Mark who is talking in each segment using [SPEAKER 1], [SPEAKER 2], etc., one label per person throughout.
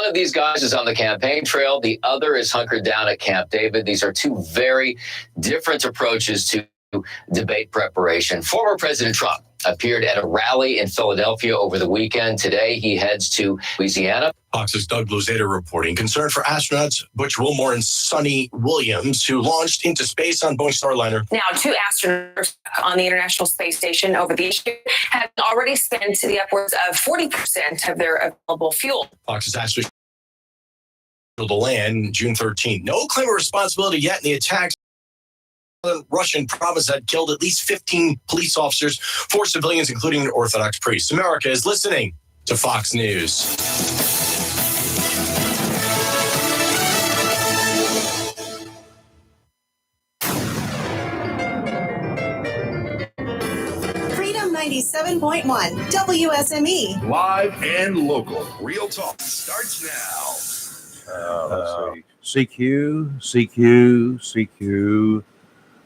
[SPEAKER 1] of these guys is on the campaign trail. The other is hunkered down at Camp David. These are two very different approaches to debate preparation. Former President Trump appeared at a rally in Philadelphia over the weekend. Today, he heads to Louisiana.
[SPEAKER 2] Fox's Doug Luzader reporting concern for astronauts Butch Wilmore and Sonny Williams, who launched into space on Boeing Starliner.
[SPEAKER 3] Now, 2 astronauts on the International Space Station over the issue have already spent the upwards of 40% of their available fuel.
[SPEAKER 2] Fox is actually scheduled to land June 13th. No claim of responsibility yet in the attacks. Russian province that killed at least 15 police officers, 4 civilians, including an Orthodox priest. America is listening to Fox News.
[SPEAKER 4] Freedom 97.1 WSME.
[SPEAKER 5] Live and local. Real talk starts now.
[SPEAKER 6] Let's see. CQ.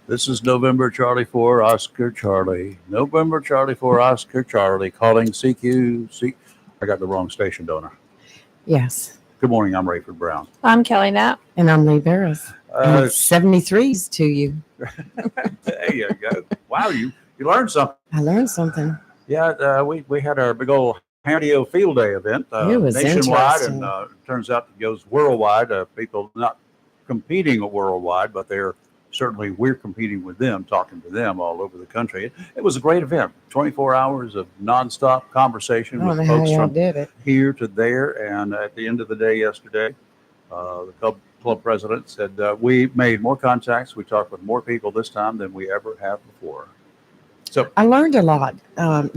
[SPEAKER 6] This is November Charlie 4 Oscar Charlie. November Charlie 4 Oscar Charlie calling CQ. I got the wrong station, don't I?
[SPEAKER 7] Yes.
[SPEAKER 6] Good morning. I'm Rayford Brown.
[SPEAKER 8] I'm Kelly Knapp.
[SPEAKER 7] And I'm Lee Barris. 73s to you.
[SPEAKER 6] There you go. Wow, you learned something.
[SPEAKER 7] I learned something.
[SPEAKER 6] Yeah, we had our big old Hamdio Field Day event
[SPEAKER 7] It was
[SPEAKER 6] nationwide,
[SPEAKER 7] interesting.
[SPEAKER 6] and it turns out it goes worldwide. People not competing worldwide, but we're competing with them, talking to them all over the country. It was a great event. 24 hours of nonstop conversation
[SPEAKER 7] I don't
[SPEAKER 6] with
[SPEAKER 7] know how
[SPEAKER 6] folks
[SPEAKER 7] y'all
[SPEAKER 6] from
[SPEAKER 7] did it.
[SPEAKER 6] here to there. And at the end of the day yesterday, the club president said, we made more contacts. We talked with more people this time than we ever have before. So
[SPEAKER 7] I learned a lot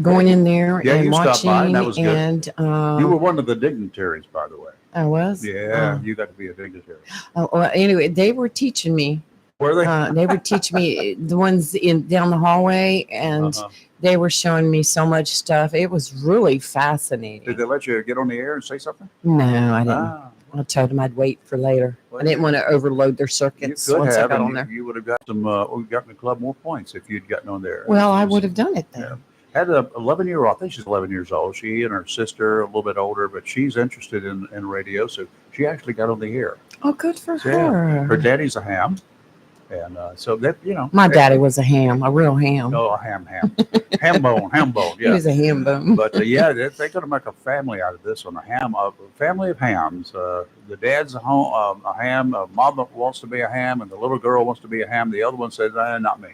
[SPEAKER 7] going in there
[SPEAKER 6] Yeah,
[SPEAKER 7] and
[SPEAKER 6] you stopped
[SPEAKER 7] watching.
[SPEAKER 6] by, and that was good.
[SPEAKER 7] And
[SPEAKER 6] you were one of the dignitaries, by the way.
[SPEAKER 7] I was.
[SPEAKER 6] Yeah, you got to be a dignitary.
[SPEAKER 7] Well, anyway, they were teaching me.
[SPEAKER 6] Were they?
[SPEAKER 7] They were teaching me the ones down the hallway, and they were showing me so much stuff. It was really fascinating.
[SPEAKER 6] Did they let you get on the air and say something?
[SPEAKER 7] No, I didn't.
[SPEAKER 6] Ah,
[SPEAKER 7] I told them I'd wait for later.
[SPEAKER 6] Well,
[SPEAKER 7] I didn't want to overload their
[SPEAKER 6] you
[SPEAKER 7] circuits
[SPEAKER 6] could
[SPEAKER 7] once I
[SPEAKER 6] have,
[SPEAKER 7] got
[SPEAKER 6] and
[SPEAKER 7] on there.
[SPEAKER 6] you would have got gotten the club more points if you'd gotten on there.
[SPEAKER 7] Well, I would have done it then.
[SPEAKER 6] Yeah. Had a 11-year-old. I think she's 11 years old. She and her sister, a little bit older, but she's interested in radio, so she actually got on the air.
[SPEAKER 7] Oh, good for
[SPEAKER 6] So, yeah,
[SPEAKER 7] her.
[SPEAKER 6] her daddy's a ham, and so that
[SPEAKER 7] My daddy was a ham, a real ham.
[SPEAKER 6] Oh, a ham, ham bone,
[SPEAKER 7] He
[SPEAKER 6] yeah.
[SPEAKER 7] was a ham bone.
[SPEAKER 6] But yeah, they're going to make a family out of this one. A family of hams. The dad's a ham. Mom wants to be a ham, and the little girl wants to be a ham. The other one says, "Not me."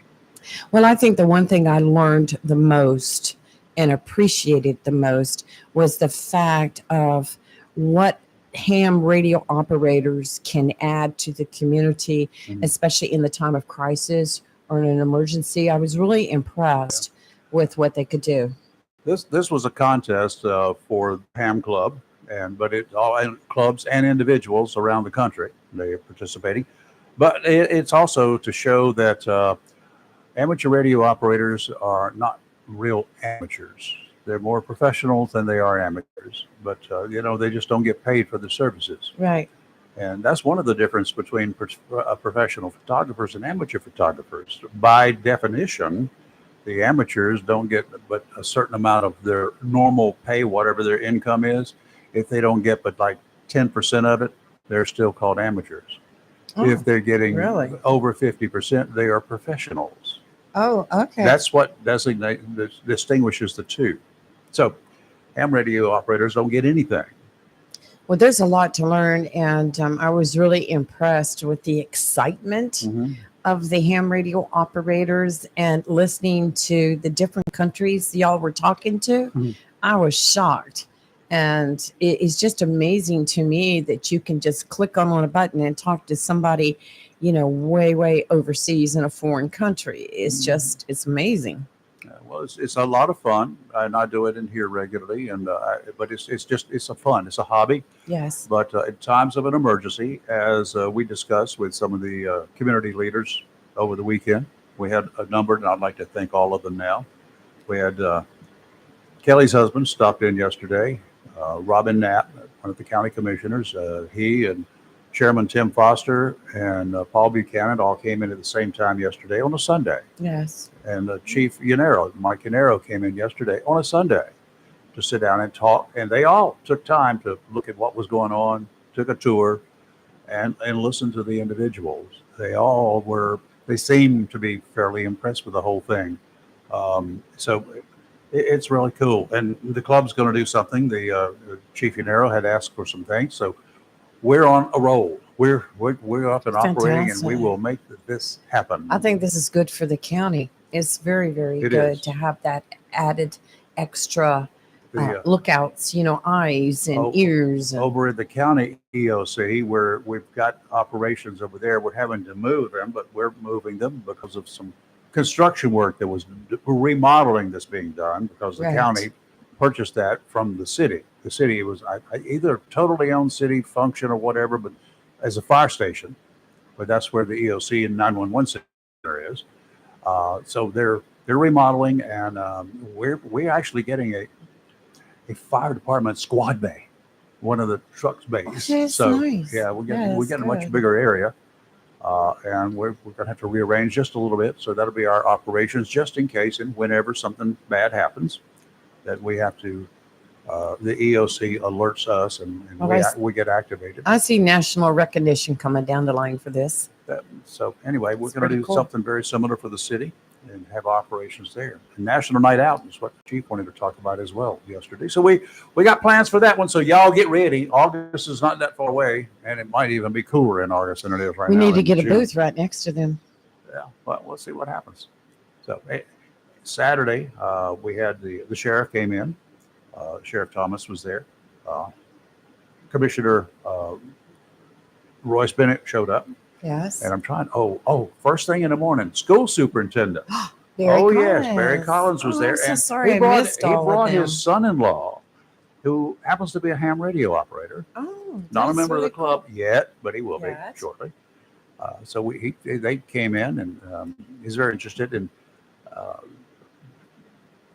[SPEAKER 7] Well, I think the one thing I learned the most and appreciated the most was the fact of what ham radio operators can add to the community, especially in the time of crisis or in an emergency. I was really impressed with what they could do.
[SPEAKER 6] This was a contest for Ham Club, but it all and clubs and individuals around the country. They are participating, but it's also to show that amateur radio operators are not real amateurs. They're more professionals than they are amateurs, but they just don't get paid for the services.
[SPEAKER 7] Right.
[SPEAKER 6] And that's one of the difference between professional photographers and amateur photographers. By definition, the amateurs don't get but a certain amount of their normal pay, whatever their income is. If they don't get but like 10% of it, they're still called amateurs.
[SPEAKER 7] Oh,
[SPEAKER 6] if they're getting
[SPEAKER 7] really?
[SPEAKER 6] over 50%, they are professionals.
[SPEAKER 7] Oh, okay.
[SPEAKER 6] That's what distinguishes the two. So ham radio operators don't get anything.
[SPEAKER 7] Well, there's a lot to learn, and I was really impressed with the excitement of the ham radio operators and listening to the different countries y'all were talking to. I was shocked. And it's just amazing to me that you can just click on a button and talk to somebody, way, way overseas in a foreign country. It's just, it's amazing.
[SPEAKER 6] Well, it's a lot of fun, and I do it in here regularly. But it's a fun. It's a hobby.
[SPEAKER 7] Yes.
[SPEAKER 6] But in times of an emergency, as we discussed with some of the community leaders over the weekend, we had a number, and I'd like to thank all of them now. We had Kelly's husband stopped in yesterday. Robin Knapp, one of the county commissioners, he and Chairman Tim Foster and Paul Buchanan all came in at the same time yesterday on a Sunday.
[SPEAKER 7] Yes.
[SPEAKER 6] And Chief Yanero, Mike Yanero, came in yesterday on a Sunday. to sit down and talk. And they all took time to look at what was going on, took a tour, and listen to the individuals. They seemed to be fairly impressed with the whole thing. So it's really cool. And the club's going to do something. The Chief Yanero had asked for some things. So we're on a roll. We're up and operating, and we
[SPEAKER 7] Fantastic.
[SPEAKER 6] will make this happen.
[SPEAKER 7] I think this is good for the county. It's very, very
[SPEAKER 6] It
[SPEAKER 7] good
[SPEAKER 6] is.
[SPEAKER 7] to have that added extra
[SPEAKER 6] The,
[SPEAKER 7] lookouts, eyes and
[SPEAKER 6] Oh,
[SPEAKER 7] ears. And,
[SPEAKER 6] over at the county EOC, where we've got operations over there, we're having to move them, but we're moving them because of some construction work that was remodeling that's being done, because the
[SPEAKER 7] Right.
[SPEAKER 6] county purchased that from the city. The city was either totally owned city function or whatever, but as a fire station, but that's where the EOC and 911 center is. So they're remodeling, and we're actually getting a fire department squad bay, one of the trucks bays.
[SPEAKER 7] Oh, that's
[SPEAKER 6] So
[SPEAKER 7] nice.
[SPEAKER 6] yeah, we
[SPEAKER 7] Yeah,
[SPEAKER 6] get
[SPEAKER 7] that's
[SPEAKER 6] a much
[SPEAKER 7] good.
[SPEAKER 6] bigger area, and we're going to have to rearrange just a little bit. So that'll be our operations, just in case and whenever something bad happens, that we have to. The EOC alerts us, and
[SPEAKER 7] Well,
[SPEAKER 6] we get activated.
[SPEAKER 7] I see national recognition coming down the line for this.
[SPEAKER 6] So anyway, we're
[SPEAKER 7] It's
[SPEAKER 6] going to
[SPEAKER 7] pretty
[SPEAKER 6] do
[SPEAKER 7] cool.
[SPEAKER 6] something very similar for the city and have operations there. And National Night Out is what the chief wanted to talk about as well yesterday. So we got plans for that one. So y'all get ready. August is not that far away, and it might even be cooler in August than it is right
[SPEAKER 7] We
[SPEAKER 6] now.
[SPEAKER 7] need to
[SPEAKER 6] in
[SPEAKER 7] get a
[SPEAKER 6] June.
[SPEAKER 7] booth right next to them.
[SPEAKER 6] Yeah, well, we'll see what happens. So Saturday, we had the sheriff came in. Sheriff Thomas was there. Commissioner Royce Bennett showed up.
[SPEAKER 7] Yes.
[SPEAKER 6] And I'm trying. First thing in the morning, school superintendent.
[SPEAKER 7] Barry
[SPEAKER 6] Yes, Barry
[SPEAKER 7] Collins.
[SPEAKER 6] Collins was
[SPEAKER 7] Oh,
[SPEAKER 6] there,
[SPEAKER 7] I'm so
[SPEAKER 6] and
[SPEAKER 7] sorry
[SPEAKER 6] he
[SPEAKER 7] I
[SPEAKER 6] brought,
[SPEAKER 7] missed
[SPEAKER 6] he
[SPEAKER 7] all of
[SPEAKER 6] brought
[SPEAKER 7] them.
[SPEAKER 6] his son-in-law, who happens to be a ham radio operator.
[SPEAKER 7] Oh,
[SPEAKER 6] Not a
[SPEAKER 7] that's
[SPEAKER 6] member of
[SPEAKER 7] really
[SPEAKER 6] the club yet, but he will
[SPEAKER 7] Yes.
[SPEAKER 6] be shortly. So they came in, and he's very interested in.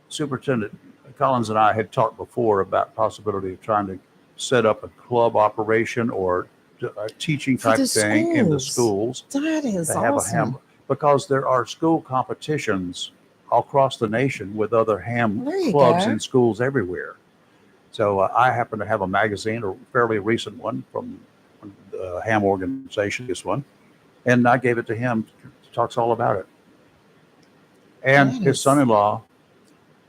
[SPEAKER 6] Superintendent Collins and I had talked before about possibility of trying to set up a club operation or a teaching
[SPEAKER 7] For
[SPEAKER 6] type
[SPEAKER 7] the
[SPEAKER 6] thing in the
[SPEAKER 7] schools.
[SPEAKER 6] schools.
[SPEAKER 7] That is
[SPEAKER 6] To have a
[SPEAKER 7] awesome.
[SPEAKER 6] ham, because there are school competitions across the nation with other ham
[SPEAKER 7] There you
[SPEAKER 6] clubs
[SPEAKER 7] go.
[SPEAKER 6] in schools everywhere. So I happen to have a magazine, a fairly recent one from the ham organization, this one, and I gave it to him. He talks all about it. And his
[SPEAKER 7] Nice.
[SPEAKER 6] son-in-law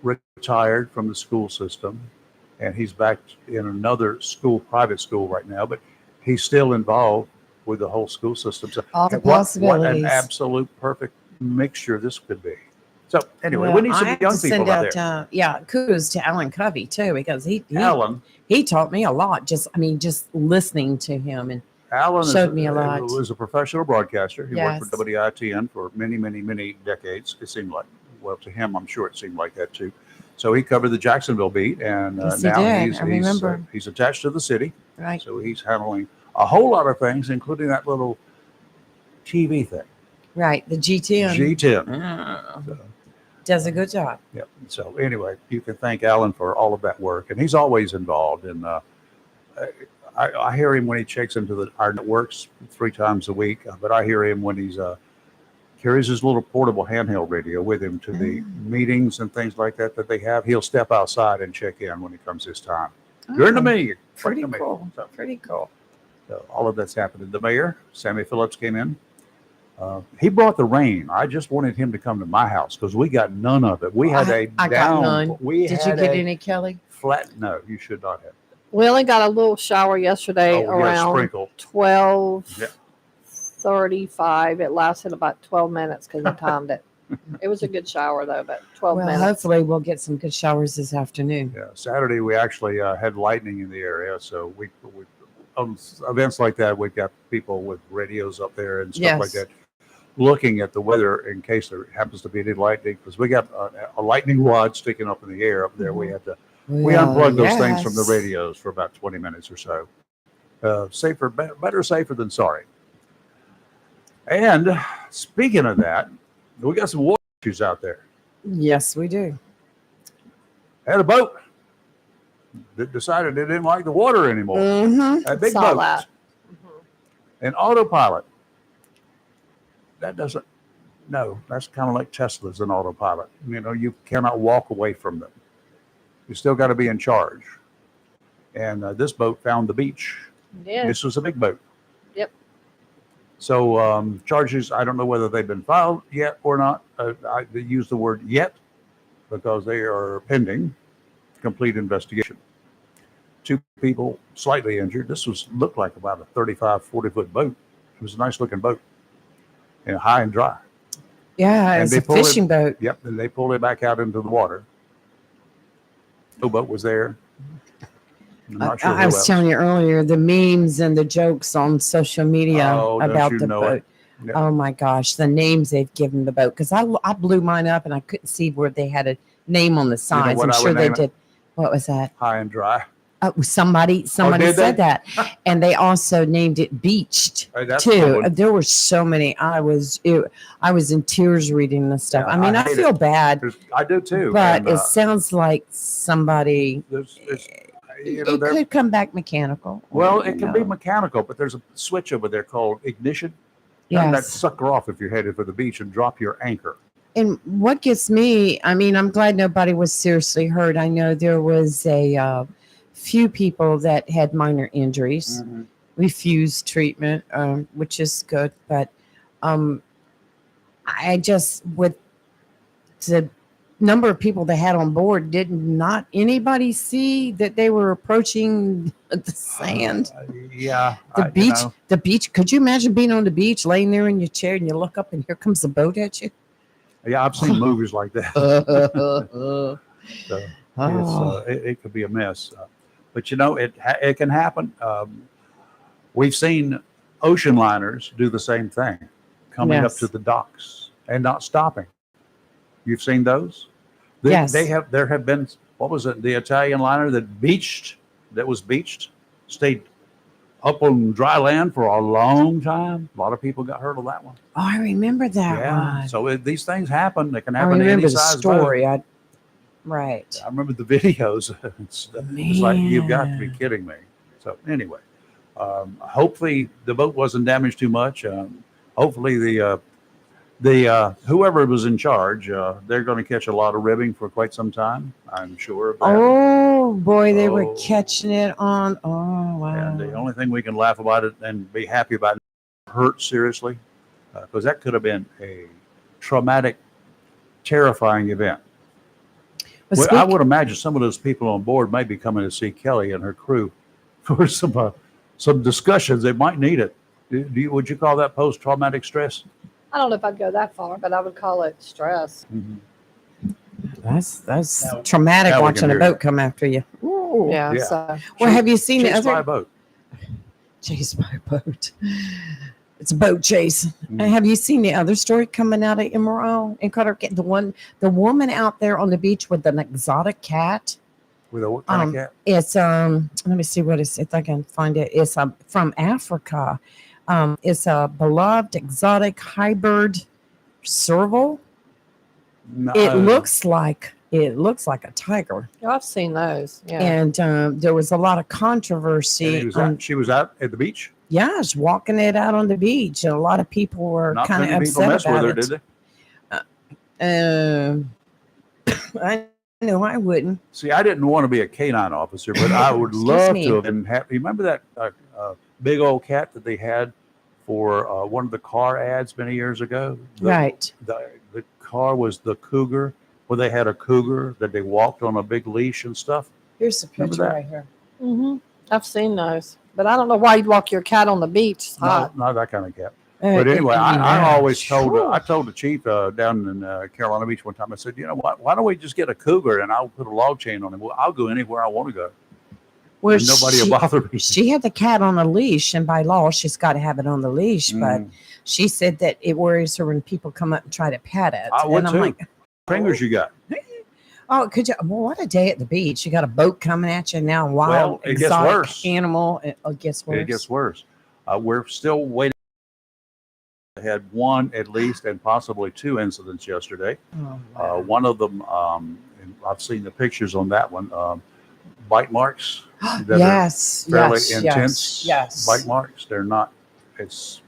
[SPEAKER 6] retired from the school system, and he's back in another school, private school right now, but he's still involved with the whole school system. So
[SPEAKER 7] All the
[SPEAKER 6] what an
[SPEAKER 7] possibilities.
[SPEAKER 6] absolute perfect mixture this could be. So anyway,
[SPEAKER 7] Well,
[SPEAKER 6] we need
[SPEAKER 7] I
[SPEAKER 6] some
[SPEAKER 7] have
[SPEAKER 6] young
[SPEAKER 7] to
[SPEAKER 6] people
[SPEAKER 7] send
[SPEAKER 6] out there.
[SPEAKER 7] kudos to Alan Covey too, because he
[SPEAKER 6] Alan
[SPEAKER 7] taught me a lot. Just listening to him, and
[SPEAKER 6] is,
[SPEAKER 7] showed me a lot.
[SPEAKER 6] was a professional broadcaster. He worked
[SPEAKER 7] Yes.
[SPEAKER 6] for WITN for many, many, many decades. It seemed like, well, to him, I'm sure it seemed like that too. So he covered the Jacksonville beat, and
[SPEAKER 7] Yes, he
[SPEAKER 6] now
[SPEAKER 7] did. I remember.
[SPEAKER 6] he's attached to the city.
[SPEAKER 7] right,
[SPEAKER 6] So he's handling a whole lot of things, including that little TV thing,
[SPEAKER 7] right. The G10
[SPEAKER 6] G10. So,
[SPEAKER 7] does a good job.
[SPEAKER 6] yeah. So anyway, you can thank Alan for all of that work, and he's always involved. And I hear him when he checks into our networks 3 times a week, but I hear him when he's carries his little portable handheld radio with him to the meetings and things like that they have. He'll step outside and check in when it comes his time. During the
[SPEAKER 7] Oh,
[SPEAKER 6] meeting.
[SPEAKER 7] Pretty
[SPEAKER 6] during the
[SPEAKER 7] cool.
[SPEAKER 6] meeting. So,
[SPEAKER 7] Pretty cool.
[SPEAKER 6] all of that's happening. The mayor, Sammy Phillips, came in. He brought the rain. I just wanted him to come to my house because we got none of it. We had a
[SPEAKER 7] I got
[SPEAKER 6] down.
[SPEAKER 7] none.
[SPEAKER 6] We
[SPEAKER 7] Did you
[SPEAKER 6] had
[SPEAKER 7] get
[SPEAKER 6] a
[SPEAKER 7] any, Kelly?
[SPEAKER 6] flat. No, you should not have.
[SPEAKER 8] We only got a little shower yesterday
[SPEAKER 6] yeah,
[SPEAKER 8] around
[SPEAKER 6] sprinkle.
[SPEAKER 8] 12:35. It lasted about 12 minutes because I timed it. It was a good shower though, but 12
[SPEAKER 7] Well,
[SPEAKER 8] minutes.
[SPEAKER 7] hopefully we'll get some good showers this afternoon.
[SPEAKER 6] Yeah, Saturday we actually had lightning in the area, so we on events like that we've got people with radios up there and stuff like
[SPEAKER 7] Yes.
[SPEAKER 6] that, looking at the weather in case there happens to be any lightning, because we got a lightning rod sticking up in the air up there. We had to we unplugged those things from the
[SPEAKER 7] yes.
[SPEAKER 6] radios for about 20 minutes or so. Safer, better safer than sorry. And speaking of that, we got some water issues out there.
[SPEAKER 7] Yes, we do.
[SPEAKER 6] Had a boat that decided they didn't like the water anymore.
[SPEAKER 7] Mm-hmm.
[SPEAKER 6] A big
[SPEAKER 8] Saw
[SPEAKER 6] boat,
[SPEAKER 8] that.
[SPEAKER 6] an autopilot. That doesn't. No, that's kind of like Tesla's an autopilot. You know, you cannot walk away from them. You still got to be in charge. And this boat found the beach.
[SPEAKER 8] Yeah.
[SPEAKER 6] This was a big boat.
[SPEAKER 8] Yep.
[SPEAKER 6] So charges, I don't know whether they've been filed yet or not. I use the word yet because they are pending complete investigation. 2 people slightly injured. This looked like about a 35, 40-foot boat. It was a nice looking boat and high and dry.
[SPEAKER 7] Yeah,
[SPEAKER 6] And
[SPEAKER 7] it's
[SPEAKER 6] they
[SPEAKER 7] a
[SPEAKER 6] pulled it-
[SPEAKER 7] fishing boat.
[SPEAKER 6] Yep, and they pulled it back out into the water. No boat was there. I'm not sure
[SPEAKER 7] I
[SPEAKER 6] who
[SPEAKER 7] was
[SPEAKER 6] else.
[SPEAKER 7] telling you earlier, the memes and the jokes on social media
[SPEAKER 6] Oh, don't
[SPEAKER 7] about
[SPEAKER 6] you
[SPEAKER 7] the
[SPEAKER 6] know
[SPEAKER 7] boat.
[SPEAKER 6] it? Yeah.
[SPEAKER 7] Oh my gosh, the names they've given the boat. Because I blew mine up and I couldn't see where they had a name on the sides.
[SPEAKER 6] what
[SPEAKER 7] I'm
[SPEAKER 6] I
[SPEAKER 7] sure
[SPEAKER 6] would
[SPEAKER 7] they
[SPEAKER 6] name it?
[SPEAKER 7] did. What was that?
[SPEAKER 6] High and dry.
[SPEAKER 7] Somebody
[SPEAKER 6] Oh, did
[SPEAKER 7] said
[SPEAKER 6] they?
[SPEAKER 7] that. And they also named it Beached.
[SPEAKER 6] Hey, that's a good
[SPEAKER 7] Too.
[SPEAKER 6] one.
[SPEAKER 7] There were so many. I was in tears reading this stuff.
[SPEAKER 6] Yeah,
[SPEAKER 7] I mean,
[SPEAKER 6] I
[SPEAKER 7] I
[SPEAKER 6] hate
[SPEAKER 7] feel bad,
[SPEAKER 6] I do too.
[SPEAKER 7] but
[SPEAKER 6] and,
[SPEAKER 7] it sounds like somebody.
[SPEAKER 6] there's, you know,
[SPEAKER 7] It
[SPEAKER 6] there,
[SPEAKER 7] could come back mechanical.
[SPEAKER 6] well,
[SPEAKER 7] you
[SPEAKER 6] it can be
[SPEAKER 7] know.
[SPEAKER 6] mechanical, but there's a switch over there called ignition. Turn that
[SPEAKER 7] Yes.
[SPEAKER 6] sucker off if you're headed for the beach and drop your anchor.
[SPEAKER 7] And what gets me, I mean, I'm glad nobody was seriously hurt. I know there was a few people that had minor injuries, refused treatment, which is good. But I just, with the number of people they had on board, did not anybody see that they were approaching the sand?
[SPEAKER 6] Yeah.
[SPEAKER 7] The
[SPEAKER 6] you
[SPEAKER 7] beach,
[SPEAKER 6] know,
[SPEAKER 7] the beach. Could you imagine being on the beach, laying there in your chair, and you look up, and here comes the boat at you?
[SPEAKER 6] yeah, I've seen movies like that.
[SPEAKER 7] Oh.
[SPEAKER 6] So it could be a mess. But you know, it can happen. We've seen ocean liners do the same thing, coming
[SPEAKER 7] Yes.
[SPEAKER 6] up to the docks and not stopping. You've seen those?
[SPEAKER 7] Yes.
[SPEAKER 6] There have been, what was it? The Italian liner that was beached, stayed up on dry land for a long time. A lot of people got hurt on that one.
[SPEAKER 7] Oh, I remember that
[SPEAKER 6] Yeah.
[SPEAKER 7] one.
[SPEAKER 6] So these things happen. They can
[SPEAKER 7] I
[SPEAKER 6] happen to
[SPEAKER 7] remember
[SPEAKER 6] any
[SPEAKER 7] the
[SPEAKER 6] size boat.
[SPEAKER 7] story. Right.
[SPEAKER 6] I remember the videos. It's like, you've got to be
[SPEAKER 7] Man.
[SPEAKER 6] kidding me. So anyway, hopefully the boat wasn't damaged too much. Hopefully the whoever was in charge, they're going to catch a lot of ribbing for quite some time. I'm sure of that.
[SPEAKER 7] Oh boy, they were
[SPEAKER 6] Oh.
[SPEAKER 7] catching it on. Oh wow.
[SPEAKER 6] And the only thing we can laugh about it and be happy about it, hurt seriously, because that could have been a traumatic, terrifying event.
[SPEAKER 7] But
[SPEAKER 6] Well, I
[SPEAKER 7] speak-
[SPEAKER 6] would imagine some of those people on board may be coming to see Kelly and her crew for some discussions. They might need it. Would you call that post-traumatic stress?
[SPEAKER 8] I don't know if I'd go that far, but I would call it stress.
[SPEAKER 7] that's
[SPEAKER 6] Now-
[SPEAKER 7] traumatic
[SPEAKER 6] now we can
[SPEAKER 7] watching a
[SPEAKER 6] hear
[SPEAKER 7] boat
[SPEAKER 6] you.
[SPEAKER 7] come after you. Ooh.
[SPEAKER 8] Yeah.
[SPEAKER 6] Yeah.
[SPEAKER 8] So
[SPEAKER 7] Well, have you seen the
[SPEAKER 6] Chased by a
[SPEAKER 7] other
[SPEAKER 6] boat.
[SPEAKER 7] chased by a boat? It's a boat chase.
[SPEAKER 6] Mhm.
[SPEAKER 7] And have you seen the other story coming out of Emerald and Cutter? The woman out there on the beach with an exotic cat.
[SPEAKER 6] With a what kind
[SPEAKER 7] Um,
[SPEAKER 6] of cat?
[SPEAKER 7] It's let me see what it's if I can find it. It's from Africa. It's a beloved exotic hybrid serval.
[SPEAKER 6] No,
[SPEAKER 7] It looks like a tiger.
[SPEAKER 8] yeah, I've seen those. Yeah.
[SPEAKER 7] And there was a lot of
[SPEAKER 6] and
[SPEAKER 7] controversy.
[SPEAKER 6] she was out at the beach.
[SPEAKER 7] Yeah, it's walking it out on the beach, and a lot of people were
[SPEAKER 6] Not
[SPEAKER 7] kind of
[SPEAKER 6] many people
[SPEAKER 7] upset
[SPEAKER 6] messed with
[SPEAKER 7] about
[SPEAKER 6] her,
[SPEAKER 7] it.
[SPEAKER 6] did they?
[SPEAKER 7] I know I wouldn't.
[SPEAKER 6] See, I didn't want to be a canine officer, but I would
[SPEAKER 7] Excuse
[SPEAKER 6] love
[SPEAKER 7] me.
[SPEAKER 6] to have been happy. You remember that big old cat that they had for one of the car ads many years ago?
[SPEAKER 7] Right.
[SPEAKER 6] The car was the cougar, where they had a cougar that they walked on a big leash and stuff.
[SPEAKER 7] Here's the
[SPEAKER 6] Remember
[SPEAKER 7] picture
[SPEAKER 6] that?
[SPEAKER 7] right here.
[SPEAKER 8] I've seen those, but I don't know why you'd walk your cat on the beach. It's
[SPEAKER 6] No,
[SPEAKER 8] hot.
[SPEAKER 6] not that kind of cat. But anyway, I
[SPEAKER 7] yeah.
[SPEAKER 6] always told
[SPEAKER 7] Sure.
[SPEAKER 6] I told the chief down in Carolina Beach one time. I said, you know what? Why don't we just get a cougar and I'll put a log chain on him? Well, I'll go anywhere I want to go.
[SPEAKER 7] Well,
[SPEAKER 6] And nobody will bother me.
[SPEAKER 7] she had the cat on a leash, and by law, she's got to have it on the leash. But
[SPEAKER 6] Mm.
[SPEAKER 7] she said that it worries her when people come up and try to pat it.
[SPEAKER 6] I would
[SPEAKER 7] and I'm
[SPEAKER 6] too.
[SPEAKER 7] like,
[SPEAKER 6] Fingers you got.
[SPEAKER 7] oh, could you? Well, what a day at the beach! You got a boat coming at you now, wild,
[SPEAKER 6] Well, it gets
[SPEAKER 7] exotic
[SPEAKER 6] worse.
[SPEAKER 7] animal. It gets worse.
[SPEAKER 6] It gets worse. We're still waiting. I had one at least and possibly two incidents yesterday.
[SPEAKER 7] Oh, wow.
[SPEAKER 6] One of them, and I've seen the pictures on that one, bite marks. that are
[SPEAKER 7] yes,
[SPEAKER 6] fairly
[SPEAKER 7] yes,
[SPEAKER 6] intense
[SPEAKER 7] yes.
[SPEAKER 6] bite marks. They're not. It's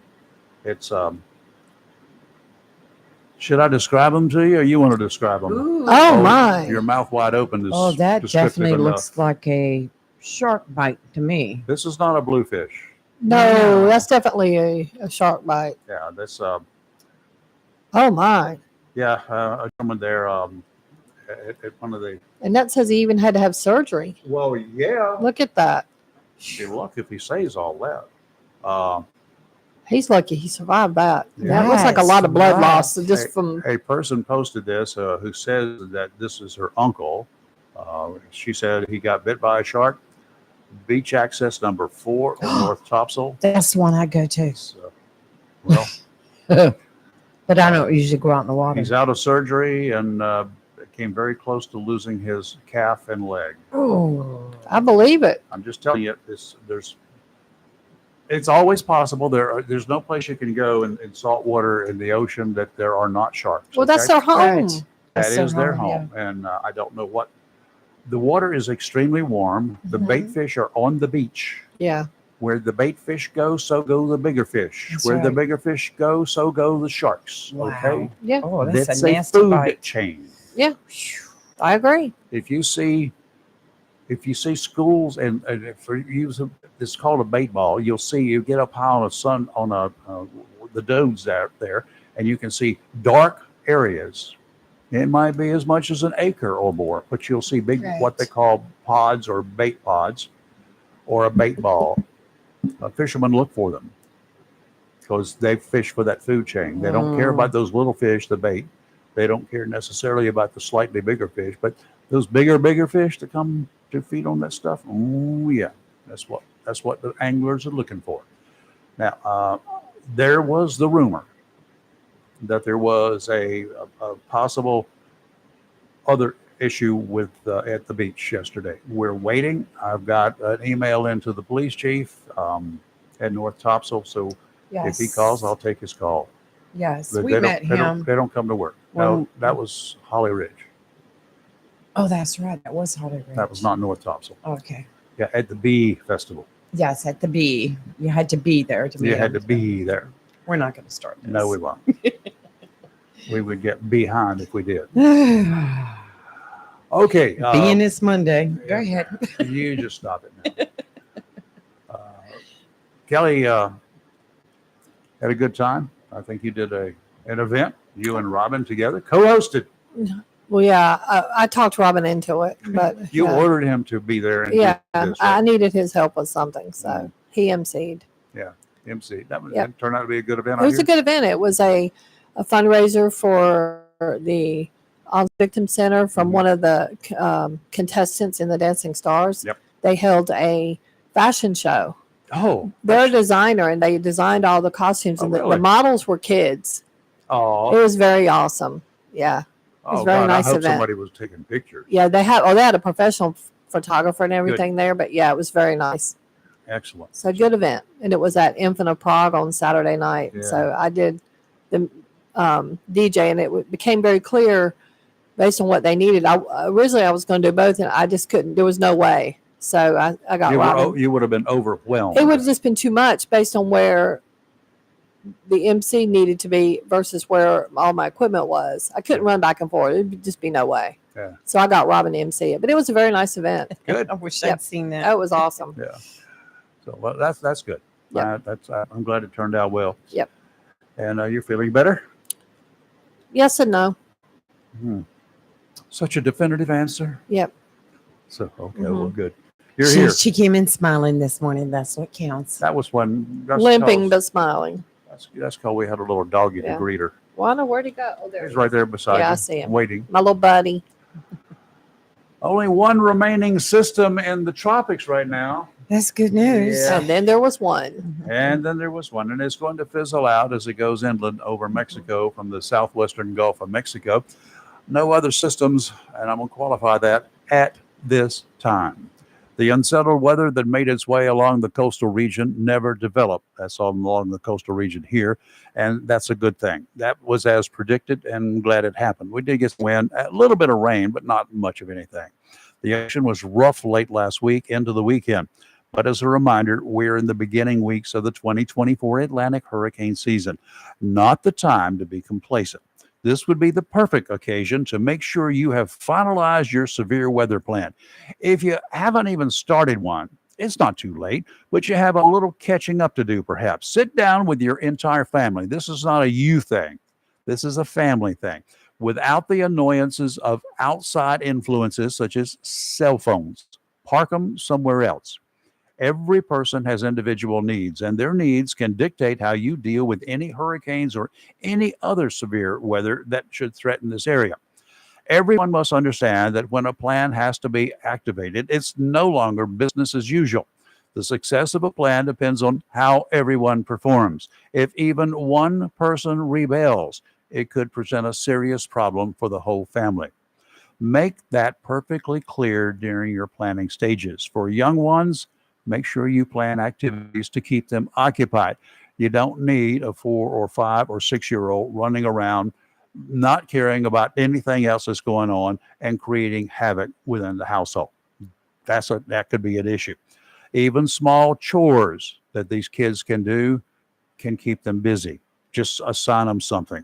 [SPEAKER 6] Should I describe them to you, or you want to describe them?
[SPEAKER 7] Ooh.
[SPEAKER 8] Oh, my.
[SPEAKER 6] Your mouth wide open is
[SPEAKER 7] Oh, that
[SPEAKER 6] descriptive
[SPEAKER 7] definitely
[SPEAKER 6] enough.
[SPEAKER 7] looks like a shark bite to me.
[SPEAKER 6] This is not a bluefish.
[SPEAKER 8] No, that's definitely a shark bite.
[SPEAKER 6] Yeah, that's
[SPEAKER 8] Oh, my.
[SPEAKER 6] yeah, a gentleman there at one of the.
[SPEAKER 8] And that says he even had to have surgery.
[SPEAKER 6] Well, yeah.
[SPEAKER 8] Look at that.
[SPEAKER 6] Be lucky if he says all that.
[SPEAKER 8] He's lucky he survived that.
[SPEAKER 6] Yeah.
[SPEAKER 8] That looks like a lot of blood
[SPEAKER 7] That's
[SPEAKER 8] loss
[SPEAKER 6] right.
[SPEAKER 8] just from.
[SPEAKER 6] A person posted this who says that this is her uncle. She said he got bit by a shark. Beach access number 4 on North Topsail.
[SPEAKER 7] That's the one I go to.
[SPEAKER 6] So, well,
[SPEAKER 7] But I don't usually go out in the water.
[SPEAKER 6] he's out of surgery and came very close to losing his calf and leg.
[SPEAKER 7] Oh,
[SPEAKER 8] I believe it.
[SPEAKER 6] I'm just telling you, it's always possible. There's no place you can go in salt water in the ocean that there are not sharks.
[SPEAKER 8] Well, that's
[SPEAKER 6] okay?
[SPEAKER 8] their home.
[SPEAKER 7] Right.
[SPEAKER 6] That is their
[SPEAKER 7] home,
[SPEAKER 6] home, and I don't know what. The water is extremely warm. The
[SPEAKER 7] Mhm.
[SPEAKER 6] bait fish are on the beach.
[SPEAKER 8] Yeah.
[SPEAKER 6] Where the bait fish go, so go the bigger fish.
[SPEAKER 7] That's
[SPEAKER 6] Where the
[SPEAKER 7] right.
[SPEAKER 6] bigger fish go, so go the sharks. Okay,
[SPEAKER 7] Wow.
[SPEAKER 8] Yeah.
[SPEAKER 7] Oh, that's
[SPEAKER 6] that's
[SPEAKER 7] a nasty
[SPEAKER 6] food
[SPEAKER 7] bite.
[SPEAKER 6] chain.
[SPEAKER 8] Yeah. I agree.
[SPEAKER 6] If you see schools and if you use it's called a bait ball, you'll see you get up high on the dunes out there, and you can see dark areas. It might be as much as an acre or more, but you'll see big what they
[SPEAKER 7] Right.
[SPEAKER 6] call pods or bait pods, or a bait ball. Fishermen look for them because they fish for that food chain. They don't care about those little fish, the bait. They don't care necessarily about the slightly bigger fish, but those bigger fish that come to feed on that stuff. Oh yeah, that's what the anglers are looking for. Now, there was the rumor that there was a possible other issue with at the beach yesterday. We're waiting. I've got an email into the police chief at North Topsail, so if he calls, I'll take his call.
[SPEAKER 7] Yes,
[SPEAKER 6] But
[SPEAKER 7] we met him.
[SPEAKER 6] They don't come to work. No,
[SPEAKER 7] Well-
[SPEAKER 6] that was Holly Ridge.
[SPEAKER 7] Oh, that's right. That was Hollywood.
[SPEAKER 6] That was not North Topsail.
[SPEAKER 7] Okay.
[SPEAKER 6] Yeah, at the Bee Festival.
[SPEAKER 7] Yes, at the B. You had to be there to meet
[SPEAKER 6] You had to
[SPEAKER 7] him.
[SPEAKER 6] be there.
[SPEAKER 7] We're not going to start this.
[SPEAKER 6] No, we won't. We would get behind if we did.
[SPEAKER 7] won't.
[SPEAKER 6] Okay.
[SPEAKER 7] Being this Monday. Go ahead.
[SPEAKER 6] You just stop it now. Kelly had a good time. I think you did an event, you and Robin together, co-hosted.
[SPEAKER 8] Well, yeah, I talked Robin into it, but
[SPEAKER 6] You
[SPEAKER 8] yeah,
[SPEAKER 6] ordered him to be there and
[SPEAKER 8] yeah,
[SPEAKER 6] do this,
[SPEAKER 8] I
[SPEAKER 6] right?
[SPEAKER 8] needed his help with something, so he emceed.
[SPEAKER 6] MC. That
[SPEAKER 8] Yep.
[SPEAKER 6] turned out to be a good event.
[SPEAKER 8] It was a good event. It was a fundraiser for the Autism Victim Center from
[SPEAKER 6] Mhm.
[SPEAKER 8] one of the contestants in the Dancing Stars.
[SPEAKER 6] Yep.
[SPEAKER 8] They held a fashion show.
[SPEAKER 6] Oh,
[SPEAKER 8] They're a designer, and they designed all the costumes,
[SPEAKER 6] Oh,
[SPEAKER 8] and
[SPEAKER 6] really?
[SPEAKER 8] the models were kids. It
[SPEAKER 6] oh,
[SPEAKER 8] was very awesome. Yeah. was a very
[SPEAKER 6] God,
[SPEAKER 8] nice
[SPEAKER 6] I hope
[SPEAKER 8] event.
[SPEAKER 6] somebody was taking pictures.
[SPEAKER 8] Yeah, they had a professional photographer and everything there, but yeah, it was very nice.
[SPEAKER 6] Excellent.
[SPEAKER 8] So good event, and it was at Infant of Prague on Saturday night.
[SPEAKER 6] Yeah.
[SPEAKER 8] So I did the DJ, and it became very clear based on what they needed. Originally I was going to do both, and I just couldn't. There was no way. So I got Robin.
[SPEAKER 6] You would have been overwhelmed.
[SPEAKER 8] It would have just been too much based on where the MC needed to be versus where all my equipment was. I couldn't run back and forth. It'd just be no way.
[SPEAKER 6] Yeah.
[SPEAKER 8] So I got Robin to MC it, but it was a very nice event.
[SPEAKER 6] Good.
[SPEAKER 7] I wish
[SPEAKER 8] Yep.
[SPEAKER 7] I'd seen that.
[SPEAKER 8] Oh, it was awesome.
[SPEAKER 6] Yeah. So well, that's good.
[SPEAKER 8] Yep.
[SPEAKER 6] I'm glad it turned out well.
[SPEAKER 8] Yep.
[SPEAKER 6] And you're feeling better?
[SPEAKER 8] Yes and no.
[SPEAKER 6] Such a definitive answer.
[SPEAKER 8] Yep.
[SPEAKER 6] So okay,
[SPEAKER 8] Mhm.
[SPEAKER 6] well, good. You're here.
[SPEAKER 7] She came in smiling this morning. That's what counts.
[SPEAKER 6] That was when that's
[SPEAKER 8] Limping
[SPEAKER 6] cause-
[SPEAKER 8] but smiling.
[SPEAKER 6] That's called we had a little doggy
[SPEAKER 8] Yeah.
[SPEAKER 6] to greet her.
[SPEAKER 8] Well, I know where'd he go. Oh, there
[SPEAKER 6] He's
[SPEAKER 8] he
[SPEAKER 6] right
[SPEAKER 8] is.
[SPEAKER 6] there beside
[SPEAKER 8] Yeah,
[SPEAKER 6] you,
[SPEAKER 8] I see him.
[SPEAKER 6] waiting.
[SPEAKER 8] My little buddy.
[SPEAKER 6] Only one remaining system in the tropics right now.
[SPEAKER 7] That's good news.
[SPEAKER 6] Yeah.
[SPEAKER 8] And then there was one.
[SPEAKER 6] And then there was one, and it's going to fizzle out as it goes inland over Mexico from the southwestern Gulf of Mexico. No other systems, and I'm going to qualify that, at this time. The unsettled weather that made its way along the coastal region never developed. That's along the coastal region here, and that's a good thing. That was as predicted, and I'm glad it happened. We did get some wind, a little bit of rain, but not much of anything. The ocean was rough late last week into the weekend. But as a reminder, we're in the beginning weeks of the 2024 Atlantic hurricane season. Not the time to be complacent. This would be the perfect occasion to make sure you have finalized your severe weather plan. If you haven't even started one, it's not too late, but you have a little catching up to do perhaps. Sit down with your entire family. This is not a you thing. This is a family thing. Without the annoyances of outside influences such as cell phones. Park them somewhere else. Every person has individual needs, and their needs can dictate how you deal with any hurricanes or any other severe weather that should threaten this area. Everyone must understand that when a plan has to be activated, it's no longer business as usual. The success of a plan depends on how everyone performs. If even one person rebels, it could present a serious problem for the whole family. Make that perfectly clear during your planning stages. For young ones, make sure you plan activities to keep them occupied. You don't need a 4 or 5 or 6-year-old running around not caring about anything else that's going on and creating havoc within the household. That could be an issue. Even small chores that these kids can do can keep them busy. Just assign them something.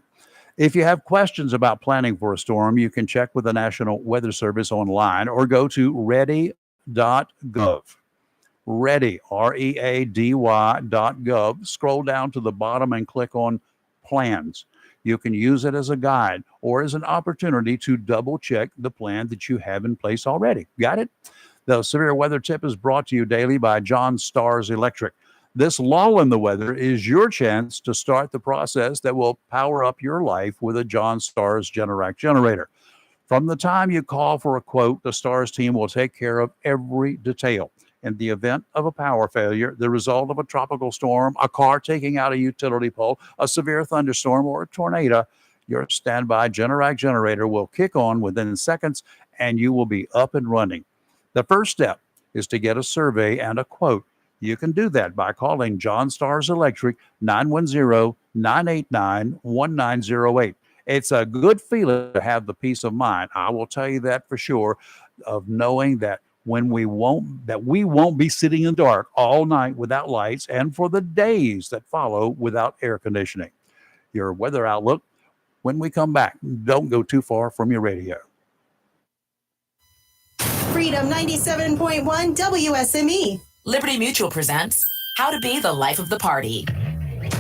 [SPEAKER 6] If you have questions about planning for a storm, you can check with the National Weather Service online or go to ready.gov. Ready, READY.gov. Scroll down to the bottom and click on plans. You can use it as a guide or as an opportunity to double check the plan that you have in place already. Got it? The Severe Weather Tip is brought to you daily by John Stars Electric. This lull in the weather is your chance to start the process that will power up your life with a John Stars Generac generator. From the time you call for a quote, the Stars team will take care of every detail. In the event of a power failure, the result of a tropical storm, a car taking out a utility pole, a severe thunderstorm, or a tornado, your standby Generac generator will kick on within seconds and you will be up and running. The first step is to get a survey and a quote. You can do that by calling John Stars Electric 910-989-1908. It's a good feeling to have the peace of mind. I will tell you that for sure, of knowing that we won't be sitting in the dark all night without lights and for the days that follow without air conditioning. Your weather outlook when we come back. Don't go too far from your radio.
[SPEAKER 4] Freedom 97.1 WSME.
[SPEAKER 9] Liberty Mutual presents How to Be the Life of the Party.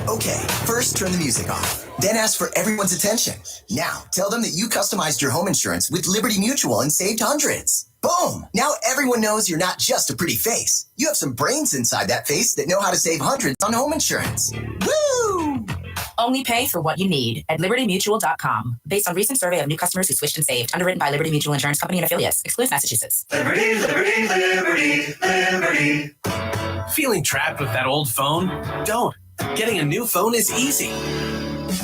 [SPEAKER 10] Okay, first turn the music off, then ask for everyone's attention. Now, tell them that you customized your home insurance with Liberty Mutual and saved hundreds. Boom! Now everyone knows you're not just a pretty face. You have some brains inside that face that know how to save hundreds on home insurance. Woo!
[SPEAKER 9] Only pay for what you need at libertymutual.com. Based on recent survey of new customers who switched and saved. Underwritten by Liberty Mutual Insurance Company and affiliates. Excludes Massachusetts.
[SPEAKER 11] Liberty, liberty, liberty, liberty.
[SPEAKER 12] Feeling trapped with that old phone? Don't. Getting a new phone is easy.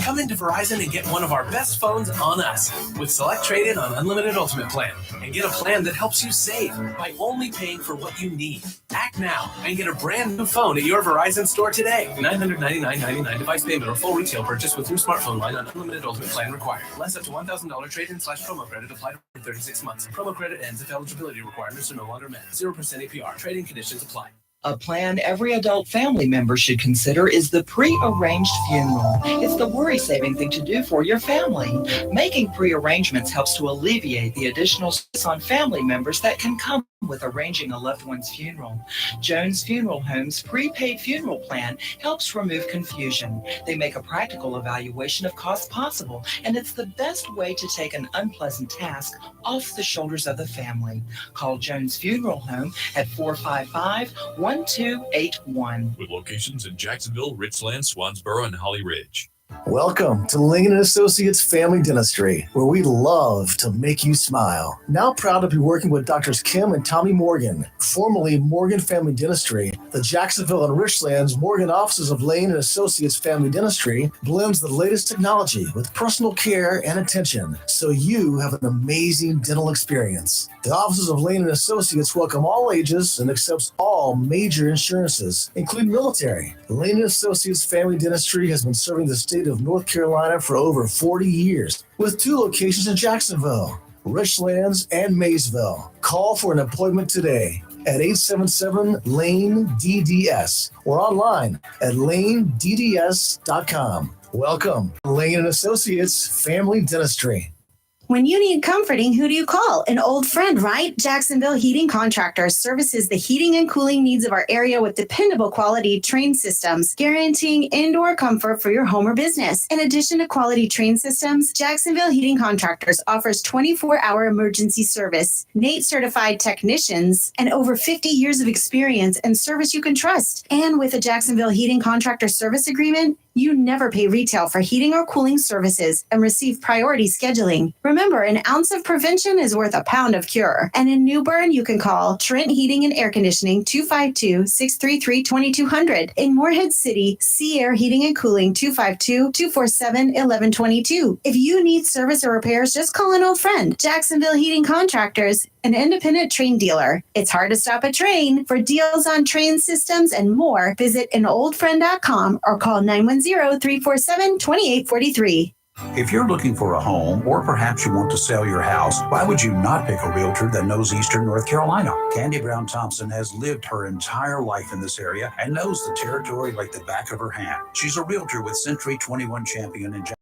[SPEAKER 12] Come into Verizon and get one of our best phones on us with Select Trade-In on Unlimited Ultimate Plan and get a plan that helps you save by only paying for what you need. Act now and get a brand new phone at your Verizon store today. $999.99 device payment or full retail purchase with new smartphone line on Unlimited Ultimate Plan required. Less up to $1,000 trade-in/promo credit applied for 36 months. Promo credit ends if eligibility requirements are no longer met. 0% APR. Trading conditions apply.
[SPEAKER 13] A plan every adult family member should consider is the pre-arranged funeral. It's the worry-saving thing to do for your family. Making pre-arrangements helps to alleviate the additional stress on family members that can come with arranging a loved one's funeral. Jones Funeral Home's prepaid funeral plan helps remove confusion. They make a practical evaluation of costs possible, and it's the best way to take an unpleasant task off the shoulders of the family. Call Jones Funeral Home at 455-1281.
[SPEAKER 14] With locations in Jacksonville, Richland, Swansboro, and Holly Ridge.
[SPEAKER 15] Welcome to Lincoln & Associates Family Dentistry, where we love to make you smile. Now proud to be working with Drs. Kim and Tommy Morgan, formerly Morgan Family Dentistry. The Jacksonville and Richlands Morgan offices of Lane & Associates Family Dentistry blends the latest technology with personal care and attention, so you have an amazing dental experience. The offices of Lane & Associates welcome all ages and accepts all major insurances, including military. Lane & Associates Family Dentistry has been serving the state of North Carolina for over 40 years, with 2 locations in Jacksonville, Richlands, and Maysville. Call for an appointment today. at 877-LANE-DDS or online at lanedds.com. Welcome, Lane & Associates Family Dentistry.
[SPEAKER 4] When you need comforting, who do you call? An old friend, right? Jacksonville Heating Contractors services the heating and cooling needs of our area with dependable quality train systems, guaranteeing indoor comfort for your home or business. In addition to quality train systems, Jacksonville Heating Contractors offers 24-hour emergency service, NATE certified technicians, and over 50 years of experience and service you can trust. And with a Jacksonville Heating Contractor service agreement, you never pay retail for heating or cooling services and receive priority scheduling. Remember, an ounce of prevention is worth a pound of cure. And in New Bern, you can call Trent Heating and Air Conditioning 252-633-2200. In Morehead City, Sea Air Heating and Cooling 252-247-1122. If you need service or repairs, just call an old friend. Jacksonville Heating Contractors, an independent train dealer. It's hard to stop a train. For deals on train systems and more, visit anoldfriend.com or call 910-347-2843.
[SPEAKER 16] If you're looking for a home, or perhaps you want to sell your house, why would you not pick a realtor that knows Eastern North Carolina? Candy Brown Thompson has lived her entire life in this area and knows the territory like the back of her hand. She's a realtor with Century 21 Champion in Jacksonville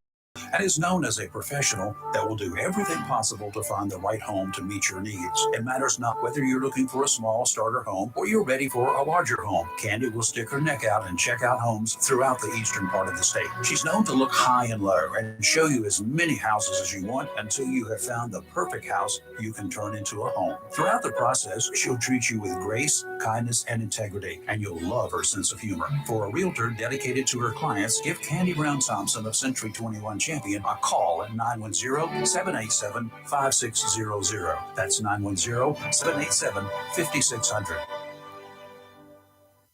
[SPEAKER 16] and is known as a professional that will do everything possible to find the right home to meet your needs. It matters not whether you're looking for a small starter home or you're ready for a larger home. Candy will stick her neck out and check out homes throughout the eastern part of the state. She's known to look high and low and show you as many houses as you want until you have found the perfect house you can turn into a home. Throughout the process, she'll treat you with grace, kindness, and integrity, and you'll love her sense of humor. For a realtor dedicated to her clients, give Candy Brown Thompson of Century 21 Champion a call at 910-787-5600. That's 910-787-5600.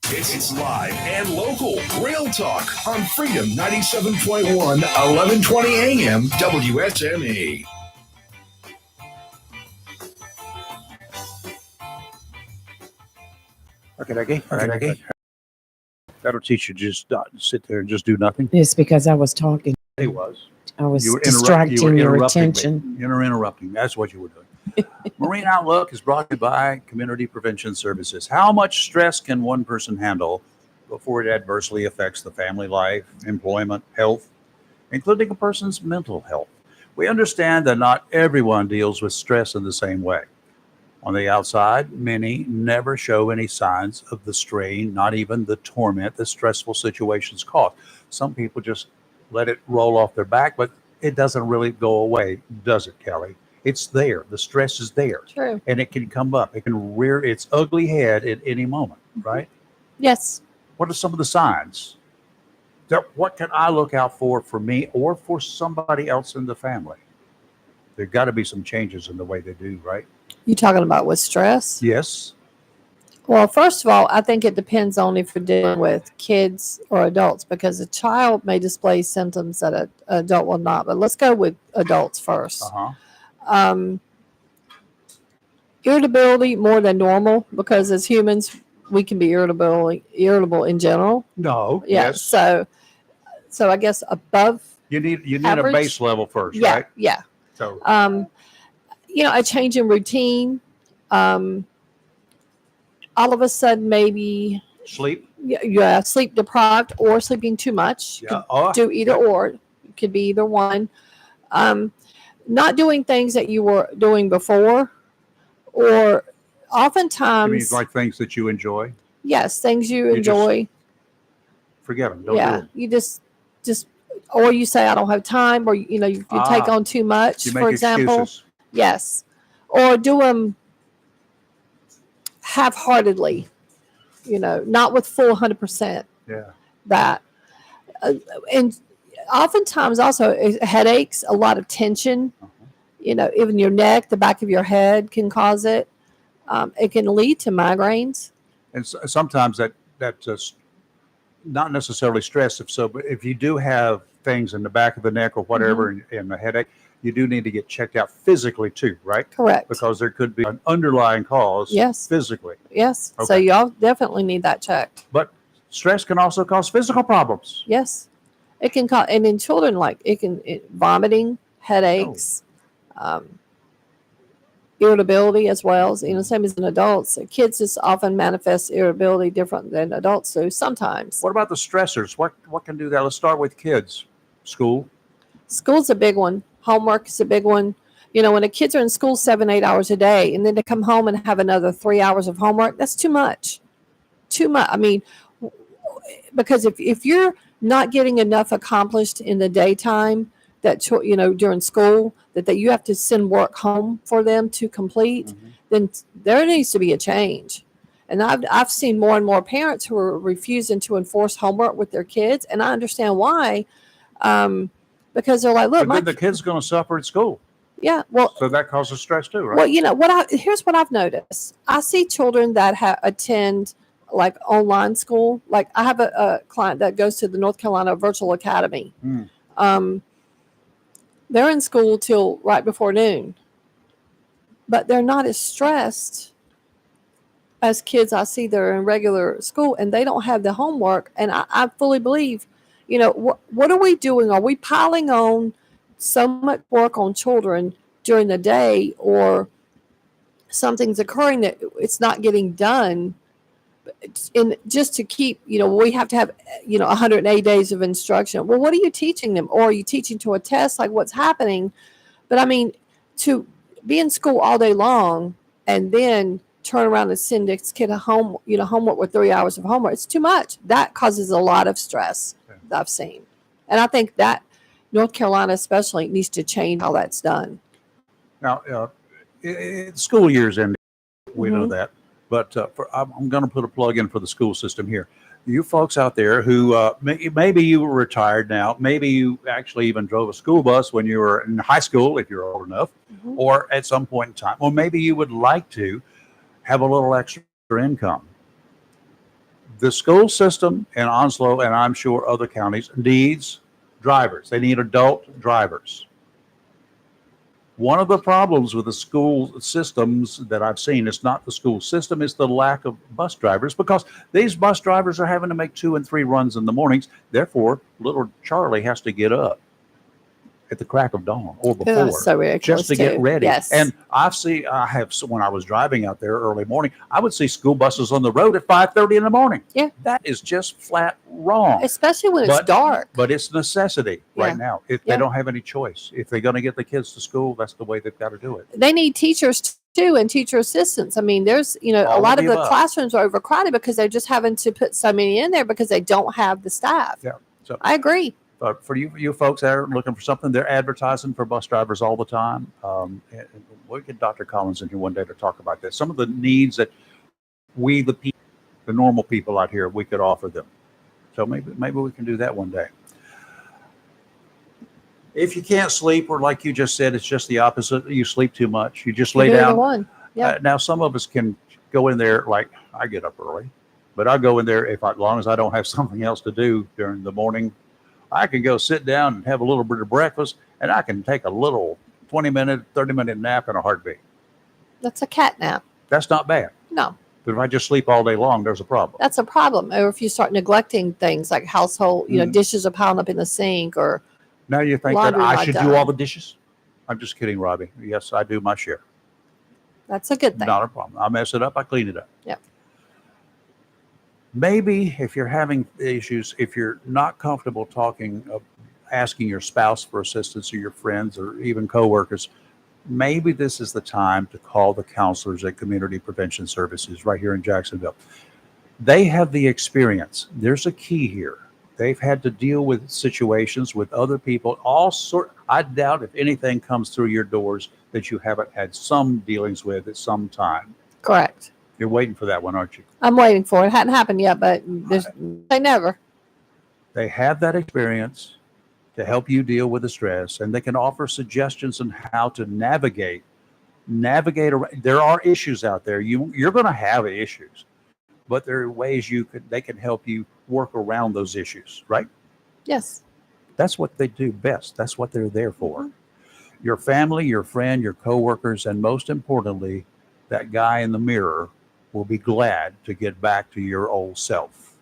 [SPEAKER 5] It's live and local. Real Talk on Freedom 97.1, 1120 AM, WSME.
[SPEAKER 6] Okay. That'll teach you just not sit there and just do nothing.
[SPEAKER 7] It's because I was talking.
[SPEAKER 6] He was.
[SPEAKER 7] I was
[SPEAKER 6] You were
[SPEAKER 7] distracting your
[SPEAKER 6] interrupting me.
[SPEAKER 7] attention.
[SPEAKER 6] You're interrupting. That's what you were doing. Marine Outlook is brought to you by Community Prevention Services. How much stress can one person handle before it adversely affects the family life, employment, health, including a person's mental health? We understand that not everyone deals with stress in the same way. On the outside, many never show any signs of the strain, not even the torment that stressful situations cause. Some people just let it roll off their back, but it doesn't really go away, does it, Kelly? It's there. The stress is there.
[SPEAKER 8] True.
[SPEAKER 6] And it can come up. It can rear its ugly head at any moment, right?
[SPEAKER 8] Yes.
[SPEAKER 6] What are some of the signs? What can I look out for me or for somebody else in the family? There's got to be some changes in the way they do, right?
[SPEAKER 8] You talking about with stress?
[SPEAKER 6] Yes.
[SPEAKER 8] Well, first of all, I think it depends on if you're dealing with kids or adults, because a child may display symptoms that an adult will not. But let's go with adults first. Irritability more than normal, because as humans, we can be irritable in general.
[SPEAKER 6] No.
[SPEAKER 8] Yeah.
[SPEAKER 6] Yes.
[SPEAKER 8] So I guess above.
[SPEAKER 6] You need
[SPEAKER 8] average.
[SPEAKER 6] a base level first,
[SPEAKER 8] Yeah.
[SPEAKER 6] right?
[SPEAKER 8] Yeah.
[SPEAKER 6] So
[SPEAKER 8] a change in routine. All of a sudden, maybe
[SPEAKER 6] sleep.
[SPEAKER 8] Yeah, sleep deprived or sleeping too much.
[SPEAKER 6] Yeah.
[SPEAKER 8] Could do either or. It could be either one. Not doing things that you were doing before, or oftentimes.
[SPEAKER 6] You mean like things that you enjoy?
[SPEAKER 8] Yes, things you enjoy.
[SPEAKER 6] Forget them. Don't do
[SPEAKER 8] Yeah,
[SPEAKER 6] them.
[SPEAKER 8] you just, or you say I don't have time, or you take on too much.
[SPEAKER 6] You
[SPEAKER 8] For
[SPEAKER 6] make
[SPEAKER 8] example,
[SPEAKER 6] excuses.
[SPEAKER 8] yes, or do them half-heartedly. Not with full 100%.
[SPEAKER 6] Yeah.
[SPEAKER 8] That, and oftentimes also headaches, a lot of tension. Even your neck, the back of your head can cause it. It can lead to migraines.
[SPEAKER 6] And sometimes that's just not necessarily stress. But if you do have things in the back of the neck or whatever, and a headache, you do need to get checked out physically too, right?
[SPEAKER 8] Correct.
[SPEAKER 6] Because there could be an underlying cause.
[SPEAKER 8] Yes.
[SPEAKER 6] Physically.
[SPEAKER 8] Yes.
[SPEAKER 6] Okay.
[SPEAKER 8] So y'all definitely need that checked.
[SPEAKER 6] But stress can also cause physical problems.
[SPEAKER 8] Yes. It can cause, and in children, vomiting, headaches, irritability as well. As, same as in adults. Kids just often manifest irritability different than adults do sometimes.
[SPEAKER 6] What about the stressors? What can do that? Let's start with kids. School.
[SPEAKER 8] School's a big one. Homework is a big one. When the kids are in school 7-8 hours a day, and then to come home and have another 3 hours of homework, that's too much. Too much. I mean, because if you're not getting enough accomplished in the daytime, that during school, that you have to send work home for them to complete, then there needs to be a change. And I've seen more and more parents who are refusing to enforce homework with their kids, and I understand why, because they're like, look,
[SPEAKER 6] but then the kid's going to suffer at school.
[SPEAKER 8] Yeah, well,
[SPEAKER 6] so that causes stress too, right?
[SPEAKER 8] Well, here's what I've noticed. I see children that attend like online school. Like I have a client that goes to the North Carolina Virtual Academy. They're in school till right before noon, but they're not as stressed as kids I see that are in regular school, and they don't have the homework. And I fully believe, what are we doing? Are we piling on so much work on children during the day, or something's occurring that it's not getting done? And just to keep, we have to have, 180 days of instruction. Well, what are you teaching them? Or are you teaching to a test, like what's happening? But I mean, to be in school all day long and then turn around and send this kid home, homework with 3 hours of homework, it's too much. That causes a lot of stress that I've seen. And I think that North Carolina especially needs to change how that's done.
[SPEAKER 6] Now, school year's ending. We know that. But I'm going to put a plug in for the school system here. You folks out there who maybe you were retired now, maybe you actually even drove a school bus when you were in high school, if you're old enough, or at some point in time, or maybe you would like to have a little extra income. The school system in Onslow, and I'm sure other counties, needs drivers. They need adult drivers. One of the problems with the school systems that I've seen, it's not the school system, it's the lack of bus drivers, because these bus drivers are having to make 2 and 3 runs in the mornings. Therefore, little Charlie has to get up at the crack of dawn or before just to get ready.
[SPEAKER 8] Yes.
[SPEAKER 6] And when I was driving out there early morning, I would see school buses on the road at 5:30 in the morning.
[SPEAKER 8] Yeah.
[SPEAKER 6] That is just flat wrong.
[SPEAKER 8] Especially when it's dark.
[SPEAKER 6] But it's necessity right now. If they don't have any choice, if they're going to get the kids to school, that's the way they've got to do it.
[SPEAKER 8] They need teachers too, and teacher assistants. I mean, there's, a lot of the classrooms are overcrowded because they're just having to put so many in there because they don't have the staff.
[SPEAKER 6] Yeah. So
[SPEAKER 8] I agree.
[SPEAKER 6] For you folks that are looking for something, they're advertising for bus drivers all the time. And we'll get Dr. Collins in here one day to talk about this. Some of the needs that we, the normal people out here, we could offer them. So maybe we can do that one day. If you can't sleep, or like you just said, it's just the opposite. You sleep too much. You just lay down. Now, some of us can go in there, like I get up early, but I go in there as long as I don't have something else to do during the morning. I can go sit down and have a little bit of breakfast, and I can take a little 20-minute, 30-minute nap in a heartbeat.
[SPEAKER 8] That's a cat nap.
[SPEAKER 6] That's not bad.
[SPEAKER 8] No.
[SPEAKER 6] But if I just sleep all day long, there's a problem.
[SPEAKER 8] That's a problem. Or if you start neglecting things like household, dishes are piling up in the sink, or
[SPEAKER 6] now you think that I should do all the dishes? I'm just kidding, Robbie. Yes, I do my share.
[SPEAKER 8] That's a good thing.
[SPEAKER 6] Not a problem. I mess it up, I clean it up.
[SPEAKER 8] Yep.
[SPEAKER 6] Maybe if you're having issues, if you're not comfortable asking your spouse for assistance, or your friends, or even coworkers, maybe this is the time to call the counselors at Community Prevention Services right here in Jacksonville. They have the experience. There's a key here. They've had to deal with situations with other people, I doubt if anything comes through your doors that you haven't had some dealings with at some time.
[SPEAKER 8] Correct.
[SPEAKER 6] You're waiting for that one, aren't you?
[SPEAKER 8] I'm waiting for it. It hadn't happened yet, but they never.
[SPEAKER 6] They have that experience to help you deal with the stress, and they can offer suggestions on how to navigate. There are issues out there. You're going to have issues, but there are ways they can help you work around those issues, right?
[SPEAKER 8] Yes.
[SPEAKER 6] That's what they do best. That's what they're there for. Your family, your friend, your coworkers, and most importantly, that guy in the mirror will be glad to get back to your old self.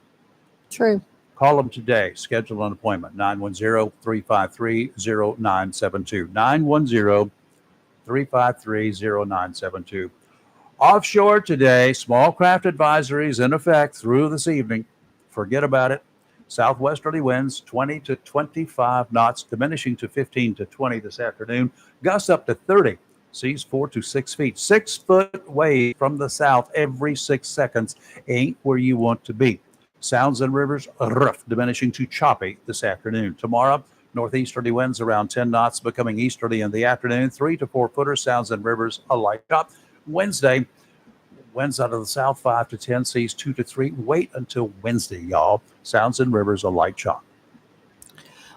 [SPEAKER 8] True.
[SPEAKER 6] Call them today. Schedule an appointment. 910-353-0972. 353-0972. Offshore today, small craft advisories in effect through this evening. Forget about it. Southwesterly winds 20 to 25 knots, diminishing to 15 to 20 this afternoon. Gusts up to 30. Seas 4 to 6 feet. 6 foot wave from the south every 6 seconds. Ain't where you want to be. Sounds and rivers rough, diminishing to choppy this afternoon. Tomorrow, northeasterly winds around 10 knots, becoming easterly in the afternoon. 3 to 4 footer. Sounds and rivers a light chop. Wednesday, winds out of the south 5 to 10, seas 2 to 3. Wait until Wednesday, y'all. Sounds and rivers a light chop.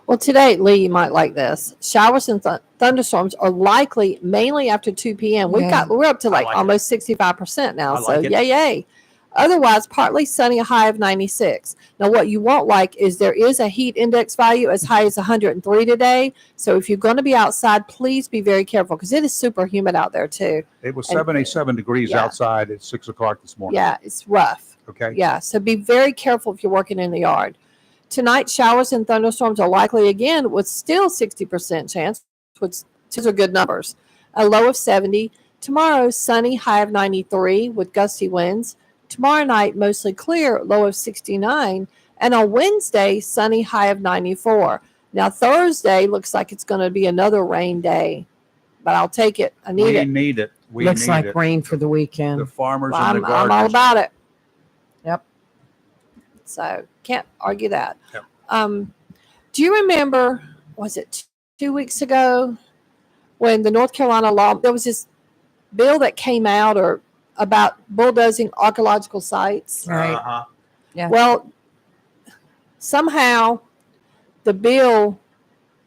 [SPEAKER 8] Well, today, Lee, you might like this. Showers and thunderstorms are likely mainly after 2 p.m. We're up to almost 65% now. So yay. Otherwise, partly sunny, a high of 96. Now, what you won't like is there is a heat index value as high as 103 today. So if you're going to be outside, please be very careful because it is super humid out there too.
[SPEAKER 6] It was 77 degrees outside at 6 o'clock this morning.
[SPEAKER 8] Yeah, it's rough.
[SPEAKER 6] Okay.
[SPEAKER 8] Yeah, so be very careful if you're working in the yard. Tonight, showers and thunderstorms are likely again with still 60% chance, which these are good numbers. A low of 70. Tomorrow, sunny, high of 93 with gusty winds. Tomorrow night, mostly clear, low of 69. And on Wednesday, sunny, high of 94. Now, Thursday looks like it's going to be another rain day, but I'll take it. I need it.
[SPEAKER 6] We need it.
[SPEAKER 7] Looks like rain for the weekend.
[SPEAKER 6] The farmers
[SPEAKER 8] Well,
[SPEAKER 6] and the gardeners.
[SPEAKER 8] I'm all about it.
[SPEAKER 7] Yep.
[SPEAKER 8] So can't argue that.
[SPEAKER 6] Yep.
[SPEAKER 8] Do you remember, was it 2 weeks ago when the North Carolina law, there was this bill that came out or about bulldozing archaeological sites?
[SPEAKER 7] Right.
[SPEAKER 6] Uh-huh.
[SPEAKER 7] Yeah.
[SPEAKER 8] Well, somehow the bill,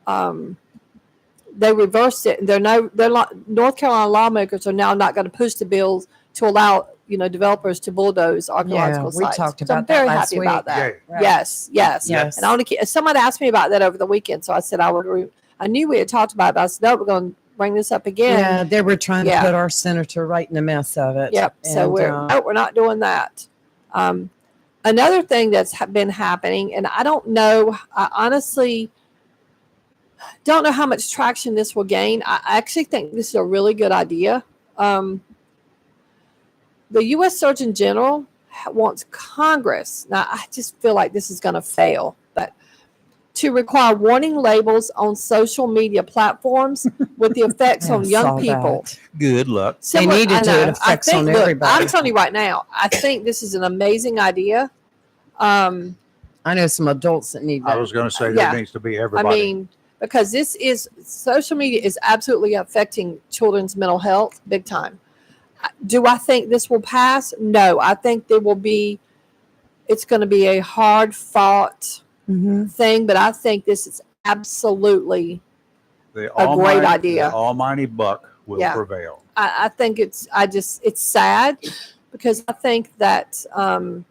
[SPEAKER 8] they reversed it. North Carolina lawmakers are now not going to push the bills to allow developers to bulldoze archaeological
[SPEAKER 7] we
[SPEAKER 8] sites.
[SPEAKER 7] talked
[SPEAKER 8] So
[SPEAKER 7] about
[SPEAKER 8] I'm very
[SPEAKER 7] that last
[SPEAKER 8] happy about
[SPEAKER 7] week.
[SPEAKER 8] that.
[SPEAKER 7] Right.
[SPEAKER 8] Yes.
[SPEAKER 7] Yes.
[SPEAKER 8] And I want to. Someone asked me about that over the weekend, so I said I would. I knew we had talked about it, but I said no, we're going to bring this up again.
[SPEAKER 7] Yeah, they were trying to
[SPEAKER 8] Yeah.
[SPEAKER 7] put our senator right in the mess of it.
[SPEAKER 8] Yep. So
[SPEAKER 7] And,
[SPEAKER 8] we're not doing that. Another thing that's been happening, and I don't know. I honestly don't know how much traction this will gain. I actually think this is a really good idea. The U.S. Surgeon General wants Congress. Now, I just feel like this is going to fail, but to require warning labels on social media platforms with the effects on young people.
[SPEAKER 6] Good luck.
[SPEAKER 7] They need to do it effects on everybody.
[SPEAKER 8] I'm telling you right now, I think this is an amazing idea.
[SPEAKER 7] I know some adults that need that.
[SPEAKER 6] I was going to say
[SPEAKER 8] Yeah.
[SPEAKER 6] there needs to be everybody.
[SPEAKER 8] I mean, because social media is absolutely affecting children's mental health big time. Do I think this will pass? No, I think it's going to be a hard fought thing, but I think this is absolutely a great idea.
[SPEAKER 6] The almighty buck will
[SPEAKER 8] Yeah.
[SPEAKER 6] prevail.
[SPEAKER 8] I think it's sad because I think that, I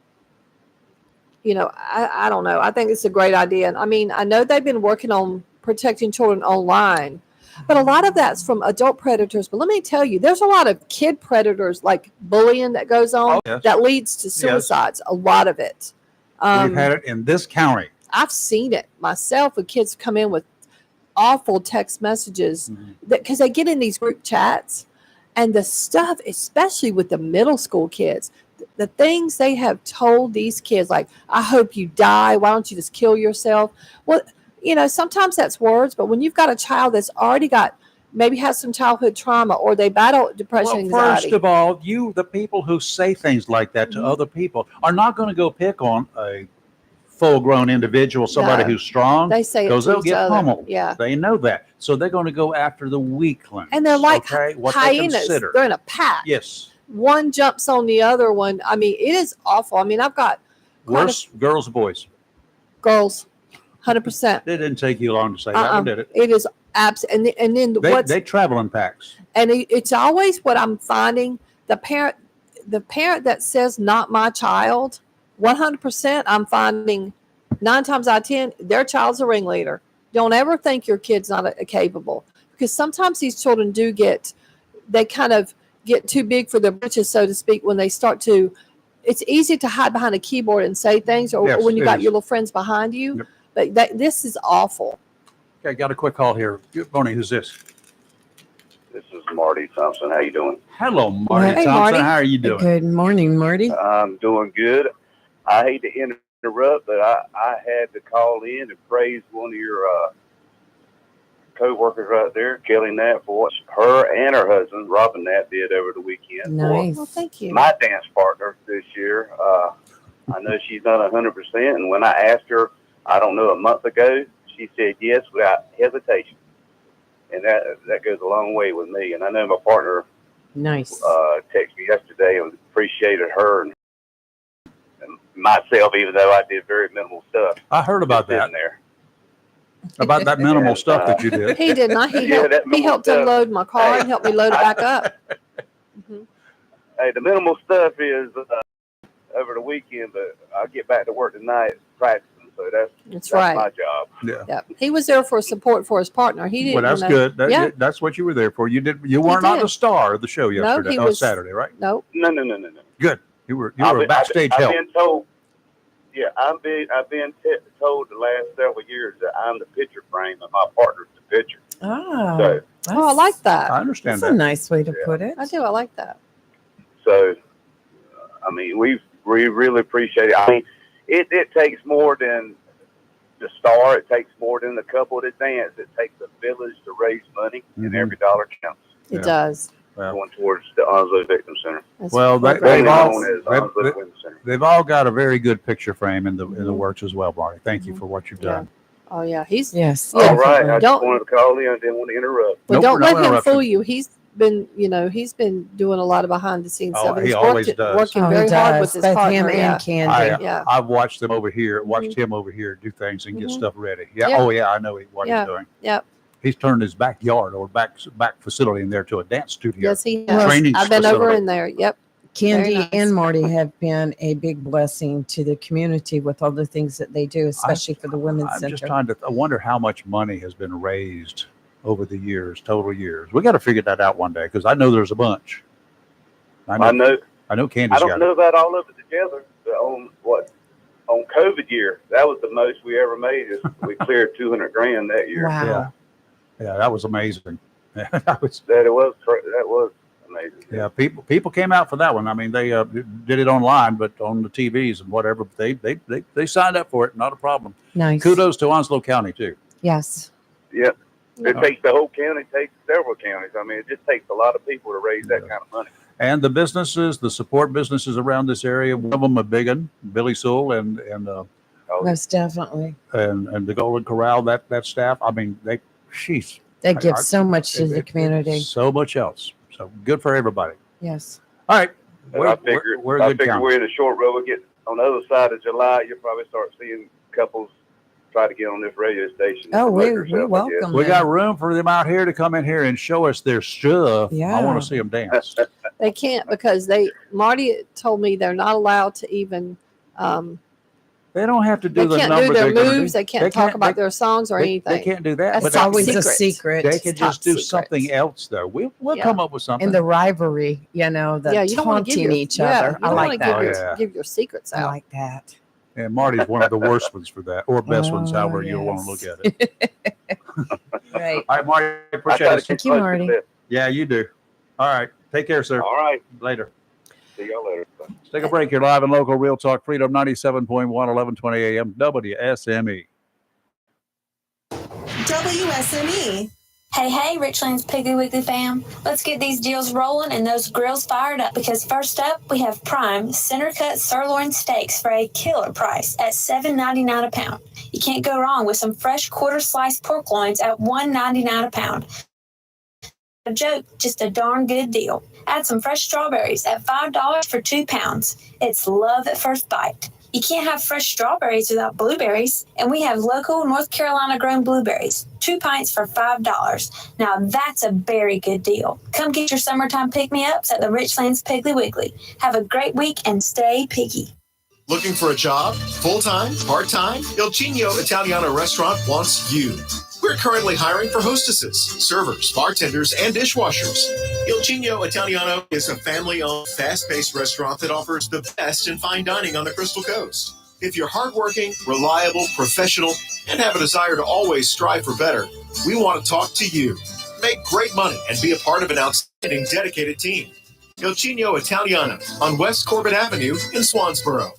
[SPEAKER 8] don't know. I think it's a great idea. And I mean, I know they've been working on protecting children online, but a lot of that's from adult predators. But let me tell you, there's a lot of kid predators, like bullying that goes on
[SPEAKER 6] Oh, yes.
[SPEAKER 8] that leads to suicides. A lot of it.
[SPEAKER 6] We've had it in this county.
[SPEAKER 8] I've seen it myself with kids come in with awful text messages because they get in these group chats and the stuff, especially with the middle school kids, the things they have told these kids, like, I hope you die. Why don't you just kill yourself? Well, sometimes that's words, but when you've got a child that's already maybe has some childhood trauma or they battle depression,
[SPEAKER 6] Well,
[SPEAKER 8] anxiety.
[SPEAKER 6] first of all, the people who say things like that to other people are not going to go pick on a full-grown individual, somebody
[SPEAKER 8] No.
[SPEAKER 6] who's strong,
[SPEAKER 8] They say it
[SPEAKER 6] because
[SPEAKER 8] to
[SPEAKER 6] they'll
[SPEAKER 8] each
[SPEAKER 6] get
[SPEAKER 8] other.
[SPEAKER 6] pummeled.
[SPEAKER 8] Yeah.
[SPEAKER 6] They know that. So they're going to go after the weaklings.
[SPEAKER 8] And they're like
[SPEAKER 6] okay? What they
[SPEAKER 8] hyenas.
[SPEAKER 6] consider.
[SPEAKER 8] They're in a pack.
[SPEAKER 6] Yes.
[SPEAKER 8] One jumps on the other one. I mean, it is awful. I mean, I've got
[SPEAKER 6] Worse girls or boys?
[SPEAKER 8] girls, 100%.
[SPEAKER 6] It didn't take you long to say that one, did it?
[SPEAKER 8] It is absolutely. And then
[SPEAKER 6] They travel in packs.
[SPEAKER 8] and it's always what I'm finding. The parent that says not my child, 100%, I'm finding 9 times out of 10, their child's a ringleader. Don't ever think your kid's not capable, because sometimes these children they kind of get too big for their britches, so to speak, when they start to. It's easy to hide behind a keyboard and say things, or
[SPEAKER 6] Yes,
[SPEAKER 8] when you
[SPEAKER 6] it
[SPEAKER 8] got
[SPEAKER 6] is.
[SPEAKER 8] your little friends behind you.
[SPEAKER 6] Yep.
[SPEAKER 8] But this is awful.
[SPEAKER 6] Okay, got a quick call here. Good morning. Who's this?
[SPEAKER 17] This is Marty Thompson. How you doing?
[SPEAKER 6] Hello, Marty
[SPEAKER 7] Hey,
[SPEAKER 6] Thompson.
[SPEAKER 7] Marty.
[SPEAKER 6] How are you doing?
[SPEAKER 7] Good morning, Marty.
[SPEAKER 17] I'm doing good. I hate to interrupt, but I had to call in and praise one of your co-workers right there, Kelly Knapp, for what her and her husband, Robin Knapp, did over the weekend.
[SPEAKER 7] Nice.
[SPEAKER 8] Well, thank you.
[SPEAKER 17] My dance partner this year. I know she's not 100%, and when I asked her, I don't know, a month ago, she said yes without hesitation. And that goes a long way with me. And I know my partner
[SPEAKER 7] Nice.
[SPEAKER 17] texted me yesterday and appreciated her and myself, even though I did very minimal stuff.
[SPEAKER 6] I heard about
[SPEAKER 17] Just
[SPEAKER 6] that.
[SPEAKER 17] sitting there.
[SPEAKER 6] About that minimal
[SPEAKER 17] And,
[SPEAKER 6] stuff that you did.
[SPEAKER 8] He did not. He
[SPEAKER 17] Yeah,
[SPEAKER 8] helped,
[SPEAKER 17] that
[SPEAKER 8] he
[SPEAKER 17] minimal
[SPEAKER 8] helped
[SPEAKER 17] stuff.
[SPEAKER 8] unload my car and helped me load it back up.
[SPEAKER 17] Hey, the minimal stuff is over the weekend, but I get back to work tonight practicing, so that's
[SPEAKER 8] right.
[SPEAKER 17] my job.
[SPEAKER 6] Yeah.
[SPEAKER 8] Yeah, he was there for support for his partner. He didn't.
[SPEAKER 6] Well, that's
[SPEAKER 8] wanna-
[SPEAKER 6] good.
[SPEAKER 8] yeah.
[SPEAKER 6] That's what you were there for. You weren't not
[SPEAKER 8] did.
[SPEAKER 6] the star of the show yesterday.
[SPEAKER 8] he
[SPEAKER 6] Oh,
[SPEAKER 8] was-
[SPEAKER 6] Saturday, right?
[SPEAKER 8] Nope.
[SPEAKER 17] No.
[SPEAKER 6] Good. You were
[SPEAKER 17] I've
[SPEAKER 6] a backstage
[SPEAKER 17] I've
[SPEAKER 6] help.
[SPEAKER 17] been told. Yeah, I've been told the last several years that I'm the picture frame and my partner's the picture.
[SPEAKER 7] Ah,
[SPEAKER 17] So,
[SPEAKER 8] Oh, I like that.
[SPEAKER 6] I understand
[SPEAKER 7] that's a
[SPEAKER 6] that.
[SPEAKER 7] nice way to put it.
[SPEAKER 8] I do. I like that.
[SPEAKER 17] so I mean, we really appreciate it. I mean, it takes more than the star. It takes more than the couple that dance. It takes a village to raise money, and every dollar counts.
[SPEAKER 8] It does.
[SPEAKER 17] Going towards the Onslow Victim Center.
[SPEAKER 8] That's
[SPEAKER 6] Well,
[SPEAKER 8] great.
[SPEAKER 6] they've all
[SPEAKER 17] known as Onslow Victim Center.
[SPEAKER 6] they've all got a very good picture frame in the works as well, Marty. Thank you for what you've done.
[SPEAKER 8] Oh yeah, he's
[SPEAKER 7] Yes.
[SPEAKER 17] All right, I just
[SPEAKER 8] Don't-
[SPEAKER 17] wanted to call in. I didn't want to interrupt.
[SPEAKER 8] But
[SPEAKER 6] Nope,
[SPEAKER 8] don't
[SPEAKER 6] we're
[SPEAKER 8] let
[SPEAKER 6] not
[SPEAKER 8] him
[SPEAKER 6] interrupting.
[SPEAKER 8] fool you. He's been doing a lot of behind the scenes
[SPEAKER 6] Oh,
[SPEAKER 8] stuff. and
[SPEAKER 6] he
[SPEAKER 8] he's
[SPEAKER 6] always
[SPEAKER 8] worked,
[SPEAKER 6] does.
[SPEAKER 8] working
[SPEAKER 7] Oh, he
[SPEAKER 8] very hard
[SPEAKER 7] does.
[SPEAKER 8] with his
[SPEAKER 7] Both
[SPEAKER 8] partner.
[SPEAKER 7] him
[SPEAKER 8] yeah.
[SPEAKER 7] and Candy.
[SPEAKER 8] Yeah.
[SPEAKER 6] I've watched them over here, watched him over here do things and get
[SPEAKER 8] Mhm.
[SPEAKER 6] stuff ready. Yeah.
[SPEAKER 8] Yeah.
[SPEAKER 6] Oh yeah, I know what
[SPEAKER 8] Yeah.
[SPEAKER 6] he's doing.
[SPEAKER 8] Yep.
[SPEAKER 6] He's turned his backyard or back facility in there to a dance studio.
[SPEAKER 8] Yes, he has.
[SPEAKER 6] Training
[SPEAKER 8] I've been over
[SPEAKER 6] facility.
[SPEAKER 8] in there. Yep.
[SPEAKER 7] Candy
[SPEAKER 8] Very nice.
[SPEAKER 7] and Marty have been a big blessing to the community with all the things that they do, especially for the Women's
[SPEAKER 6] I'm
[SPEAKER 7] Center.
[SPEAKER 6] just trying to. I wonder how much money has been raised over the years, total years. We got to figure that out one day because I know there's a bunch.
[SPEAKER 17] I know.
[SPEAKER 6] I know Candy's
[SPEAKER 17] I don't
[SPEAKER 6] got
[SPEAKER 17] know
[SPEAKER 6] it.
[SPEAKER 17] about all of it together. But on COVID year, that was the most we ever made. Is we cleared $200,000 that year.
[SPEAKER 7] Wow.
[SPEAKER 6] Yeah, that was amazing. that was.
[SPEAKER 17] That was amazing.
[SPEAKER 6] Yeah, people came out for that one. I mean, they did it online, but on the TVs and whatever. But they signed up for it. Not a problem.
[SPEAKER 7] Nice.
[SPEAKER 6] Kudos to Onslow County too.
[SPEAKER 7] Yes.
[SPEAKER 17] Yeah. It
[SPEAKER 6] Yeah.
[SPEAKER 17] takes the whole county, it takes several counties. I mean, it just takes a lot of people to raise that kind of money.
[SPEAKER 6] And the businesses, the support businesses around this area, one of them a big one, Billy Sewell and
[SPEAKER 7] Most definitely.
[SPEAKER 6] the Golden Corral, that staff. I mean, they
[SPEAKER 7] They give so much to the community.
[SPEAKER 6] so much else. So good for everybody.
[SPEAKER 7] Yes.
[SPEAKER 6] All right.
[SPEAKER 17] I figure
[SPEAKER 6] we're a good county.
[SPEAKER 17] we're in the short road. We get on the other side of July, you'll probably start seeing couples try to get on this radio station.
[SPEAKER 7] Oh, we
[SPEAKER 17] promote yourself, I guess.
[SPEAKER 7] welcome
[SPEAKER 6] We
[SPEAKER 7] them.
[SPEAKER 6] got room for them out here to come in here and show us their stuff. I
[SPEAKER 7] Yeah.
[SPEAKER 6] want to see them dance.
[SPEAKER 8] They can't because Marty told me they're not allowed to even.
[SPEAKER 6] They don't have to do
[SPEAKER 8] They
[SPEAKER 6] the
[SPEAKER 8] can't
[SPEAKER 6] number
[SPEAKER 8] do their
[SPEAKER 6] they're gonna
[SPEAKER 8] moves.
[SPEAKER 6] do.
[SPEAKER 8] They can't talk about their songs or anything.
[SPEAKER 6] They can't do that.
[SPEAKER 8] That's
[SPEAKER 6] but
[SPEAKER 8] top
[SPEAKER 7] always
[SPEAKER 8] secret.
[SPEAKER 7] a secret.
[SPEAKER 6] They
[SPEAKER 8] It's
[SPEAKER 6] can
[SPEAKER 8] top
[SPEAKER 6] just do
[SPEAKER 8] secret.
[SPEAKER 6] something else though. We'll
[SPEAKER 8] Yeah.
[SPEAKER 6] come up with something.
[SPEAKER 7] And the rivalry, the
[SPEAKER 8] Yeah, you don't want to give
[SPEAKER 7] taunting
[SPEAKER 8] your,
[SPEAKER 7] each
[SPEAKER 8] yeah,
[SPEAKER 7] other.
[SPEAKER 8] you
[SPEAKER 7] I
[SPEAKER 8] don't
[SPEAKER 7] like
[SPEAKER 8] wanna
[SPEAKER 7] that.
[SPEAKER 8] Give,
[SPEAKER 6] Oh, yeah.
[SPEAKER 8] give your secrets
[SPEAKER 7] I
[SPEAKER 8] out.
[SPEAKER 7] like that.
[SPEAKER 6] And Marty's one of the worst ones for that, or best ones,
[SPEAKER 7] Oh,
[SPEAKER 6] however you want to
[SPEAKER 7] yes.
[SPEAKER 6] look at it.
[SPEAKER 7] Right.
[SPEAKER 6] All right, Marty,
[SPEAKER 17] I
[SPEAKER 6] appreciate
[SPEAKER 17] try to
[SPEAKER 6] it.
[SPEAKER 17] keep
[SPEAKER 7] Thank you,
[SPEAKER 17] close to
[SPEAKER 7] Marty.
[SPEAKER 17] that.
[SPEAKER 6] Yeah, you do. All right. Take care, sir.
[SPEAKER 17] All right.
[SPEAKER 6] Later.
[SPEAKER 17] See y'all later.
[SPEAKER 6] Let's take a break here live and local Real Talk Freedom 97.1, 1120 AM, WSME.
[SPEAKER 4] WSME.
[SPEAKER 18] Hey, Richland's Piggly Wiggly fam. Let's get these deals rolling and those grills fired up because first up, we have prime center cut sirloin steaks for a killer price at $7.99 a pound. You can't go wrong with some fresh quarter sliced pork loins at $1.99 a pound. A joke, just a darn good deal. Add some fresh strawberries at $5 for 2 pounds. It's love at first bite. You can't have fresh strawberries without blueberries, and we have local North Carolina grown blueberries, 2 pints for $5. Now that's a very good deal. Come get your summertime pick-me-ups at the Richlands Piggly Wiggly. Have a great week and stay piggy.
[SPEAKER 19] Looking for a job? Full-time? Part-time? Il Cigno Italiano Restaurant wants you. We're currently hiring for hostesses, servers, bartenders, and dishwashers. Il Cigno Italiano is a family-owned, fast-paced restaurant that offers the best in fine dining on the Crystal Coast. If you're hardworking, reliable, professional, and have a desire to always strive for better, we want to talk to you. Make great money and be a part of an outstanding dedicated team. Il Chino Italiano on West Corbett Avenue in Swansboro.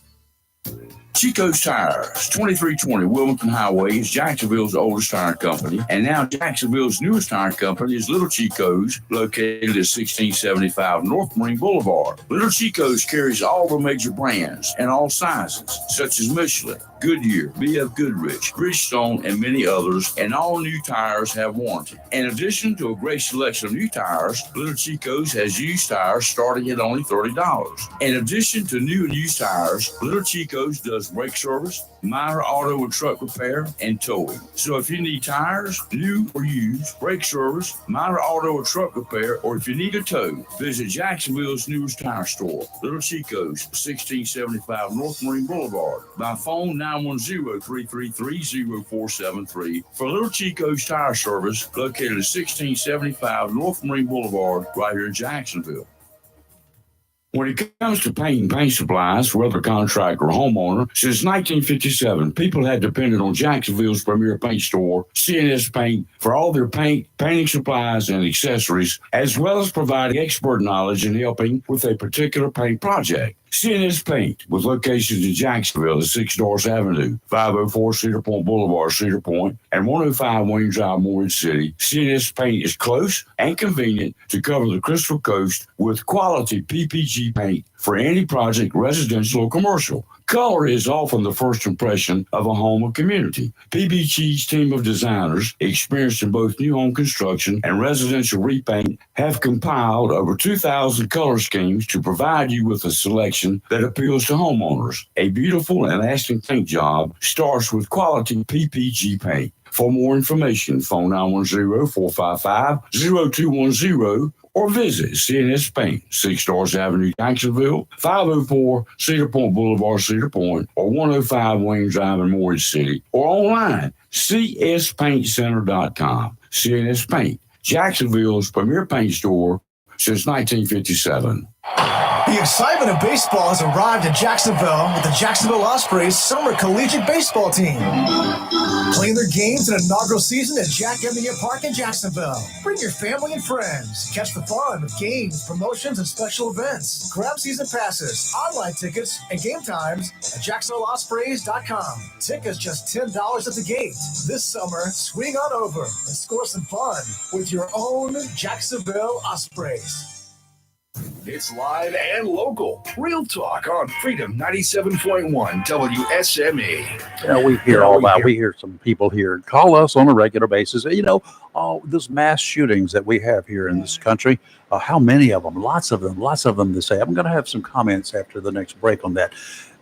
[SPEAKER 20] Chico's Tires, 2320 Wilmington Highway, is Jacksonville's oldest tire company, and now Jacksonville's newest tire company is Little Chico's, located at 1675 North Marine Boulevard. Little Chico's carries all the major brands and all sizes, such as Michelin, Goodyear, BF Goodrich, Bridgestone, and many others, and all new tires have warranty. In addition to a great selection of new tires, Little Chico's has used tires starting at only $30. In addition to new and used tires, Little Chico's does brake service, minor auto and truck repair, and towing. So if you need tires, new or used, brake service, minor auto or truck repair, or if you need a tow, visit Jacksonville's newest tire store, Little Chico's, 1675 North Marine Boulevard. By phone, 910-333-0473 for Little Chico's Tire Service, located at 1675 North Marine Boulevard, right here in Jacksonville. When it comes to paint and paint supplies, whether contractor or homeowner, since 1957, people have depended on Jacksonville's premier paint store, CNS Paint, for all their paint, painting supplies, and accessories, as well as providing expert knowledge in helping with a particular paint project. CNS Paint, with locations in Jacksonville at 6 Doris Avenue, 504 Cedar Point Boulevard, Cedar Point, and 105 Wayne Drive, Morehead City. CNS Paint is close and convenient to cover the Crystal Coast with quality PPG paint for any project, residential or commercial. Color is often the first impression of a home or community. PPG's team of designers, experienced in both new home construction and residential repaint, have compiled over 2,000 color schemes to provide you with a selection that appeals to homeowners. A beautiful and lasting paint job starts with quality PPG paint. For more information, phone 910-455-0210 or visit CNS Paint, 6 Doris Avenue, Jacksonville, 504 Cedar Point Boulevard, Cedar Point, or 105 Wayne Drive in Morehead City, or online, cspaintcenter.com. CNS Paint, Jacksonville's premier paint store since 1957.
[SPEAKER 15] The excitement of baseball has arrived in Jacksonville with the Jacksonville Ospreys summer collegiate baseball team. Playing their games in inaugural season at Jack Emmia Park in Jacksonville. Bring your family and friends. Catch the fun with games, promotions, and special events. Grab season passes, online tickets, and game times at JacksonvilleOspreys.com. Tickets just $10 at the gate. This summer, swing on over and score some fun with your own Jacksonville Ospreys.
[SPEAKER 5] It's live and local. Real talk on Freedom 97.1 WSME.
[SPEAKER 6] We hear all that. We hear some people here call us on a regular basis. All those mass shootings that we have here in this country, how many of them? Lots of them to say. I'm going to have some comments after the next break on that.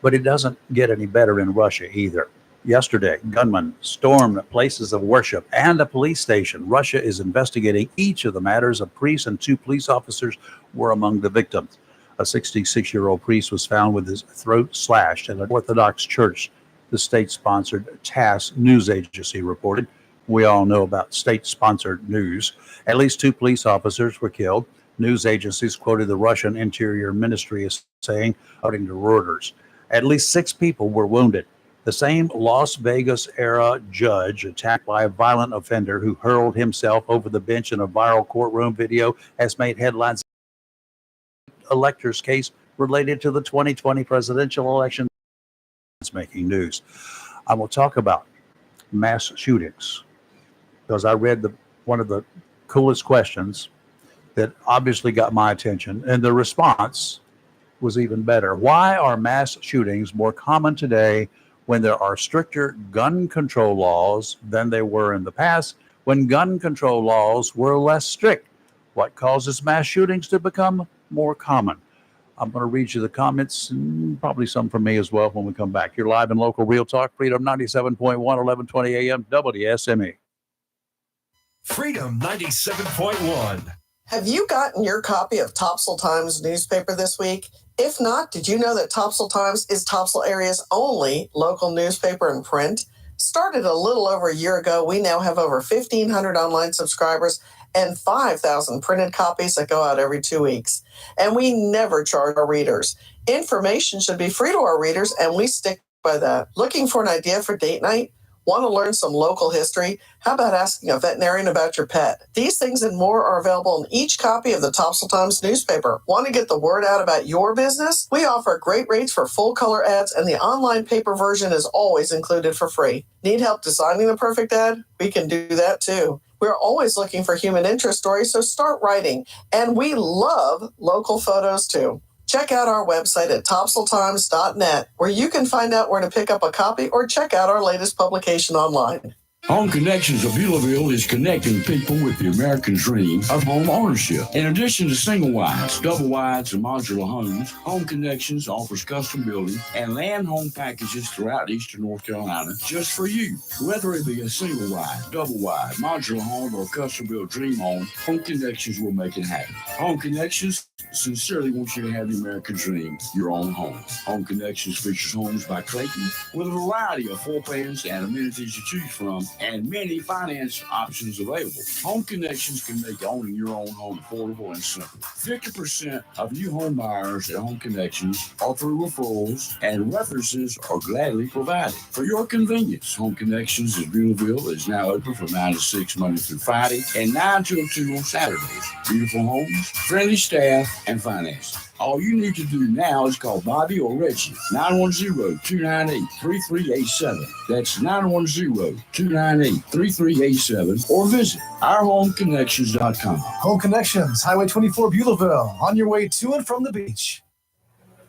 [SPEAKER 6] But it doesn't get any better in Russia either. Yesterday, gunmen stormed places of worship and a police station. Russia is investigating each of the matters. A priest and 2 police officers were among the victims. A 66-year-old priest was found with his throat slashed at an Orthodox church, the state-sponsored TASS news agency reported. We all know about state-sponsored news. At least 2 police officers were killed. News agencies quoted the Russian Interior Ministry as saying, according to Reuters, at least 6 people were wounded. The same Las Vegas-era judge attacked by a violent offender who hurled himself over the bench in a viral courtroom video has made headlines. Electors case related to the 2020 presidential election. It's making news. I will talk about mass shootings because I read one of the coolest questions that obviously got my attention, and the response was even better. Why are mass shootings more common today when there are stricter gun control laws than they were in the past, when gun control laws were less strict? What causes mass shootings to become more common? I'm going to read you the comments, and probably some from me as well when we come back. You're live and local Real Talk, Freedom 97.1, 1120 AM, WSME.
[SPEAKER 5] Freedom 97.1.
[SPEAKER 21] Have you gotten your copy of Topsail Times newspaper this week? If not, did you know that Topsail Times is Topsail area's only local newspaper in print? Started a little over a year ago, we now have over 1,500 online subscribers and 5,000 printed copies that go out every 2 weeks. And we never charge our readers. Information should be free to our readers, and we stick by that. Looking for an idea for date night? Want to learn some local history? How about asking a veterinarian about your pet? These things and more are available in each copy of the Topsail Times newspaper. Want to get the word out about your business? We offer great rates for full color ads, and the online paper version is always included for free. Need help designing the perfect ad? We can do that too. We're always looking for human interest stories, so start writing. And we love local photos too. Check out our website at topsailtimes.net, where you can find out where to pick up a copy or check out our latest publication online.
[SPEAKER 20] Home Connections of Beulahville is connecting people with the American dream of home ownership. In addition to single wides, double wides, and modular homes, Home Connections offers custom building and land home packages throughout eastern North Carolina just for you. Whether it be a single wide, double wide, modular home, or custom built dream home, Home Connections will make it happen. Home Connections sincerely wants you to have the American dream, your own home. Home Connections features homes by Clayton with a variety of floor plans and amenities to choose from, and many finance options available. Home Connections can make owning your own home affordable and simple. 50% of new home buyers at Home Connections are through referrals, and references are gladly provided. For your convenience, Home Connections in Beulahville is now open from 9 to 6 Monday through Friday and 9 till 2 on Saturdays. Beautiful homes, friendly staff, and financing. All you need to do now is call Bobby or Reggie, 910-298-3387. That's 910-298-3387, or visit ourhomeconnections.com.
[SPEAKER 15] Home Connections, Highway 24, Beulahville, on your way to and from the beach.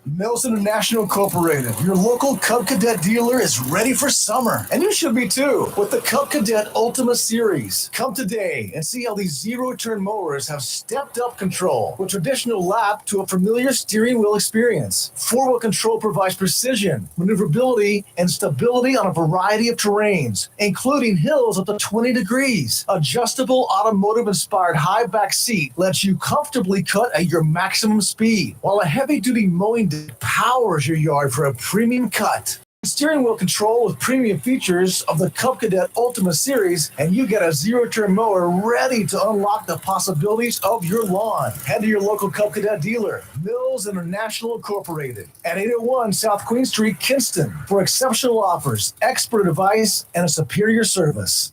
[SPEAKER 15] Mills International Incorporated, your local Cub Cadet dealer, is ready for summer. And you should be too, with the Cub Cadet Ultima Series. Come today and see how these zero-turn mowers have stepped up control, with traditional lap to a familiar steering wheel experience. Four-wheel control provides precision, maneuverability, and stability on a variety of terrains, including hills up to 20 degrees. Adjustable automotive-inspired high back seat lets you comfortably cut at your maximum speed, while a heavy-duty mowing powers your yard for a premium cut. Steering wheel control with premium features of the Cub Cadet Ultima Series, and you get a zero-turn mower ready to unlock the possibilities of your lawn. Head to your local Cub Cadet dealer, Mills International Incorporated, at 801 South Queen Street, Kinston, for exceptional offers, expert advice, and a superior service.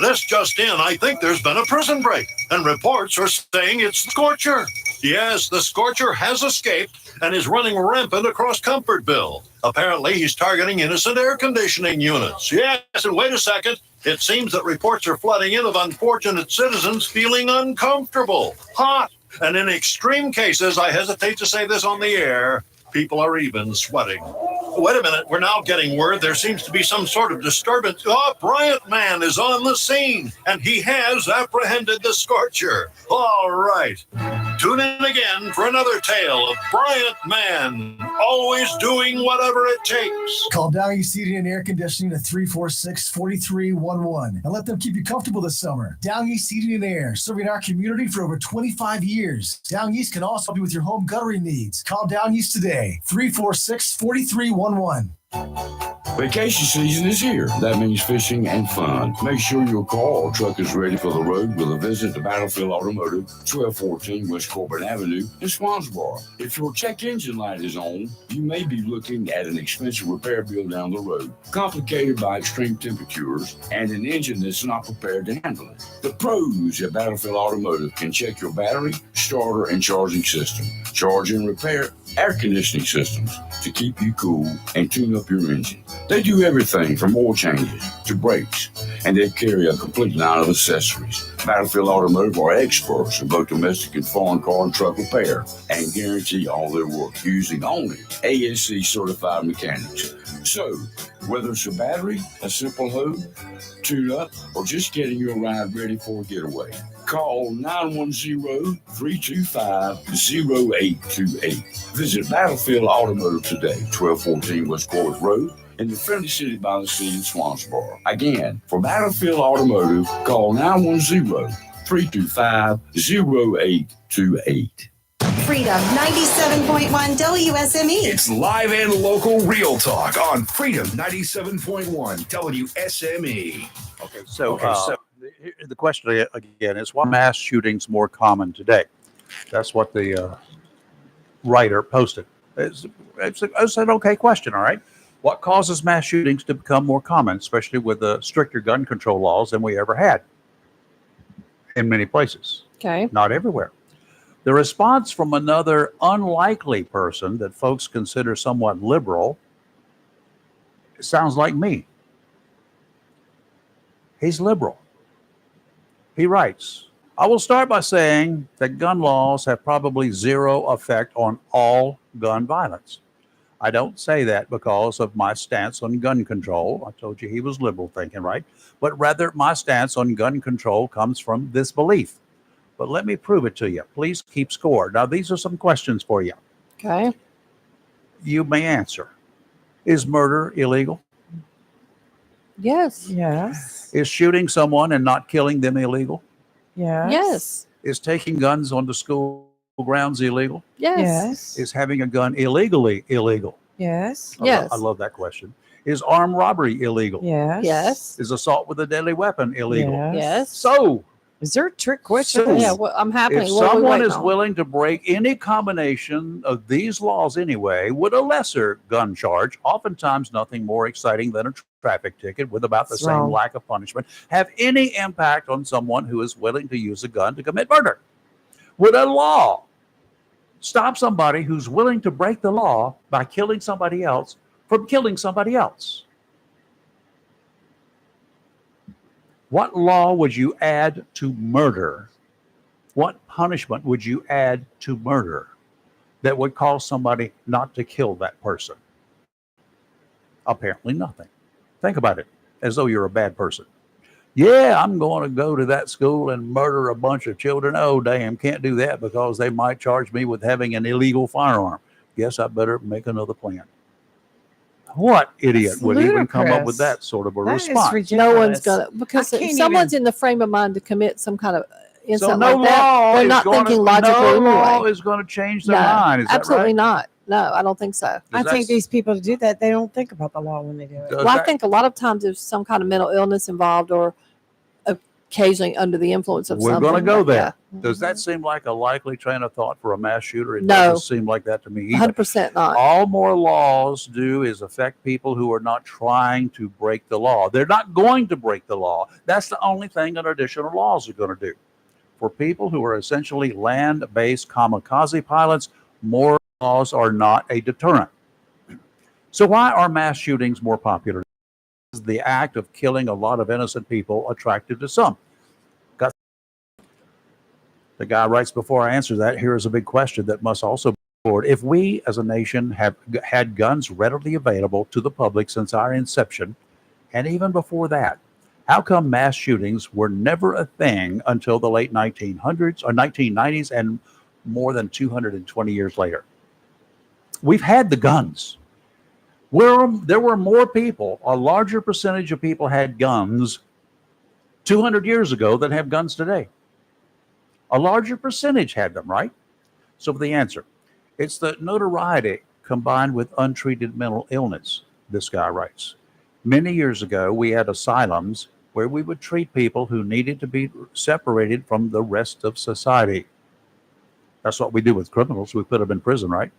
[SPEAKER 1] This just in, I think there's been a prison break, and reports are saying it's the Scorcher. Yes, the Scorcher has escaped and is running rampant across Comfortville. Apparently, he's targeting innocent air conditioning units. Yes, and wait a second. It seems that reports are flooding in of unfortunate citizens feeling uncomfortable, hot, and in extreme cases, I hesitate to say this on the air, people are even sweating. Wait a minute, we're now getting word there seems to be some sort of disturbance. Bryant Man is on the scene, and he has apprehended the Scorcher. All right. Tune in again for another tale of Bryant Man, always doing whatever it takes.
[SPEAKER 15] Call Down East Heating and Air Conditioning at 346-4311 and let them keep you comfortable this summer. Down East Heating and Air, serving our community for over 25 years. Down East can also help you with your home guttering needs. Call Down East today, 346-4311.
[SPEAKER 20] Vacation season is here. That means fishing and fun. Make sure your car or truck is ready for the road with a visit to Battlefield Automotive, 1214 West Corbin Avenue in Swansboro. If your check engine light is on, you may be looking at an expensive repair bill down the road, complicated by extreme temperatures and an engine that's not prepared to handle it. The pros at Battlefield Automotive can check your battery, starter, and charging system, charge and repair air conditioning systems to keep you cool and tune up your engine. They do everything from oil changes to brakes, and they carry a complete line of accessories. Battlefield Automotive are experts in both domestic and foreign car and truck repair and guarantee all their work using only ASC certified mechanics. So, whether it's a battery, a simple hose, tune-up, or just getting your ride ready for a getaway, call 910-325-0828. Visit Battlefield Automotive today, 1214 West Corbin Road, in the friendly city by the sea in Swansboro. Again, for Battlefield Automotive, call 910-325-0828.
[SPEAKER 4] Freedom 97.1 WSME.
[SPEAKER 5] It's live and local real talk on Freedom 97.1 WSME.
[SPEAKER 6] Okay, so the question again is, why mass shootings more common today? That's what the writer posted. It's an okay question, all right? What causes mass shootings to become more common, especially with the stricter gun control laws than we ever had in many places?
[SPEAKER 8] Okay.
[SPEAKER 6] Not everywhere. The response from another unlikely person that folks consider somewhat liberal sounds like me. He's liberal. He writes, I will start by saying that gun laws have probably zero effect on all gun violence. I don't say that because of my stance on gun control. I told you he was liberal thinking, right? But rather, my stance on gun control comes from this belief. But let me prove it to you. Please keep score. Now, these are some questions for you.
[SPEAKER 8] Okay.
[SPEAKER 6] You may answer. Is murder illegal?
[SPEAKER 8] Yes.
[SPEAKER 7] Yes.
[SPEAKER 6] Is shooting someone and not killing them illegal?
[SPEAKER 7] Yes.
[SPEAKER 8] Yes.
[SPEAKER 6] Is taking guns onto school grounds illegal?
[SPEAKER 8] Yes.
[SPEAKER 7] Yes.
[SPEAKER 6] Is having a gun illegally illegal?
[SPEAKER 7] Yes.
[SPEAKER 8] Yes.
[SPEAKER 6] I love that question. Is armed robbery illegal?
[SPEAKER 7] Yes.
[SPEAKER 8] Yes.
[SPEAKER 6] Is assault with a deadly weapon illegal?
[SPEAKER 7] Yes.
[SPEAKER 8] Yes.
[SPEAKER 6] So,
[SPEAKER 7] Is there a trick question?
[SPEAKER 6] So-
[SPEAKER 8] Yeah, well, I'm happy.
[SPEAKER 6] if
[SPEAKER 8] What are we
[SPEAKER 6] someone
[SPEAKER 8] waiting
[SPEAKER 6] is
[SPEAKER 8] on?
[SPEAKER 6] willing to break any combination of these laws anyway, would a lesser gun charge, oftentimes nothing more exciting than a traffic ticket with about the
[SPEAKER 7] That's
[SPEAKER 6] same
[SPEAKER 7] wrong.
[SPEAKER 6] lack of punishment, have any impact on someone who is willing to use a gun to commit murder? Would a law stop somebody who's willing to break the law by killing somebody else from killing somebody else? What law would you add to murder? What punishment would you add to murder that would cause somebody not to kill that person? Apparently nothing. Think about it as though you're a bad person. Yeah, I'm going to go to that school and murder a bunch of children. Oh, damn, can't do that because they might charge me with having an illegal firearm. Guess I better make another plan. What idiot
[SPEAKER 7] That's
[SPEAKER 6] would even come up with
[SPEAKER 7] ludicrous.
[SPEAKER 6] that sort of a
[SPEAKER 7] That is
[SPEAKER 6] response?
[SPEAKER 7] ridiculous.
[SPEAKER 8] No one's gonna, because
[SPEAKER 7] I
[SPEAKER 8] if
[SPEAKER 7] can't
[SPEAKER 8] someone's
[SPEAKER 7] even-
[SPEAKER 8] in the frame of mind to commit some kind of
[SPEAKER 6] So
[SPEAKER 8] incident
[SPEAKER 6] no
[SPEAKER 8] like that,
[SPEAKER 6] law
[SPEAKER 8] they're
[SPEAKER 6] is
[SPEAKER 8] not
[SPEAKER 6] gonna-
[SPEAKER 8] thinking logically
[SPEAKER 6] no law
[SPEAKER 8] anyway.
[SPEAKER 6] is going to change their
[SPEAKER 8] No,
[SPEAKER 6] mind. Is that
[SPEAKER 8] absolutely
[SPEAKER 6] right?
[SPEAKER 8] not. No, I don't think so.
[SPEAKER 7] I
[SPEAKER 6] Does
[SPEAKER 7] think
[SPEAKER 6] that-
[SPEAKER 7] these people do that. They don't think about the law when they do it.
[SPEAKER 6] Does
[SPEAKER 8] Well, I
[SPEAKER 6] that-
[SPEAKER 8] think a lot of times there's some kind of mental illness involved, or occasionally under the influence of
[SPEAKER 6] We're
[SPEAKER 8] something.
[SPEAKER 6] going to go
[SPEAKER 8] like
[SPEAKER 6] there.
[SPEAKER 8] that.
[SPEAKER 6] Does that seem like a likely train of thought for a mass shooter? It
[SPEAKER 8] No.
[SPEAKER 6] doesn't seem like that to me either.
[SPEAKER 8] 100% not.
[SPEAKER 6] All more laws do is affect people who are not trying to break the law. They're not going to break the law. That's the only thing that additional laws are going to do. For people who are essentially land-based kamikaze pilots, more laws are not a deterrent. So why are mass shootings more popular? Is the act of killing a lot of innocent people attractive to some? The guy writes, before I answer that, here is a big question that must also be explored. If we as a nation have had guns readily available to the public since our inception, and even before that, how come mass shootings were never a thing until the late 1900s or 1990s and more than 220 years later? We've had the guns. There were more people, a larger percentage of people had guns 200 years ago than have guns today. A larger percentage had them, right? So the answer, it's the notoriety combined with untreated mental illness, this guy writes. Many years ago, we had asylums where we would treat people who needed to be separated from the rest of society. That's what we do with criminals. We put them in prison, right?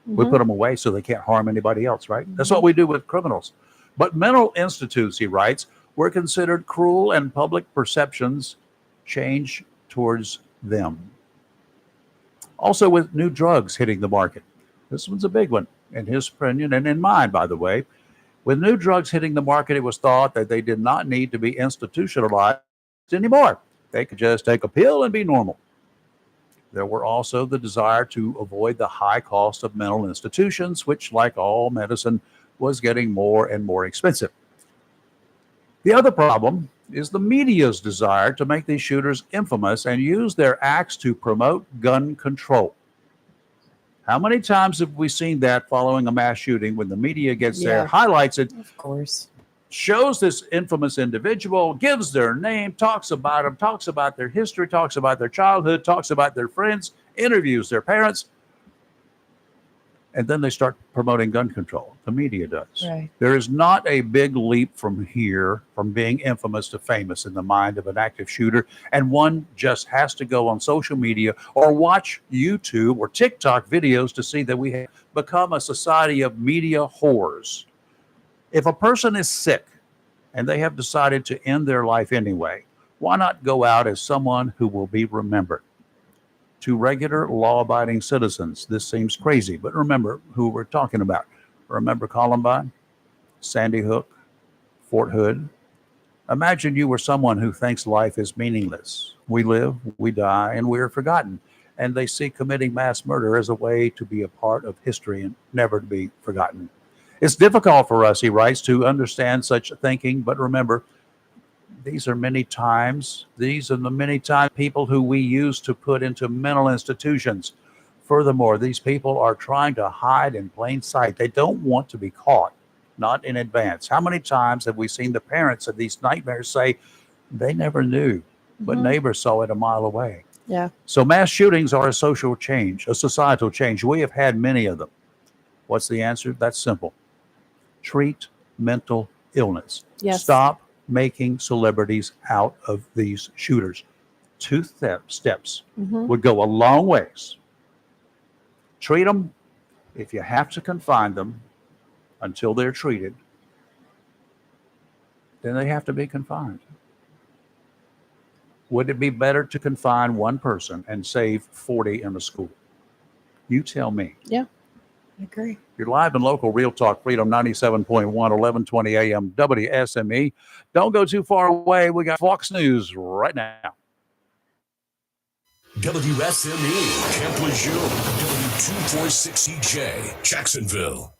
[SPEAKER 6] We put them away so they can't harm anybody else, right? That's what we do with criminals. But mental institutes, he writes, were considered cruel and public perceptions change towards them. Also with new drugs hitting the market. This one's a big one in his opinion and in mine, by the way. With new drugs hitting the market, it was thought that they did not need to be institutionalized anymore. They could just take a pill and be normal. There were also the desire to avoid the high cost of mental institutions, which, like all medicine, was getting more and more expensive. The other problem is the media's desire to make these shooters infamous and use their acts to promote gun control. How many times have we seen that following a mass shooting when the media gets there, highlights it,
[SPEAKER 7] Of course.
[SPEAKER 6] shows this infamous individual, gives their name, talks about them, talks about their history, talks about their childhood, talks about their friends, interviews their parents, and then they start promoting gun control. The media does.
[SPEAKER 7] Right.
[SPEAKER 6] There is not a big leap from here, from being infamous to famous in the mind of an active shooter, and one just has to go on social media or watch YouTube or TikTok videos to see that we have become a society of media whores. If a person is sick and they have decided to end their life anyway, why not go out as someone who will be remembered? To regular law-abiding citizens, this seems crazy, but remember who we're talking about. Remember Columbine, Sandy Hook, Fort Hood? Imagine you were someone who thinks life is meaningless. We live, we die, and we are forgotten. And they see committing mass murder as a way to be a part of history and never to be forgotten. It's difficult for us, he writes, to understand such thinking, but remember, these are the many times people who we use to put into mental institutions. Furthermore, these people are trying to hide in plain sight. They don't want to be caught, not in advance. How many times have we seen the parents of these nightmares say they never knew, but neighbors saw it a mile away?
[SPEAKER 8] Yeah.
[SPEAKER 6] So mass shootings are a social change, a societal change. We have had many of them. What's the answer? That's simple. Treat mental illness.
[SPEAKER 8] Yes.
[SPEAKER 6] Stop making celebrities out of these shooters. Two steps would go a long ways. Treat them. If you have to confine them until they're treated, then they have to be confined. Would it be better to confine one person and save 40 in a school? You tell me.
[SPEAKER 8] Yeah, I agree.
[SPEAKER 6] You're live and local, Real Talk Freedom 97.1, 1120 AM, WSME. Don't go too far away. We got Fox News right now.
[SPEAKER 5] WSME, Camp Lejeune, W246CJ, Jacksonville.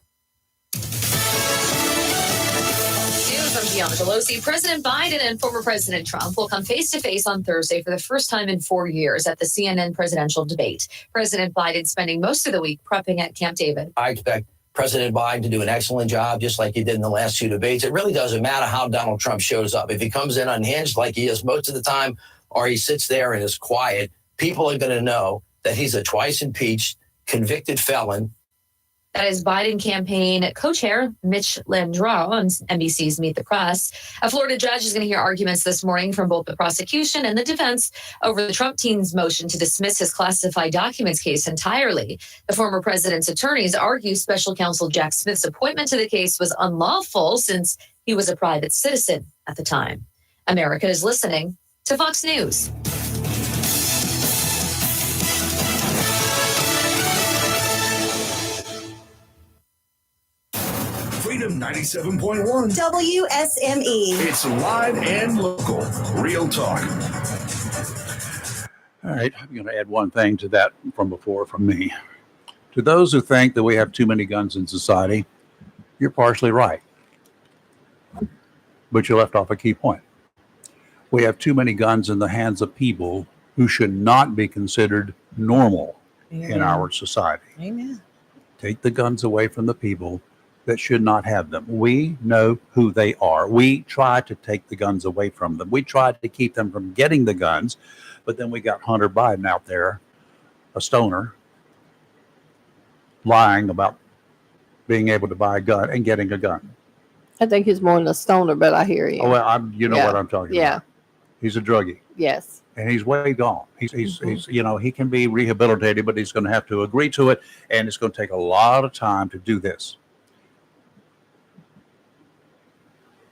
[SPEAKER 3] From Beyond Pelosi, President Biden and former President Trump will come face-to-face on Thursday for the first time in 4 years at the CNN presidential debate. President Biden spending most of the week prepping at Camp David.
[SPEAKER 22] I expect President Biden to do an excellent job, just like he did in the last two debates. It really doesn't matter how Donald Trump shows up. If he comes in unhinged like he is most of the time, or he sits there and is quiet, people are going to know that he's a twice impeached, convicted felon.
[SPEAKER 3] That is Biden campaign co-chair Mitch Landrieu on NBC's Meet the Press. A Florida judge is going to hear arguments this morning from both the prosecution and the defense over the Trump team's motion to dismiss his classified documents case entirely. The former president's attorneys argue special counsel Jack Smith's appointment to the case was unlawful since he was a private citizen at the time. America is listening to Fox News.
[SPEAKER 5] Freedom 97.1.
[SPEAKER 4] WSME.
[SPEAKER 5] It's live and local. Real talk.
[SPEAKER 6] All right, I'm going to add one thing to that from before from me. To those who think that we have too many guns in society, you're partially right. But you left off a key point. We have too many guns in the hands of people who should not be considered normal in our society.
[SPEAKER 7] Amen.
[SPEAKER 6] Take the guns away from the people that should not have them. We know who they are. We try to take the guns away from them. We try to keep them from getting the guns, but then we got Hunter Biden out there, a stoner, lying about being able to buy a gun and getting a gun.
[SPEAKER 8] I think he's more than a stoner, but I hear you.
[SPEAKER 6] Oh, well, you know what I'm talking about. He's a druggie.
[SPEAKER 8] Yes.
[SPEAKER 6] And he's way gone. He's you know, he can be rehabilitated, but he's going to have to agree to it, and it's going to take a lot of time to do this.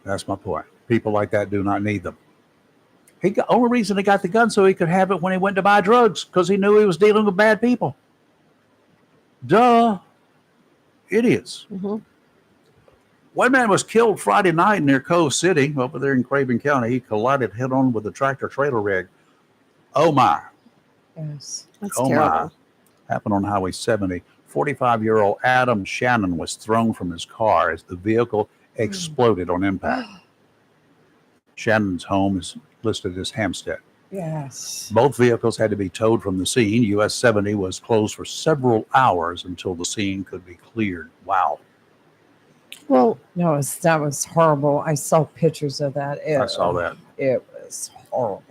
[SPEAKER 6] That's my point. People like that do not need them. Only reason he got the gun so he could have it when he went to buy drugs, because he knew he was dealing with bad people. Duh. Idiots. One man was killed Friday night near Cove City, over there in Craven County. He collided head-on with a tractor-trailer rig. Oh, my.
[SPEAKER 7] Yes.
[SPEAKER 8] That's
[SPEAKER 6] Oh,
[SPEAKER 8] terrible.
[SPEAKER 6] my. Happened on Highway 70. 45-year-old Adam Shannon was thrown from his car as the vehicle exploded on impact. Shannon's home is listed as Hampstead.
[SPEAKER 7] Yes.
[SPEAKER 6] Both vehicles had to be towed from the scene. US 70 was closed for several hours until the scene could be cleared. Wow.
[SPEAKER 7] Well, no, that was horrible. I saw pictures of that.
[SPEAKER 6] I saw that.
[SPEAKER 7] It was horrible.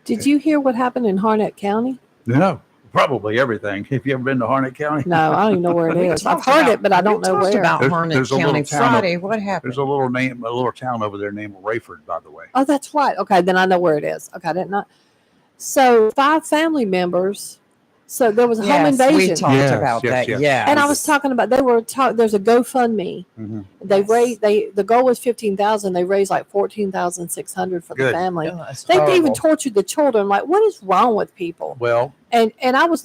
[SPEAKER 8] Did you hear what happened in Harnett County?
[SPEAKER 6] No, probably everything. Have you ever been to Harnett County?
[SPEAKER 8] No, I don't even know where it is. I've heard it, but I don't know where.
[SPEAKER 7] About Harnett
[SPEAKER 6] There's a
[SPEAKER 7] County
[SPEAKER 6] little town
[SPEAKER 7] Friday. What happened?
[SPEAKER 6] There's a little town over there named Rayford, by the way.
[SPEAKER 8] Oh, that's right. Okay, then I know where it is. Okay, I didn't know. So 5 family members So there was a home
[SPEAKER 7] Yes, we
[SPEAKER 8] invasion.
[SPEAKER 7] talked about that. Yeah.
[SPEAKER 8] And I was talking about there's a GoFundMe.
[SPEAKER 6] Mm-hmm.
[SPEAKER 8] They raised the goal was 15,000. They raised like 14,600 for the
[SPEAKER 6] Good.
[SPEAKER 8] family.
[SPEAKER 6] Yeah, that's
[SPEAKER 8] They even
[SPEAKER 6] horrible.
[SPEAKER 8] tortured the children. Like, what is wrong with people?
[SPEAKER 6] Well,
[SPEAKER 8] And I was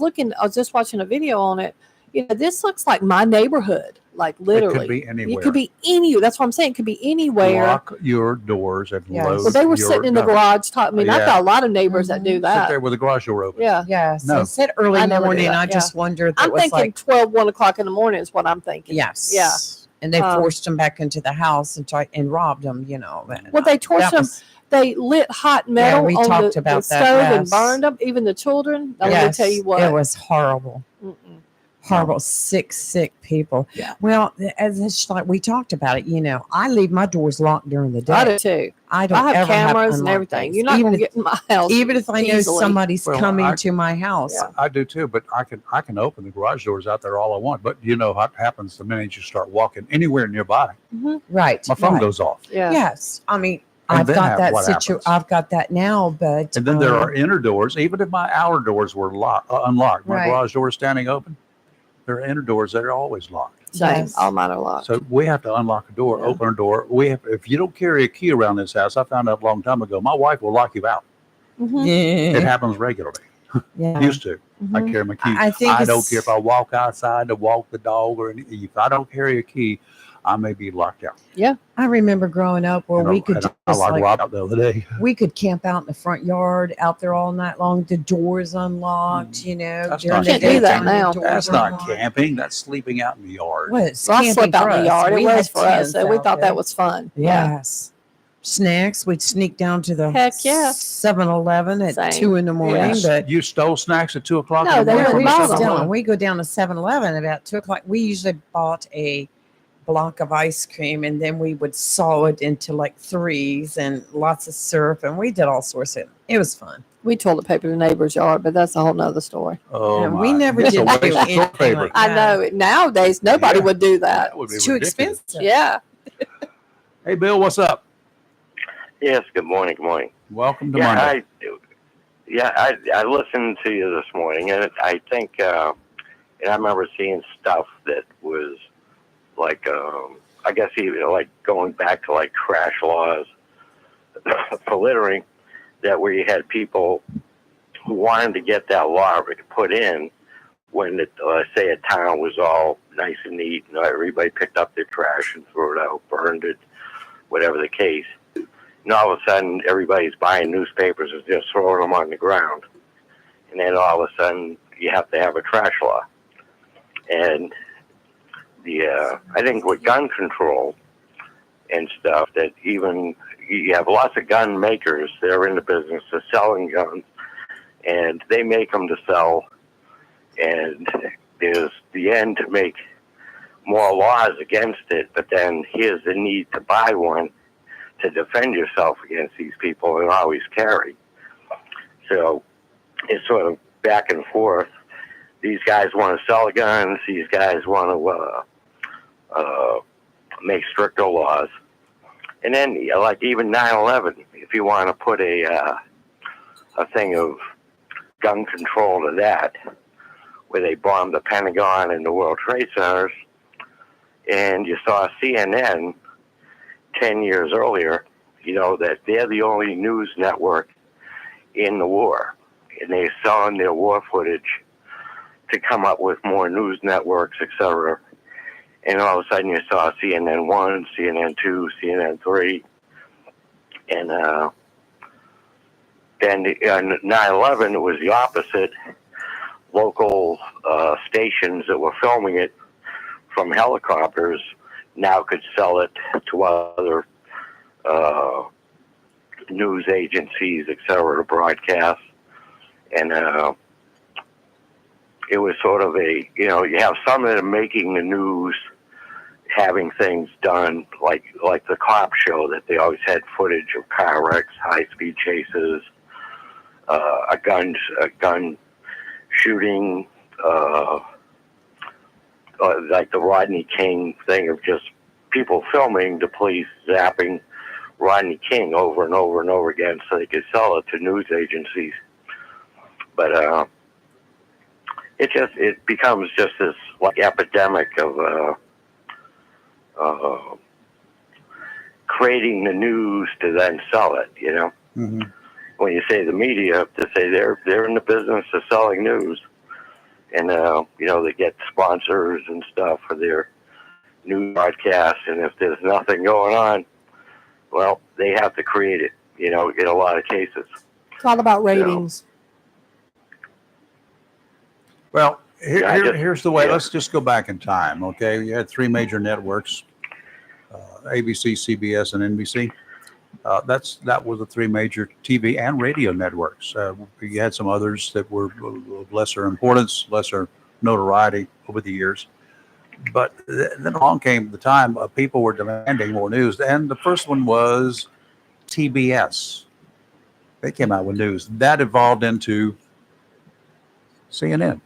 [SPEAKER 8] just watching a video on it. You know, this looks like my neighborhood. Like literally,
[SPEAKER 6] be anywhere.
[SPEAKER 8] It could be anywhere. That's what I'm saying. It could be anywhere.
[SPEAKER 6] lock your doors and load.
[SPEAKER 8] Well, they were
[SPEAKER 6] your
[SPEAKER 8] sitting in the
[SPEAKER 6] dumpster.
[SPEAKER 8] garage. I mean, I've
[SPEAKER 6] Yeah.
[SPEAKER 8] got a lot of neighbors that do
[SPEAKER 6] Sit
[SPEAKER 8] that.
[SPEAKER 6] there with the garage door open.
[SPEAKER 8] Yeah.
[SPEAKER 7] Yes.
[SPEAKER 6] No.
[SPEAKER 7] I said early
[SPEAKER 8] I never do
[SPEAKER 7] morning.
[SPEAKER 8] that,
[SPEAKER 7] I just
[SPEAKER 8] yeah.
[SPEAKER 7] wondered. If
[SPEAKER 8] I'm
[SPEAKER 7] it was
[SPEAKER 8] thinking
[SPEAKER 7] like
[SPEAKER 8] 12, 1 o'clock in the morning is what I'm thinking.
[SPEAKER 7] yes.
[SPEAKER 8] Yeah.
[SPEAKER 7] And they
[SPEAKER 8] Um,
[SPEAKER 7] forced them back into the house and robbed them. You know.
[SPEAKER 8] Well, they tortured
[SPEAKER 7] That
[SPEAKER 8] them.
[SPEAKER 7] was-
[SPEAKER 8] They lit hot metal
[SPEAKER 7] we
[SPEAKER 8] on
[SPEAKER 7] talked
[SPEAKER 8] the
[SPEAKER 7] about
[SPEAKER 8] stove
[SPEAKER 7] that,
[SPEAKER 8] and
[SPEAKER 7] yes.
[SPEAKER 8] burned them. Even the children. Now, let me tell you what.
[SPEAKER 7] It was horrible.
[SPEAKER 8] Mm-mm.
[SPEAKER 7] Horrible, sick people.
[SPEAKER 8] Yeah.
[SPEAKER 7] Well, as it's like we talked about it, you know, I leave my doors locked during the day.
[SPEAKER 8] I do too.
[SPEAKER 7] I don't
[SPEAKER 8] I have
[SPEAKER 7] ever
[SPEAKER 8] cameras and
[SPEAKER 7] unlocked
[SPEAKER 8] everything.
[SPEAKER 7] things.
[SPEAKER 8] You're not
[SPEAKER 7] even
[SPEAKER 8] going to get in my house.
[SPEAKER 7] even if I know
[SPEAKER 8] easily.
[SPEAKER 7] somebody's
[SPEAKER 6] Well,
[SPEAKER 7] coming
[SPEAKER 6] I-
[SPEAKER 7] to my house.
[SPEAKER 8] Yeah.
[SPEAKER 6] I do too, but I can open the garage doors out there all I want. But you know what happens the minute you start walking anywhere nearby?
[SPEAKER 7] Right.
[SPEAKER 6] My phone
[SPEAKER 7] right.
[SPEAKER 6] goes off.
[SPEAKER 8] Yeah.
[SPEAKER 7] Yes. I mean,
[SPEAKER 6] And
[SPEAKER 7] I've
[SPEAKER 6] then
[SPEAKER 7] got that
[SPEAKER 6] what
[SPEAKER 7] situation.
[SPEAKER 6] happens?
[SPEAKER 7] I've got that now, but
[SPEAKER 6] And then there are inner doors. Even if my outer doors were unlocked, my
[SPEAKER 7] Right.
[SPEAKER 6] garage door is standing open. There are inner doors that are always locked.
[SPEAKER 8] Same.
[SPEAKER 7] Yes.
[SPEAKER 8] All mine are locked.
[SPEAKER 6] So we have to unlock a door, open a door. If you don't carry a key around this house, I found out a long time ago, my wife will lock you out. It happens regularly.
[SPEAKER 7] Yeah.
[SPEAKER 6] Used to. I
[SPEAKER 7] Mhm.
[SPEAKER 6] carry my key.
[SPEAKER 7] I think
[SPEAKER 6] I don't
[SPEAKER 7] it's-
[SPEAKER 6] care if I walk outside to walk the dog or anything. If I don't carry a key, I may be locked out.
[SPEAKER 8] Yeah.
[SPEAKER 7] I remember growing up where we could just
[SPEAKER 6] I locked
[SPEAKER 7] like,
[SPEAKER 6] Rob out the other day.
[SPEAKER 7] we could camp out in the front yard out there all night long, the doors unlocked, you know.
[SPEAKER 6] That's
[SPEAKER 7] during
[SPEAKER 6] not
[SPEAKER 7] the
[SPEAKER 8] Can't do that
[SPEAKER 7] daytime, the
[SPEAKER 8] now.
[SPEAKER 7] doors
[SPEAKER 6] That's
[SPEAKER 7] are
[SPEAKER 6] not
[SPEAKER 7] locked.
[SPEAKER 6] camping. That's sleeping out in the yard.
[SPEAKER 7] Well, it's
[SPEAKER 8] Well, I
[SPEAKER 7] camping
[SPEAKER 8] slept out
[SPEAKER 7] for
[SPEAKER 8] in the
[SPEAKER 7] us.
[SPEAKER 8] yard. It
[SPEAKER 7] We
[SPEAKER 8] was
[SPEAKER 7] had
[SPEAKER 8] for us.
[SPEAKER 7] tents
[SPEAKER 8] So we
[SPEAKER 7] out
[SPEAKER 8] thought
[SPEAKER 7] there.
[SPEAKER 8] that was fun. Yeah.
[SPEAKER 7] Yes. Snacks. We'd sneak down to the
[SPEAKER 8] Heck yeah.
[SPEAKER 7] 7-Eleven at
[SPEAKER 8] Same.
[SPEAKER 7] 2 in the morning.
[SPEAKER 8] Yeah.
[SPEAKER 7] But
[SPEAKER 6] You stole snacks at 2:00
[SPEAKER 8] No,
[SPEAKER 6] in the
[SPEAKER 8] they
[SPEAKER 6] morning.
[SPEAKER 8] were
[SPEAKER 7] we
[SPEAKER 6] from
[SPEAKER 8] bought
[SPEAKER 6] the
[SPEAKER 8] them.
[SPEAKER 6] 7-Eleven?
[SPEAKER 7] we go down to 7-Eleven about 2 o'clock. We usually bought a block of ice cream and then we would saw it into like threes and lots of syrup. And we did all sorts of it was fun.
[SPEAKER 8] We toilet paper the neighbor's yard, but that's a whole nother story.
[SPEAKER 6] Oh,
[SPEAKER 7] And we
[SPEAKER 6] my.
[SPEAKER 7] never
[SPEAKER 6] It's a
[SPEAKER 7] did
[SPEAKER 6] waste
[SPEAKER 7] do
[SPEAKER 6] of toilet
[SPEAKER 7] anything
[SPEAKER 6] paper.
[SPEAKER 7] like
[SPEAKER 8] I
[SPEAKER 7] that.
[SPEAKER 8] know it. Nowadays, nobody
[SPEAKER 6] Yeah.
[SPEAKER 8] would do that.
[SPEAKER 6] That would be
[SPEAKER 7] It's too
[SPEAKER 6] ridiculous.
[SPEAKER 7] expensive.
[SPEAKER 8] Yeah.
[SPEAKER 6] Hey, Bill, what's up?
[SPEAKER 2] Yes, good morning. Good morning.
[SPEAKER 6] Welcome to
[SPEAKER 2] Yeah,
[SPEAKER 6] Monday.
[SPEAKER 2] I listened to you this morning, and I think, and I remember seeing stuff that was like, I guess even like going back to like crash laws for littering, that where you had people who wanted to get that law put in when, say, a town was all nice and neat, and everybody picked up their trash and threw it out, burned it, whatever the case. And all of a sudden, everybody's buying newspapers and just throwing them on the ground. And then all of a sudden, you have to have a trash law. And I think with gun control and stuff, that even you have lots of gun makers that are in the business of selling guns, and they make them to sell. And there's the end to make more laws against it, but then here's the need to buy one to defend yourself against these people and always carry. So it's sort of back and forth. These guys want to sell guns. These guys want to make stricter laws. And then, like even 9/11, if you want to put a thing of gun control to that, where they bombed the Pentagon and the World Trade Centers, and you saw CNN 10 years earlier, you know, that they're the only news network in the war. And they're selling their war footage to come up with more news networks, etc. And all of a sudden you saw CNN 1, CNN 2, CNN 3. And then on 9/11, it was the opposite. Local stations that were filming it from helicopters now could sell it to other news agencies, etc., to broadcast. And it was sort of a, you know, you have some that are making the news, having things done like the cop show, that they always had footage of car wrecks, high-speed chases, a gun shooting, like the Rodney King thing of just people filming the police zapping Rodney King over and over and over again so they could sell it to news agencies. But it becomes just this like epidemic of creating the news to then sell it. You know, when you say the media, to say they're in the business of selling news, and you know, they get sponsors and stuff for their news broadcasts, and if there's nothing going on, well, they have to create it. You know, in a lot of cases.
[SPEAKER 8] It's all about ratings.
[SPEAKER 6] Well, here's the way. Let's just go back in time, okay? You had three major networks, ABC, CBS, and NBC. That was the three major TV and radio networks. You had some others that were of lesser importance, lesser notoriety over the years. But then along came the time people were demanding more news, and the first one was TBS. They came out with news. That evolved into CNN.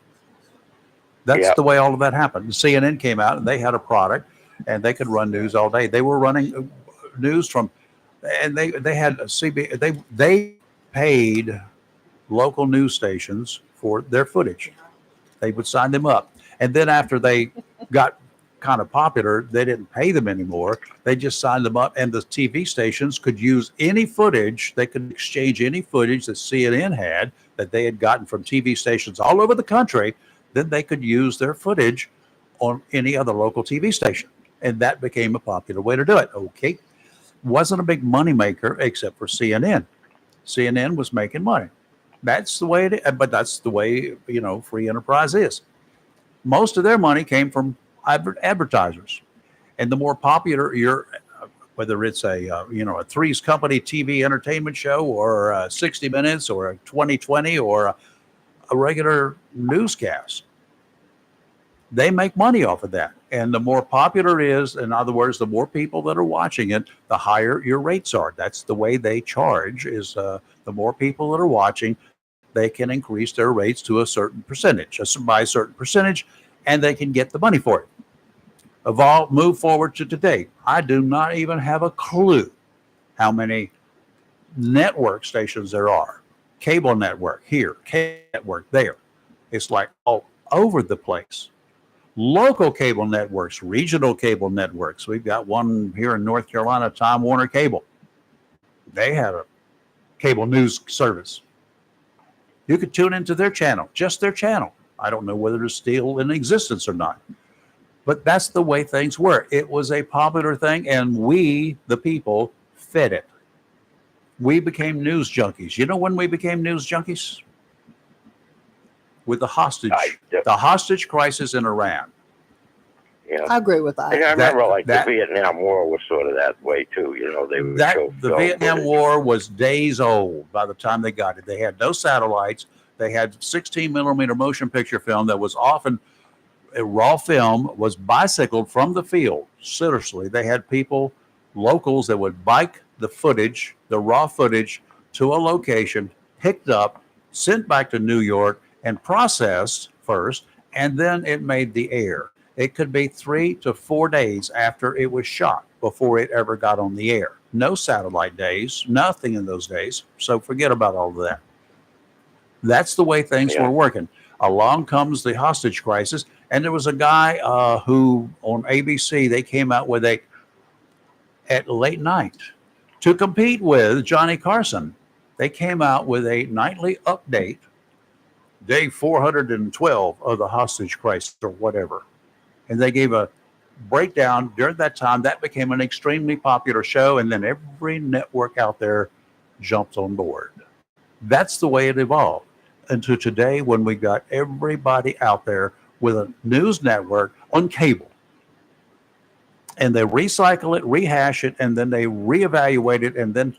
[SPEAKER 6] That's the way all of that happened. CNN came out and they had a product and they could run news all day. They were running news from, and they had a CB. They paid local news stations for their footage. They would sign them up. And then after they got kind of popular, they didn't pay them anymore. They just signed them up, and the TV stations could use any footage. They could exchange any footage that CNN had that they had gotten from TV stations all over the country. Then they could use their footage on any other local TV station. And that became a popular way to do it. Okay. Wasn't a big money maker except for CNN. CNN was making money. That's the way it is, but that's the way, you know, free enterprise is. Most of their money came from advertisers. And the more popular your, whether it's a Three's Company TV entertainment show or 60 Minutes or a 2020 or a regular newscast, they make money off of that. And the more popular it is, in other words, the more people that are watching it, the higher your rates are. That's the way they charge, is the more people that are watching, they can increase their rates to a certain percentage, by a certain percentage, and they can get the money for it. Move forward to today. I do not even have a clue how many network stations there are. Cable network here, cable network there. It's like all over the place. Local cable networks, regional cable networks. We've got one here in North Carolina, Time Warner Cable. They had a cable news service. You could tune into their channel, just their channel. I don't know whether it's still in existence or not. But that's the way things were. It was a popular thing, and we, the people, fed it. We became news junkies. You know when we became news junkies? With the hostage crisis in Iran.
[SPEAKER 2] Yeah,
[SPEAKER 8] I agree with that.
[SPEAKER 2] And I remember the Vietnam War was sort of that way too. You know, they would show
[SPEAKER 6] the Vietnam War was days old by the time they got it. They had no satellites. They had 16 millimeter motion picture film that was often raw film, was bicycled from the field. Seriously, they had people, locals, that would bike the footage, the raw footage, to a location, picked up, sent back to New York, and processed first, and then it made the air. It could be 3 to 4 days after it was shot before it ever got on the air. No satellite days, nothing in those days. So forget about all of that. That's the way things were working. Along comes the hostage crisis, and there was a guy who on ABC, they came out with at late night to compete with Johnny Carson. They came out with a nightly update, day 412 of the hostage crisis or whatever. And they gave a breakdown during that time. That became an extremely popular show. And then every network out there jumped on board. That's the way it evolved until today, when we got everybody out there with a news network on cable. And they recycle it, rehash it, and then they reevaluate it. And then,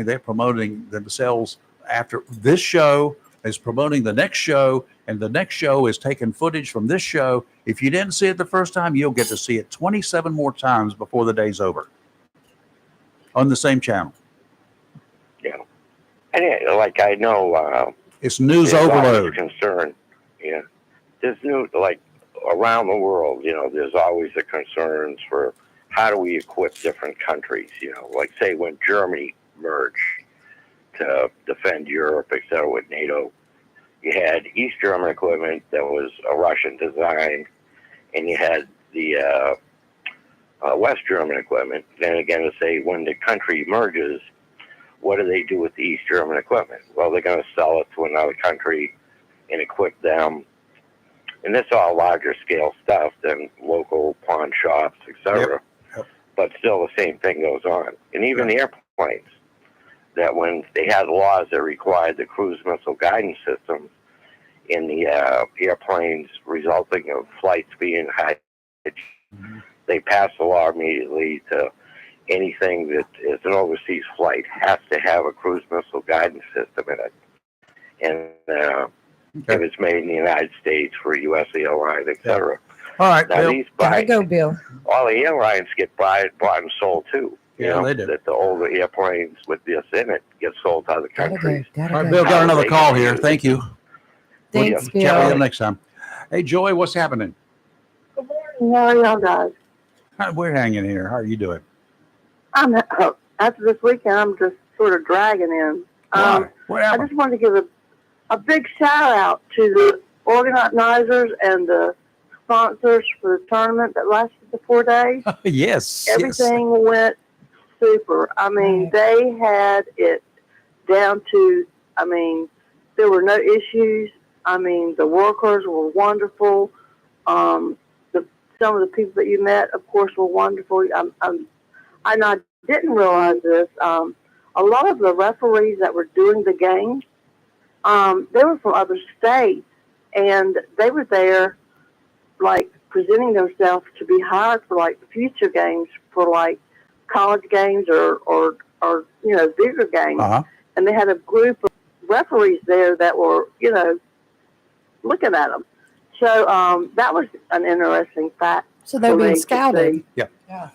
[SPEAKER 6] they're promoting themselves after this show is promoting the next show, and the next show is taking footage from this show. If you didn't see it the first time, you'll get to see it 27 more times before the day's over on the same channel.
[SPEAKER 2] Yeah. And I know
[SPEAKER 6] it's news overload.
[SPEAKER 2] Concern. Yeah. There's around the world, there's always the concerns for how do we equip different countries, say when Germany merged to defend Europe, etc., with NATO, you had East German equipment that was a Russian design, and you had the West German equipment. Then again, to say when the country merges, what do they do with the East German equipment? Well, they're going to sell it to another country and equip them. And this is all larger scale stuff than local pawn shops, etc.
[SPEAKER 6] Yep.
[SPEAKER 2] But still, the same thing goes on. And even the airplanes, that when they had laws that required the cruise missile guidance systems in the airplanes resulting of flights being hijacked, they passed the law immediately to anything that is an overseas flight has to have a cruise missile guidance system in it. And if it's made in the United States for U.S. airlines, etc.
[SPEAKER 6] All right,
[SPEAKER 2] now,
[SPEAKER 6] Bill.
[SPEAKER 7] Gotta go, Bill.
[SPEAKER 2] All the airlines get bought and sold too. You
[SPEAKER 6] Yeah,
[SPEAKER 2] know,
[SPEAKER 6] they do.
[SPEAKER 2] that the older airplanes with this in it get sold to other countries.
[SPEAKER 6] All right, Bill, got another call here. Thank you.
[SPEAKER 7] Thanks,
[SPEAKER 6] Chat with you
[SPEAKER 7] Bill.
[SPEAKER 6] next time. Hey, Joy, what's happening?
[SPEAKER 9] How are y'all guys?
[SPEAKER 6] We're hanging here. How are you doing?
[SPEAKER 9] I'm after this weekend. I'm just sort of dragging in.
[SPEAKER 6] What
[SPEAKER 9] I
[SPEAKER 6] happened?
[SPEAKER 9] just wanted to give a big shout out to the organizers and the sponsors for the tournament that lasted the 4 days.
[SPEAKER 6] Yes.
[SPEAKER 9] Everything went super. I mean, they had it down to, I mean, there were no issues. I mean, the workers were wonderful. Some of the people that you met, of course, were wonderful. I didn't realize this. A lot of the referees that were doing the games, they were from other states, and they were there, like, presenting themselves to be hired for, like, future games, for, like, college games or you know, bigger games. And they had a group of referees there that were, you know, looking at them. So that was an interesting fact.
[SPEAKER 8] So they're
[SPEAKER 9] for
[SPEAKER 8] being
[SPEAKER 9] me to
[SPEAKER 8] scouted.
[SPEAKER 9] see.
[SPEAKER 6] Yeah.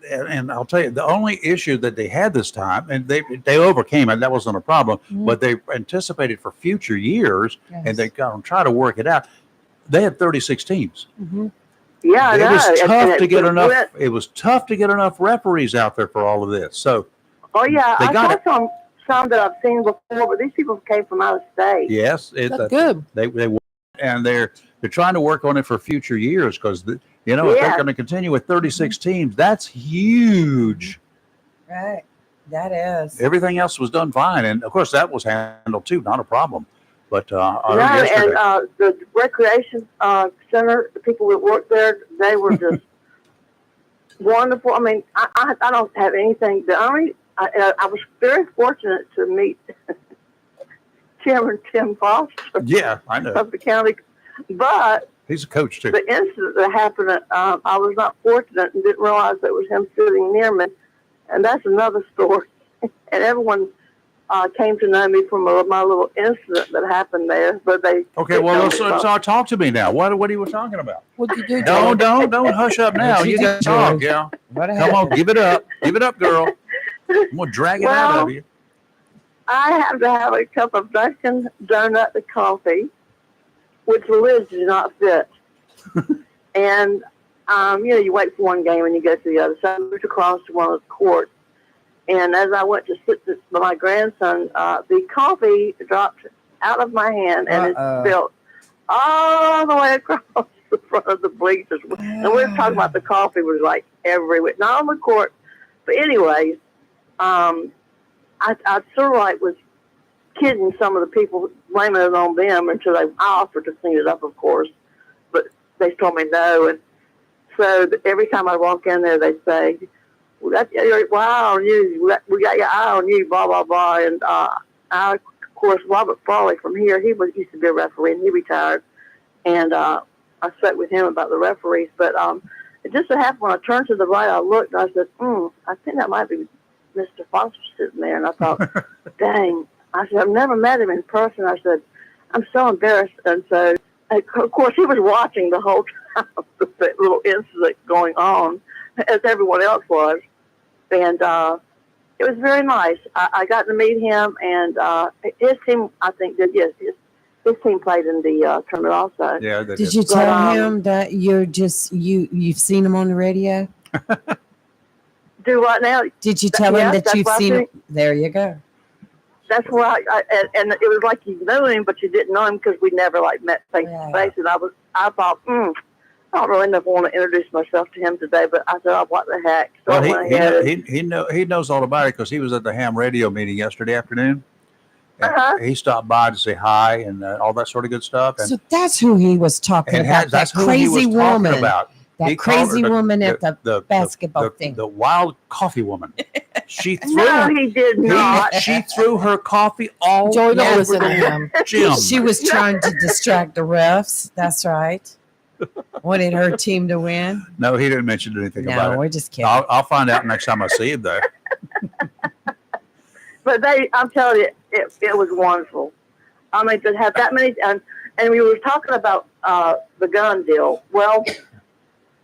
[SPEAKER 6] And I'll tell you, the only issue that they had this time, and they overcame it, that wasn't a problem, but they anticipated for future years, and they got to try to work it out. They had 36 teams.
[SPEAKER 9] Yeah, I
[SPEAKER 6] It
[SPEAKER 9] know.
[SPEAKER 6] was tough to get
[SPEAKER 9] it
[SPEAKER 6] enough.
[SPEAKER 9] went-
[SPEAKER 6] It was tough to get enough referees out there for all of this. So
[SPEAKER 9] Oh yeah,
[SPEAKER 6] They
[SPEAKER 9] I
[SPEAKER 6] got
[SPEAKER 9] saw some that I've seen before, but these people came from out of state.
[SPEAKER 6] yes,
[SPEAKER 8] That's good.
[SPEAKER 6] They and they're trying to work on it for future years because you know if they're
[SPEAKER 9] Yeah.
[SPEAKER 6] going to continue with 36 teams, that's huge.
[SPEAKER 7] Right. That is.
[SPEAKER 6] Everything else was done fine, and of course that was handled too, not a problem. But
[SPEAKER 9] No,
[SPEAKER 6] yesterday,
[SPEAKER 9] and the recreation center, the people that worked there, they were just wonderful. I mean, I don't have anything. I was very fortunate to meet Chairman Tim Foster
[SPEAKER 6] yeah, I know
[SPEAKER 9] of the county, but
[SPEAKER 6] he's a coach too.
[SPEAKER 9] the incident that happened, I was not fortunate and didn't realize it was him sitting near me, and that's another story. And everyone came to know me from my little incident that happened there, but they
[SPEAKER 6] Okay, well, so talk to me now. What are you talking about?
[SPEAKER 8] What did you do?
[SPEAKER 6] Don't hush up now.
[SPEAKER 7] What'd you
[SPEAKER 6] You
[SPEAKER 7] do,
[SPEAKER 6] got to talk,
[SPEAKER 7] Joy?
[SPEAKER 6] yeah.
[SPEAKER 7] What
[SPEAKER 6] Come on, give it up, girl. I'm gonna drag it out of you.
[SPEAKER 9] I have to have a cup of Dunkin' Donut coffee, which the lids do not fit. And, you know, you wait for one game and you go to the other. So I moved across to one of the courts. And as I went to sit with my grandson, the coffee dropped out of my hand and it spilled all the way across the front of the bleachers. And we were talking about the coffee was like everywhere, not on the court. But anyways, I sort of like was kidding some of the people, blaming it on them until I offered to clean it up, of course. But they told me no. And so every time I walk in there, they say, we got your eye on you. We got your eye on you, blah, blah, blah. And of course, Robert Farley from here, used to be a referee, and he retired. And I spoke with him about the referees. But it just so happened when I turned to the right, I looked, and I said, I think that might be Mr. Foster sitting there. And I thought, dang. I said, I've never met him in person. I said, I'm so embarrassed. And so, of course, he was watching the whole time, the little incident going on, as everyone else was. And it was very nice. I got to meet him, and his team, I think, did, yes, his team played in the tournament also.
[SPEAKER 6] Yeah, they
[SPEAKER 7] Did you tell him that you've seen him on the radio?
[SPEAKER 9] Do what now?
[SPEAKER 7] Did you tell him
[SPEAKER 9] Yes,
[SPEAKER 7] that
[SPEAKER 9] that's
[SPEAKER 7] you've
[SPEAKER 9] what I
[SPEAKER 7] seen him?
[SPEAKER 9] think.
[SPEAKER 7] There you go.
[SPEAKER 9] that's why and it was like you knew him, but you didn't know him because we never like met face to face. And I thought, I don't really want to introduce myself to him today, but I said, oh, what the heck? So
[SPEAKER 6] Well, he knows all about it because he was at the ham radio meeting yesterday afternoon. He stopped by to say hi and all that sort of good stuff. And,
[SPEAKER 7] So that's who he was talking about. That
[SPEAKER 6] that's who he was
[SPEAKER 7] crazy
[SPEAKER 6] talking
[SPEAKER 7] woman.
[SPEAKER 6] about.
[SPEAKER 7] That
[SPEAKER 6] He called her
[SPEAKER 7] crazy woman at the basketball thing.
[SPEAKER 6] The wild coffee woman. She threw
[SPEAKER 9] No, he did not.
[SPEAKER 6] She threw her coffee all
[SPEAKER 8] Joy, don't
[SPEAKER 6] over
[SPEAKER 8] listen to
[SPEAKER 6] the
[SPEAKER 8] him.
[SPEAKER 6] gym.
[SPEAKER 7] She was trying to distract the refs. That's right. Wanted her team to win.
[SPEAKER 6] No, he didn't mention anything about it.
[SPEAKER 7] No, we're just kidding.
[SPEAKER 6] I'll find out next time I see him there.
[SPEAKER 9] But I'm telling you, it was wonderful. I mean, to have that many, and we were talking about the gun deal. Well,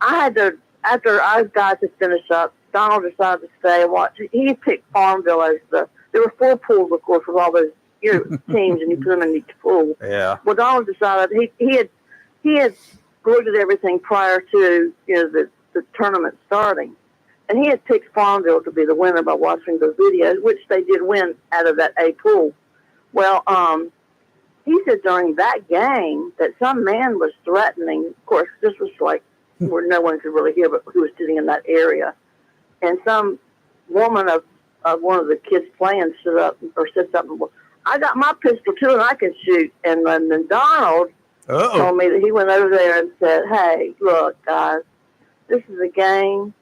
[SPEAKER 9] I had to, after our guys had finished up, Donald decided to stay and watch. He picked Farmville as there were 4 pools, of course, with all those teams, and you put them in each pool.
[SPEAKER 6] Yeah.
[SPEAKER 9] Well, Donald decided he had looked at everything prior to the tournament starting. And he had picked Farmville to be the winner by watching the videos, which they did win out of that A pool. Well, he said during that game that some man was threatening. Of course, this was like where no one could really hear, but who was sitting in that area. And some woman of one of the kids playing stood up or said something. Well, I got my pistol too, and I can shoot. And then Donald told me that he went over there and said, "Hey, look, guys, this is a game.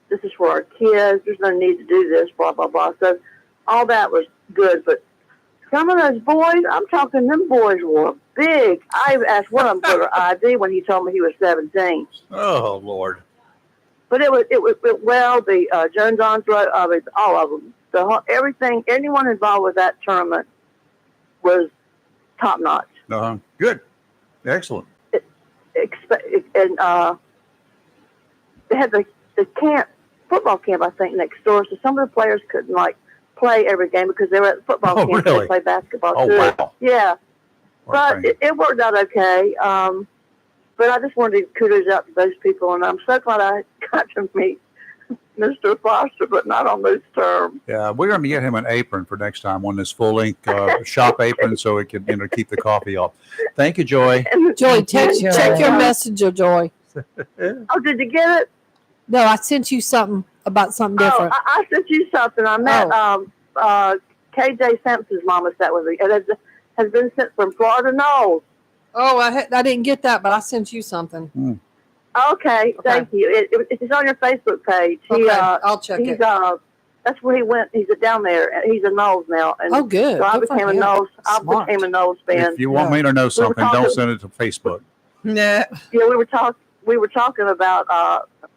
[SPEAKER 9] This is for our kids. There's no need to do this, blah, blah, blah." So all that was good. But some of those boys, I'm talking, them boys were big. I asked one of them for their ID when he told me he was 17.
[SPEAKER 6] Oh, Lord.
[SPEAKER 9] But it was the Jones Onslow, all of them. Everything, anyone involved with that tournament was top notch.
[SPEAKER 6] Good. Excellent.
[SPEAKER 9] And they had the football camp, I think, next door. So some of the players couldn't play every game because they were at the football camp.
[SPEAKER 6] Really?
[SPEAKER 9] They play basketball too.
[SPEAKER 6] Wow.
[SPEAKER 9] Yeah, but it worked out okay. But I just wanted to kudos out to those people, and I'm so glad I got to meet Mr. Foster, but not on those terms.
[SPEAKER 6] Yeah, we're going to get him an apron for next time, one that's full-length shop apron, so it can keep the coffee off. Thank you, Joy.
[SPEAKER 8] Joy, check your messenger, Joy.
[SPEAKER 9] Oh, did you get it?
[SPEAKER 8] No, I sent you something about something different.
[SPEAKER 9] Oh, I sent you something. I met KJ Sampson's mama sat with me. It has been sent from Florida Knowles.
[SPEAKER 8] Oh, I didn't get that, but I sent you something.
[SPEAKER 9] Okay, thank you. It's on your Facebook page.
[SPEAKER 8] I'll check it.
[SPEAKER 9] That's where he went. He's down there. He's a Knowles now. And
[SPEAKER 8] oh, good.
[SPEAKER 9] So I
[SPEAKER 8] Good for
[SPEAKER 9] became a
[SPEAKER 8] him.
[SPEAKER 9] Knowles.
[SPEAKER 8] Smart.
[SPEAKER 9] I became a Knowles fan.
[SPEAKER 6] If you want me to know something, don't send it to Facebook.
[SPEAKER 7] Nah.
[SPEAKER 9] Yeah, we were talking about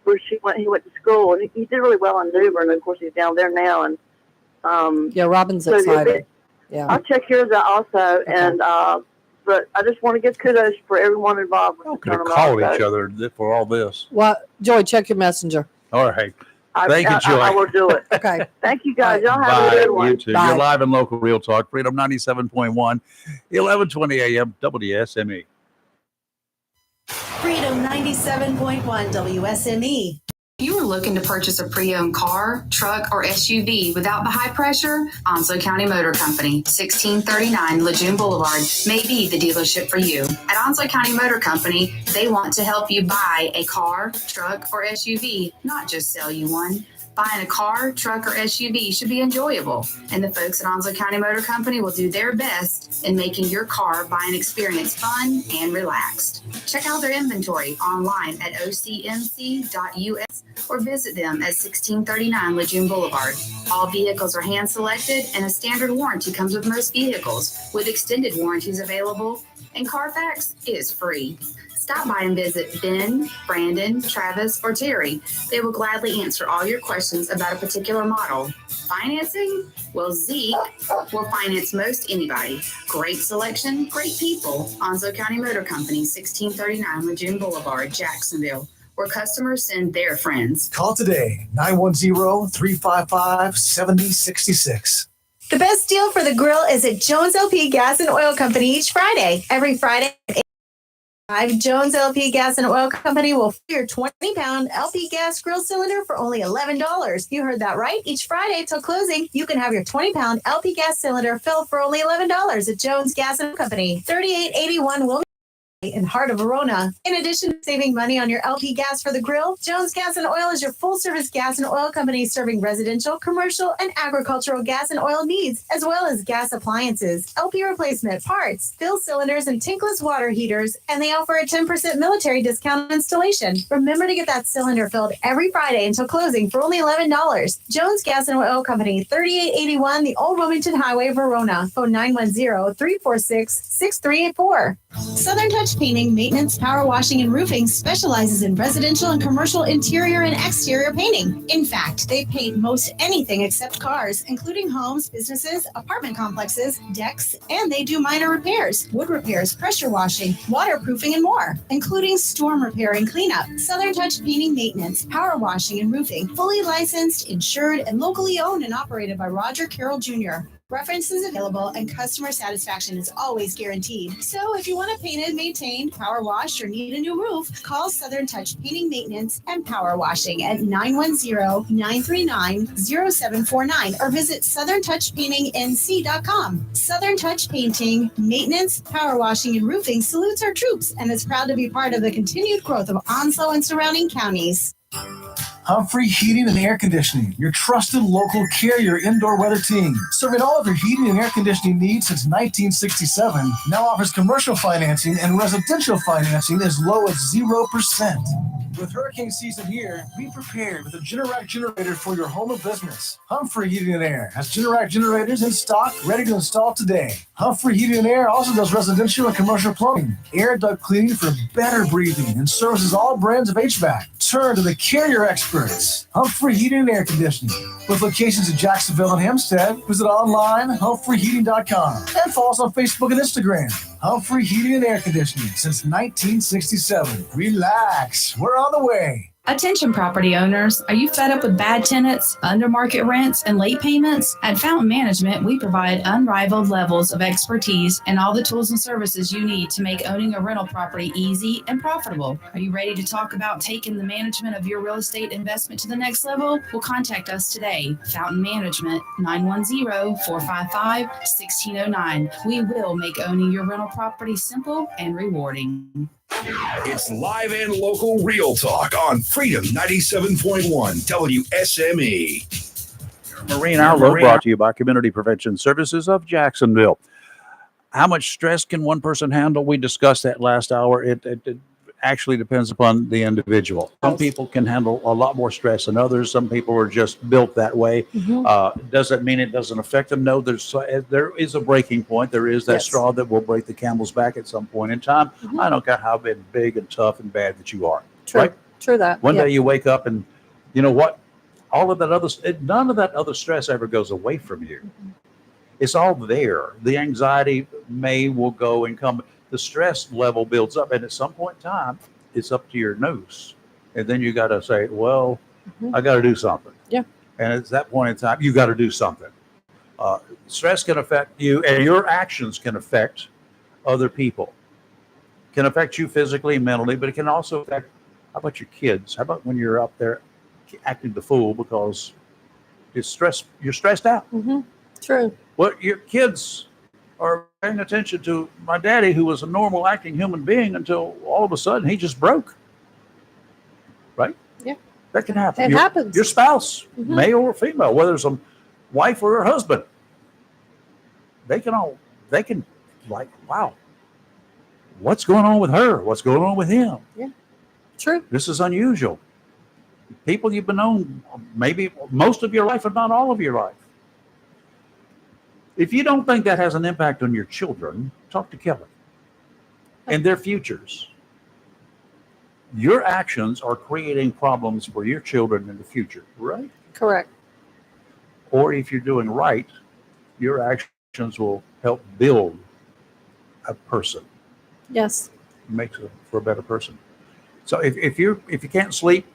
[SPEAKER 9] where he went to school, and he did really well in New Bern. Of course, he's down there now. And
[SPEAKER 8] yeah, Robin's
[SPEAKER 9] so
[SPEAKER 8] excited. Yeah,
[SPEAKER 9] I'll check yours out also. Okay. And but I just want to give kudos for everyone involved with the
[SPEAKER 6] Could have
[SPEAKER 9] tournament.
[SPEAKER 6] called each other for all this.
[SPEAKER 8] Well, Joy, check your messenger.
[SPEAKER 6] All right. Thank you, Joy.
[SPEAKER 9] I will do it.
[SPEAKER 8] Okay.
[SPEAKER 9] Thank you, guys. Y'all have a good one.
[SPEAKER 6] You too.
[SPEAKER 8] Bye.
[SPEAKER 6] You're live in local Real Talk, Freedom 97.1, 1120 AM, WSME.
[SPEAKER 4] Freedom 97.1 WSME.
[SPEAKER 10] You are looking to purchase a pre-owned car, truck, or SUV without the high pressure? Onslow County Motor Company, 1639 Lejeune Boulevard, may be the dealership for you. At Onslow County Motor Company, they want to help you buy a car, truck, or SUV, not just sell you one. Buying a car, truck, or SUV should be enjoyable, and the folks at Onslow County Motor Company will do their best in making your car buying experience fun and relaxed. Check out their inventory online at ocmc.us or visit them at 1639 Lejeune Boulevard. All vehicles are hand-selected, and a standard warranty comes with most vehicles, with extended warranties available, and Carfax is free. Stop by and visit Ben, Brandon, Travis, or Terry. They will gladly answer all your questions about a particular model. Financing? Well, Zeke will finance most anybody. Great selection, great people. Onslow County Motor Company, 1639 Lejeune Boulevard, Jacksonville, where customers send their friends.
[SPEAKER 15] Call today, 910-355-7066.
[SPEAKER 4] The best deal for the grill is at Jones LP Gas and Oil Company each Friday. Every Friday Jones LP Gas and Oil Company will fill your 20-pound LP gas grill cylinder for only $11. You heard that right. Each Friday till closing, you can have your 20-pound LP gas cylinder filled for only $11 at Jones Gas and Oil Company, 3881 Wilmington in heart of Verona. In addition to saving money on your LP gas for the grill, Jones Gas and Oil is your full-service gas and oil company serving residential, commercial, and agricultural gas and oil needs, as well as gas appliances, LP replacement, parts, fill cylinders, and tankless water heaters, and they offer a 10% military discount on installation. Remember to get that cylinder filled every Friday until closing for only $11. Jones Gas and Oil Company, 3881 the Old Wilmington Highway, Verona. Phone 910-346-6384. Southern Touch Painting, Maintenance, Power Washing, and Roofing specializes in residential and commercial interior and exterior painting. In fact, they paint most anything except cars, including homes, businesses, apartment complexes, decks, and they do minor repairs, wood repairs, pressure washing, waterproofing, and more, including storm repair and cleanup. Southern Touch Painting, Maintenance, Power Washing, and Roofing, fully licensed, insured, and locally owned and operated by Roger Carroll Jr. References available and customer satisfaction is always guaranteed. So if you want it painted, maintained, power washed, or need a new roof, call Southern Touch Painting, Maintenance, and Power Washing at 910-939-0749 or visit southerntouchpaintingnc.com. Southern Touch Painting, Maintenance, Power Washing, and Roofing salutes our troops and is proud to be part of the continued growth of Onslow and surrounding counties.
[SPEAKER 15] Humphrey Heating and Air Conditioning, your trusted local Carrier indoor weather team. Serving all of your heating and air conditioning needs since 1967. Now offers commercial financing and residential financing as low as 0%. With hurricane season here, be prepared with a Generac generator for your home or business. Humphrey Heating and Air has Generac generators in stock, ready to install today. Humphrey Heating and Air also does residential and commercial plumbing, air duct cleaning for better breathing, and services all brands of HVAC. Turn to the Carrier experts. Humphrey Heating and Air Conditioning. With locations in Jacksonville and Hempstead, visit online humphreyheating.com and follow us on Facebook and Instagram. Humphrey Heating and Air Conditioning since 1967. Relax, we're on the way.
[SPEAKER 11] Attention property owners, are you fed up with bad tenants, under market rents, and late payments? At Fountain Management, we provide unrivaled levels of expertise and all the tools and services you need to make owning a rental property easy and profitable. Are you ready to talk about taking the management of your real estate investment to the next level? Well, contact us today. Fountain Management, 910-455-1609. We will make owning your rental property simple and rewarding.
[SPEAKER 5] It's live and local real talk on Freedom 97.1 WSME.
[SPEAKER 6] Marine Outlook brought to you by Community Prevention Services of Jacksonville. How much stress can one person handle? We discussed that last hour. It actually depends upon the individual. Some people can handle a lot more stress than others. Some people are just built that way. Doesn't mean it doesn't affect them. No, there is a breaking point. There is that straw that will break the camel's back at some point in time. I don't care how big and tough and bad that you are.
[SPEAKER 8] True.
[SPEAKER 6] Right?
[SPEAKER 8] True that.
[SPEAKER 6] One day you wake up and you know what? All of that none of that other stress ever goes away from you. It's all there. The anxiety will go and come. The stress level builds up, and at some point in time, it's up to your nose. And then you got to say, well, I got to do something.
[SPEAKER 8] Yeah.
[SPEAKER 6] And at that point in time, you got to do something. Stress can affect you, and your actions can affect other people. Can affect you physically, mentally, but it can also affect, how about your kids? How about when you're out there acting the fool because you're stressed out?
[SPEAKER 8] True.
[SPEAKER 6] Well, your kids are paying attention to my daddy, who was a normal acting human being until all of a sudden he just broke. Right?
[SPEAKER 8] Yeah.
[SPEAKER 6] That can happen.
[SPEAKER 8] It happens.
[SPEAKER 6] Your spouse, male or female, whether it's a wife or a husband, they can like, wow, what's going on with her? What's going on with him?
[SPEAKER 8] Yeah. True.
[SPEAKER 6] This is unusual. People you've been known maybe most of your life, if not all of your life. If you don't think that has an impact on your children, talk to Kelly and their futures. Your actions are creating problems for your children in the future, right?
[SPEAKER 8] Correct.
[SPEAKER 6] Or if you're doing right, your actions will help build a person.
[SPEAKER 8] Yes.
[SPEAKER 6] Makes it for a better person. So if you can't sleep,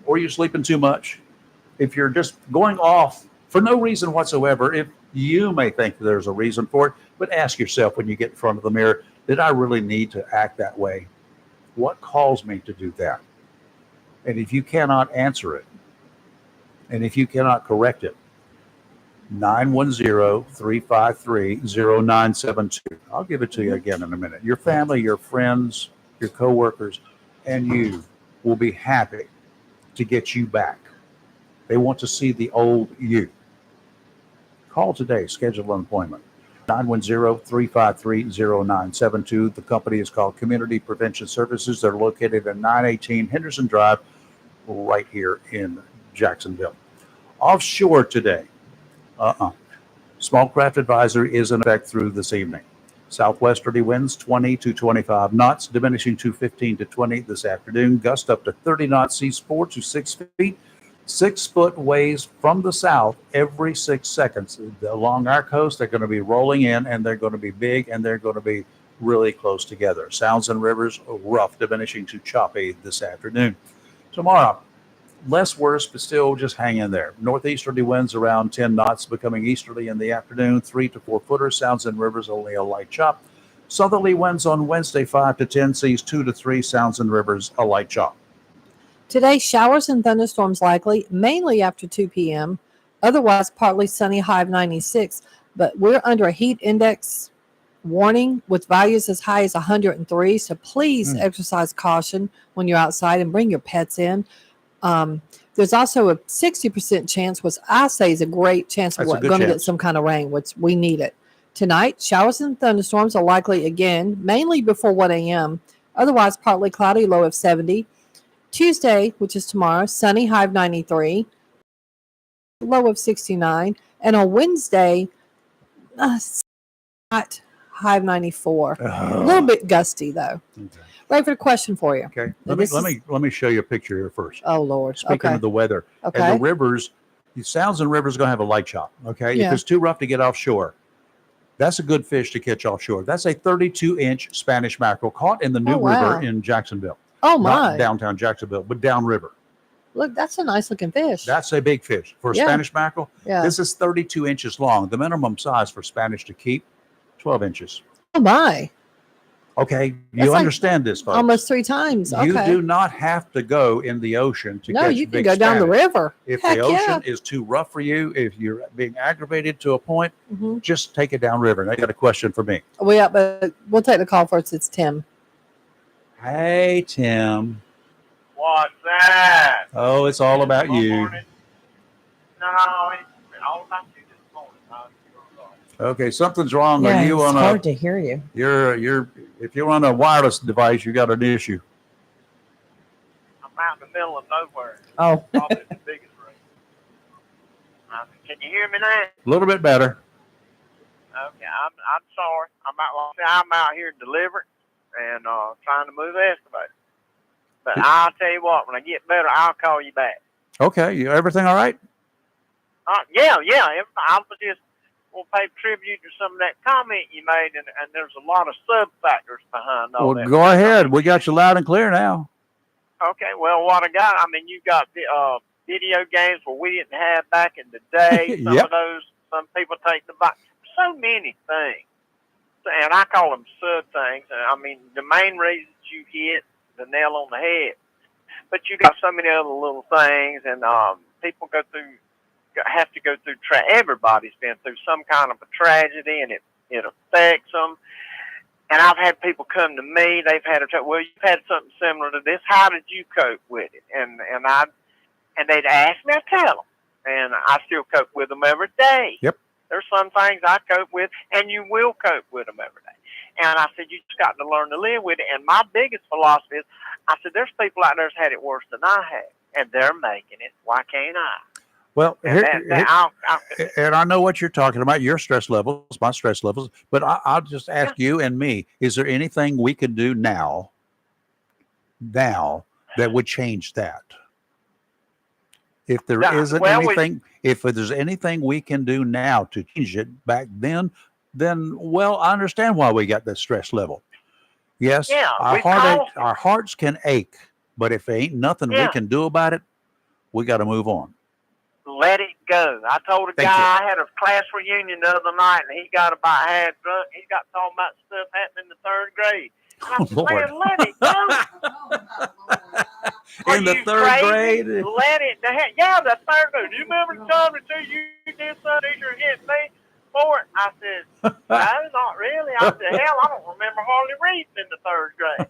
[SPEAKER 6] or you're sleeping too much, if you're just going off for no reason whatsoever, if you may think there's a reason for it, but ask yourself when you get in front of the mirror, did I really need to act that way? What calls me to do that? And if you cannot answer it, and if you cannot correct it, 910-353-0972. I'll give it to you again in a minute. Your family, your friends, your coworkers, and you will be happy to get you back. They want to see the old you. Call today, schedule an appointment. 910-353-0972. The company is called Community Prevention Services. They're located at 918 Henderson Drive, right here in Jacksonville. Offshore today. Small craft advisory is in effect through this evening. Southwesterly winds 20 to 25 knots, diminishing to 15 to 20 this afternoon. Gust up to 30 knots, seas 4 to 6 feet. 6-foot waves from the south every 6 seconds. Along our coast, they're going to be rolling in, and they're going to be big, and they're going to be really close together. Sounds and rivers rough, diminishing to choppy this afternoon. Tomorrow, less worse, but still just hang in there. Northeasterly winds around 10 knots, becoming easterly in the afternoon, 3 to 4 footers. Sounds and rivers only a light chop. Southerly winds on Wednesday, 5 to 10, seas 2 to 3. Sounds and rivers a light chop.
[SPEAKER 8] Today, showers and thunderstorms likely, mainly after 2 p.m. Otherwise, partly sunny, high of 96. But we're under a heat index warning with values as high as 103. So please exercise caution when you're outside and bring your pets in. There's also a 60% chance, which I say is a great chance we're going to get some kind of rain, which we need it. Tonight, showers and thunderstorms are likely again, mainly before 1 a.m. Otherwise, partly cloudy, low of 70. Tuesday, which is tomorrow, sunny, high of 93, low of 69. And on Wednesday, hot, high of 94. A little bit gusty, though. Okay. Ready for a question for you.
[SPEAKER 6] Okay. Let me show you a picture here first.
[SPEAKER 8] Oh, Lord.
[SPEAKER 6] Speaking of the weather.
[SPEAKER 8] Okay.
[SPEAKER 6] And the rivers, the sounds and rivers are going to have a light chop. Okay. Yeah. If it's too rough to get offshore, that's a good fish to catch offshore. That's a 32-inch Spanish mackerel caught in the New River in Jacksonville.
[SPEAKER 8] Oh, my.
[SPEAKER 6] Not downtown Jacksonville, but downriver.
[SPEAKER 8] Look, that's a nice looking fish.
[SPEAKER 6] That's a big fish. For a Spanish mackerel,
[SPEAKER 8] yeah.
[SPEAKER 6] This is 32 inches long. The minimum size for Spanish to keep, 12 inches.
[SPEAKER 8] Oh, my.
[SPEAKER 6] Okay, you understand this, folks.
[SPEAKER 8] Almost 3 times. Okay.
[SPEAKER 6] You do not have to go in the ocean to catch big
[SPEAKER 8] you can go down the river.
[SPEAKER 6] If the ocean is too rough for you, if you're being aggravated to a point, just take it downriver. And I got a question for me.
[SPEAKER 8] Yeah, but we'll take the call first. It's Tim.
[SPEAKER 6] Hey, Tim.
[SPEAKER 12] What's that?
[SPEAKER 6] Oh, it's all about you.
[SPEAKER 12] No, it's all about you this morning.
[SPEAKER 6] Okay, something's wrong.
[SPEAKER 7] Yeah,
[SPEAKER 6] Are you
[SPEAKER 7] it's
[SPEAKER 6] on
[SPEAKER 7] hard to hear you.
[SPEAKER 6] If you're on a wireless device, you got an issue.
[SPEAKER 12] I'm out in the middle of nowhere.
[SPEAKER 7] Oh.
[SPEAKER 12] Probably the biggest room. Can you hear me now?
[SPEAKER 6] A little bit better.
[SPEAKER 12] Okay, I'm sorry. I'm out here delivering and trying to move the excavator. But I'll tell you what, when I get better, I'll call you back.
[SPEAKER 6] Okay, everything all right?
[SPEAKER 12] Yeah. I was just will pay tribute to some of that comment you made, and there's a lot of sub factors behind all that.
[SPEAKER 6] Well, go ahead. We got you loud and clear now.
[SPEAKER 12] Okay, well, what I got, you got the video games where we didn't have back in the day. Some of those, some people take the back. So many things, and I call them sub things. And the main reasons you hit the nail on the head, but you got so many other little things, and people have to go through. Everybody's been through some kind of a tragedy, and it affects them. And I've had people come to me. They've had well, you've had something similar to this. How did you cope with it? And they'd ask me. I tell them, and I still cope with them every day.
[SPEAKER 6] Yep.
[SPEAKER 12] There's some things I cope with, and you will cope with them every day. And I said, you just got to learn to live with it. And my biggest philosophy is, I said, there's people out there that's had it worse than I have, and they're making it. Why can't I?
[SPEAKER 6] Well,
[SPEAKER 12] and
[SPEAKER 6] and I know what you're talking about, your stress levels, my stress levels, but I'll just ask you and me, is there anything we can do now that would change that? If there isn't anything, if there's anything we can do now to change it back then, well, I understand why we got that stress level. Yes, our hearts can ache, but if there ain't nothing we can do about it, we got to move on.
[SPEAKER 12] Let it go. I told a guy I had a class reunion the other night, and he got about half drunk. He got talking about stuff happening in the 3rd grade. I
[SPEAKER 6] Oh,
[SPEAKER 12] said,
[SPEAKER 6] Lord.
[SPEAKER 12] man, let it go. Are
[SPEAKER 6] In the
[SPEAKER 12] you
[SPEAKER 6] third
[SPEAKER 12] crazy?
[SPEAKER 6] grade?
[SPEAKER 12] Let it the heck. Yeah, the third grade. Do you remember the time that you did something teacher hit me for it? I said, no, not really. I said, hell, I don't remember hardly reading in the third grade.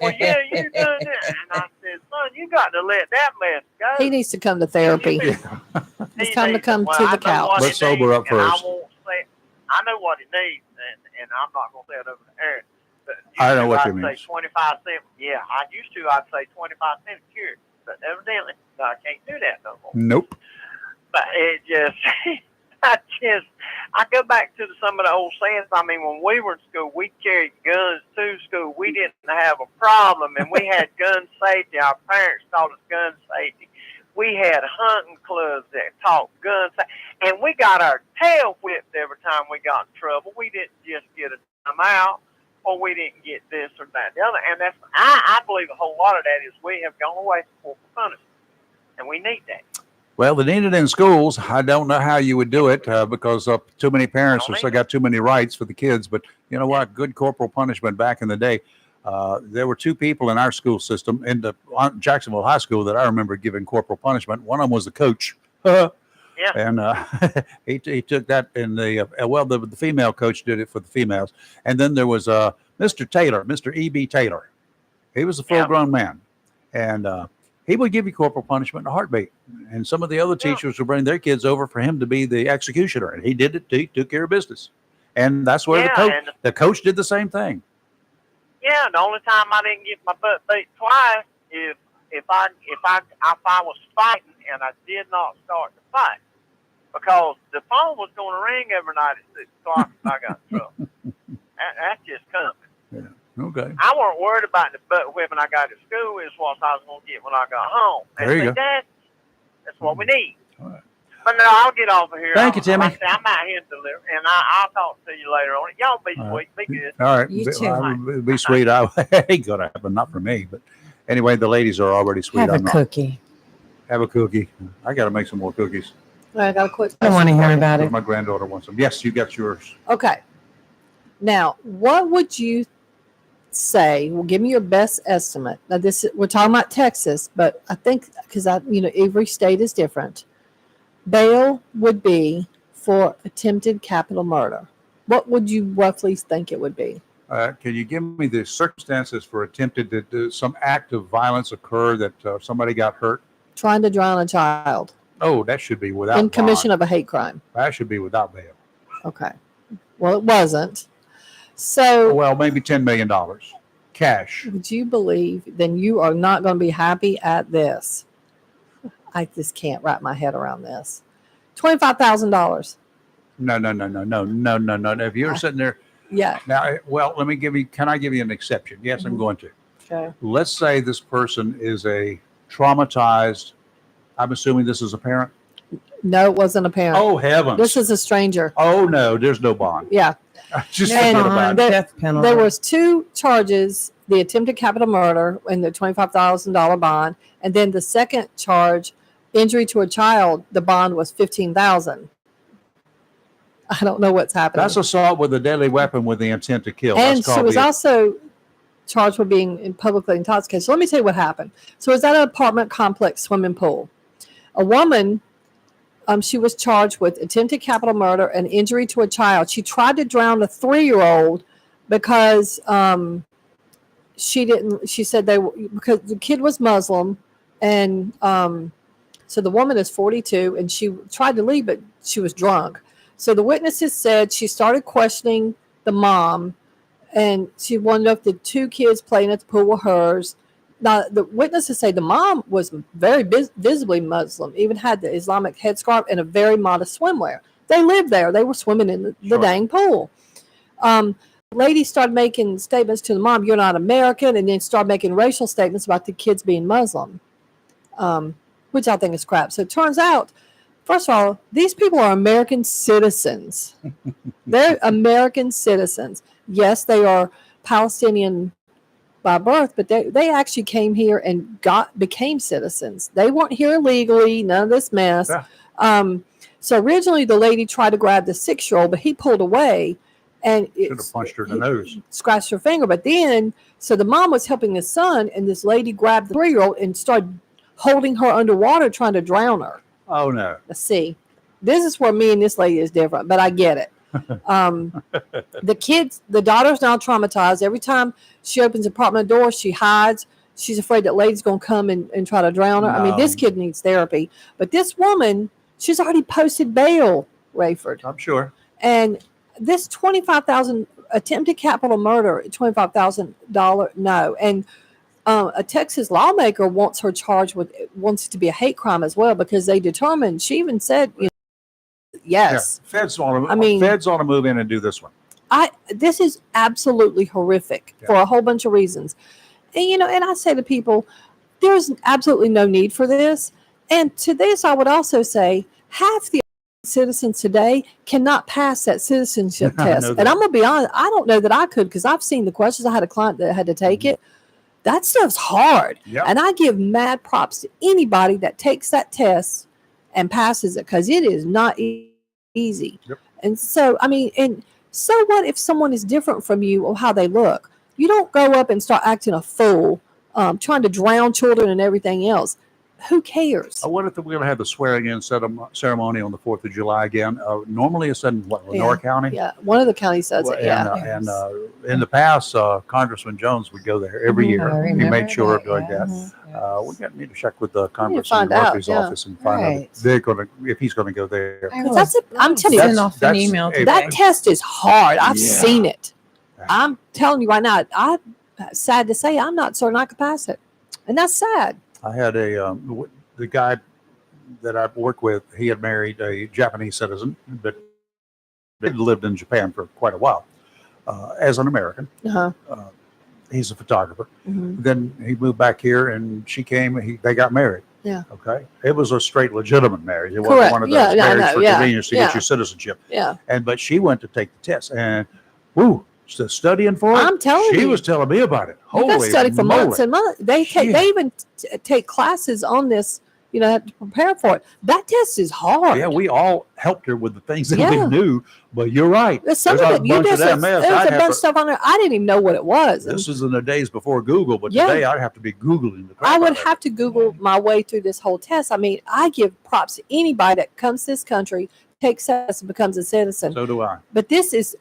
[SPEAKER 12] Well, yeah, you done it. And I said, son, you got to let that mess go.
[SPEAKER 8] He needs to come to therapy. It's time to come to the couch.
[SPEAKER 6] Let's sober up
[SPEAKER 12] And
[SPEAKER 6] first.
[SPEAKER 12] I won't say, I know what he needs, and I'm not going to say it over the air. But
[SPEAKER 6] I know what
[SPEAKER 12] I'd
[SPEAKER 6] you
[SPEAKER 12] say
[SPEAKER 6] mean.
[SPEAKER 12] 25 cents. Yeah, I'd say 25 cents a cure. But evidently, I can't do that no more.
[SPEAKER 6] Nope.
[SPEAKER 12] But it just, I go back to some of the old sayings. I mean, when we were in school, we carried guns to school. We didn't have a problem, and we had gun safety. Our parents taught us gun safety. We had hunting clubs that taught gun safety, and we got our tail whipped every time we got in trouble. We didn't just get a time out, or we didn't get this or that, the other. And I believe a whole lot of that is we have gone away from corporal punishment, and we need that.
[SPEAKER 6] Well, they need it in schools. I don't know how you would do it because too many parents have still got too many rights for the kids. But you know what? Good corporal punishment back in the day. There were two people in our school system in the Jacksonville High School that I remember giving corporal punishment. One of them was the coach.
[SPEAKER 12] Yeah.
[SPEAKER 6] And he took that in the female coach did it for the females. And then there was Mr. Taylor, Mr. E.B. Taylor. He was a full-grown man. And he would give you corporal punishment in a heartbeat. And some of the other teachers would bring their kids over for him to be the executioner. And he did it. He took care of business. And that's where the coach did the same thing.
[SPEAKER 12] Yeah, the only time I didn't get my butt beat twice is if I was fighting and I did not start the fight, because the phone was going to ring every night at 6 o'clock if I got in trouble. That's just coming.
[SPEAKER 6] Okay.
[SPEAKER 12] I weren't worried about the butt whipping I got at school. It's what I was going to get when I got home.
[SPEAKER 6] There you go.
[SPEAKER 12] That's what we need. But no, I'll get off of here.
[SPEAKER 6] Thank you, Timmy.
[SPEAKER 12] I'm out here to deliver, and I'll talk to you later on. Y'all be sweet. Be good.
[SPEAKER 6] All right.
[SPEAKER 12] You
[SPEAKER 6] Be sweet. It ain't going to happen. Not for me. But anyway, the ladies are already sweet.
[SPEAKER 7] Have a
[SPEAKER 6] I'm not.
[SPEAKER 7] cookie.
[SPEAKER 6] Have a cookie. I got to make some more cookies.
[SPEAKER 8] I got a quick
[SPEAKER 7] I don't want to hear about it.
[SPEAKER 6] My granddaughter wants them. Yes, you got yours.
[SPEAKER 8] Okay. Now, what would you say? Well, give me your best estimate. Now, we're talking about Texas, but I think because every state is different. Bail would be for attempted capital murder. What would you roughly think it would be?
[SPEAKER 6] Can you give me the circumstances for attempted that some act of violence occur that somebody got hurt?
[SPEAKER 8] Trying to drown a child.
[SPEAKER 6] Oh, that should be without
[SPEAKER 8] in commission
[SPEAKER 6] bond.
[SPEAKER 8] of a hate crime.
[SPEAKER 6] That should be without bail.
[SPEAKER 8] Okay. Well, it wasn't. So,
[SPEAKER 6] well, maybe $10 million cash.
[SPEAKER 8] Would you believe? Then you are not going to be happy at this. I just can't wrap my head around this. $25,000.
[SPEAKER 6] No. If you're sitting there,
[SPEAKER 8] yeah.
[SPEAKER 6] Now, well, can I give you an exception? Yes, I'm going to.
[SPEAKER 8] Okay.
[SPEAKER 6] Let's say this person is a traumatized. I'm assuming this is a parent.
[SPEAKER 8] No, it wasn't a parent.
[SPEAKER 6] Oh, heavens.
[SPEAKER 8] This is a stranger.
[SPEAKER 6] Oh, no, there's no bond.
[SPEAKER 8] Yeah.
[SPEAKER 6] Just forget about it.
[SPEAKER 7] Death penalty.
[SPEAKER 8] There was 2 charges, the attempted capital murder and the $25,000 bond. And then the second charge, injury to a child, the bond was $15,000. I don't know what's happening.
[SPEAKER 6] That's assault with a deadly weapon with the intent to kill.
[SPEAKER 8] And
[SPEAKER 6] That's
[SPEAKER 8] she
[SPEAKER 6] called
[SPEAKER 8] was also charged with being publicly intoxicated. So let me tell you what happened. So it was at an apartment complex swimming pool. A woman, she was charged with attempted capital murder and injury to a child. She tried to drown a 3-year-old because she said because the kid was Muslim. And so the woman is 42 and she tried to leave, but she was drunk. So the witnesses said she started questioning the mom and she wanted to know if the 2 kids playing at the pool were hers. Now, the witnesses say the mom was very visibly Muslim, even had the Islamic headscarf and a very modest swimwear. They lived there. They were swimming in the dang pool. Lady started making statements to the mom, "You're not American," and then started making racial statements about the kids being Muslim, which I think is crap. So it turns out, first of all, these people are American citizens. They're American citizens. Yes, they are Palestinian by birth, but they actually came here and became citizens. They weren't here illegally, none of this mess. Yeah. So originally the lady tried to grab the 6-year-old, but he pulled away and
[SPEAKER 6] Should have punched her in the nose.
[SPEAKER 8] Scratched her finger. But then, so the mom was helping the son, and this lady grabbed the 3-year-old and started holding her underwater, trying to drown her.
[SPEAKER 6] Oh no!
[SPEAKER 8] Let's see. This is where me and this lady is different, but I get it. The daughter's now traumatized. Every time she opens the apartment door, she hides. She's afraid that lady's going to come and try to drown her. I mean, this kid needs therapy. But this woman, she's already posted bail, Rayford.
[SPEAKER 6] I'm sure.
[SPEAKER 8] And this $25,000 attempted capital murder, $25,000, no. And a Texas lawmaker wants her charged with, wants it to be a hate crime as well, because they determined, she even said, yes.
[SPEAKER 6] Yeah. Feds want to move in and do this one.
[SPEAKER 8] This is absolutely horrific for a whole bunch of reasons. And, and I say to people, there's absolutely no need for this. And to this, I would also say half the citizens today cannot pass that citizenship test. And I'm going to be honest, I don't know that I could, because I've seen the questions. I had a client that had to take it. That stuff's hard.
[SPEAKER 6] Yep.
[SPEAKER 8] And I give mad props to anybody that takes that test and passes it, because it is not easy.
[SPEAKER 6] Yep.
[SPEAKER 8] And so, I mean, and so what if someone is different from you or how they look? You don't go up and start acting a fool, trying to drown children and everything else. Who cares?
[SPEAKER 6] I wonder if we're going to have the swearing-in ceremony on the 4th of July again. Normally it's in Lenore County?
[SPEAKER 8] Yeah, one of the counties does it,
[SPEAKER 6] And in the past, Congressman Jones would go there every year. He made sure of doing that. We need to check with Congressman Murphy's office and find out if he's going to go there.
[SPEAKER 8] I'm telling you, that test is hard. I've seen it. I'm telling you right now, I'm sad to say I'm not certain I could pass it. And that's sad.
[SPEAKER 6] I had the guy that I worked with, he had married a Japanese citizen, but he lived in Japan for quite a while as an American. He's a photographer. Then he moved back here and she came, they got married.
[SPEAKER 8] Yeah.
[SPEAKER 6] Okay. It was a straight legitimate marriage. It wasn't one of those marriages for convenience to get your citizenship.
[SPEAKER 8] Yeah.
[SPEAKER 6] But she went to take the test and studying for it.
[SPEAKER 8] I'm telling you.
[SPEAKER 6] She was telling me about it.
[SPEAKER 8] You got
[SPEAKER 6] Holy
[SPEAKER 8] to study for
[SPEAKER 6] moly.
[SPEAKER 8] months and months. They even take classes on this, have to prepare for it. That test is hard.
[SPEAKER 6] Yeah, we all helped her with the things that we knew, but you're right.
[SPEAKER 8] Some
[SPEAKER 6] There's
[SPEAKER 8] of it, there's a bunch of stuff on there. I didn't even know what it was.
[SPEAKER 6] This was in the days before Google, but today I'd have to be Googling the crap
[SPEAKER 8] I would
[SPEAKER 6] out of
[SPEAKER 8] have to Google my way through this whole test. I mean, I give props to anybody that comes to this country, takes tests, and becomes a citizen.
[SPEAKER 6] So do I.
[SPEAKER 8] But this is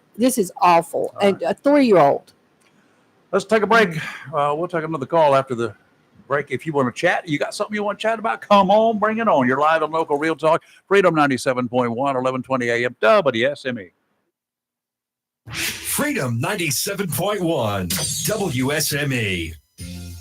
[SPEAKER 8] awful. And a 3-year-old.
[SPEAKER 6] Let's take a break. We'll take another call after the break. If you want to chat, you got something you want to chat about, come on, bring it on. You're live on Local Real Talk, Freedom 97.1, 1120 AM, WSME.
[SPEAKER 5] Freedom 97.1, WSME.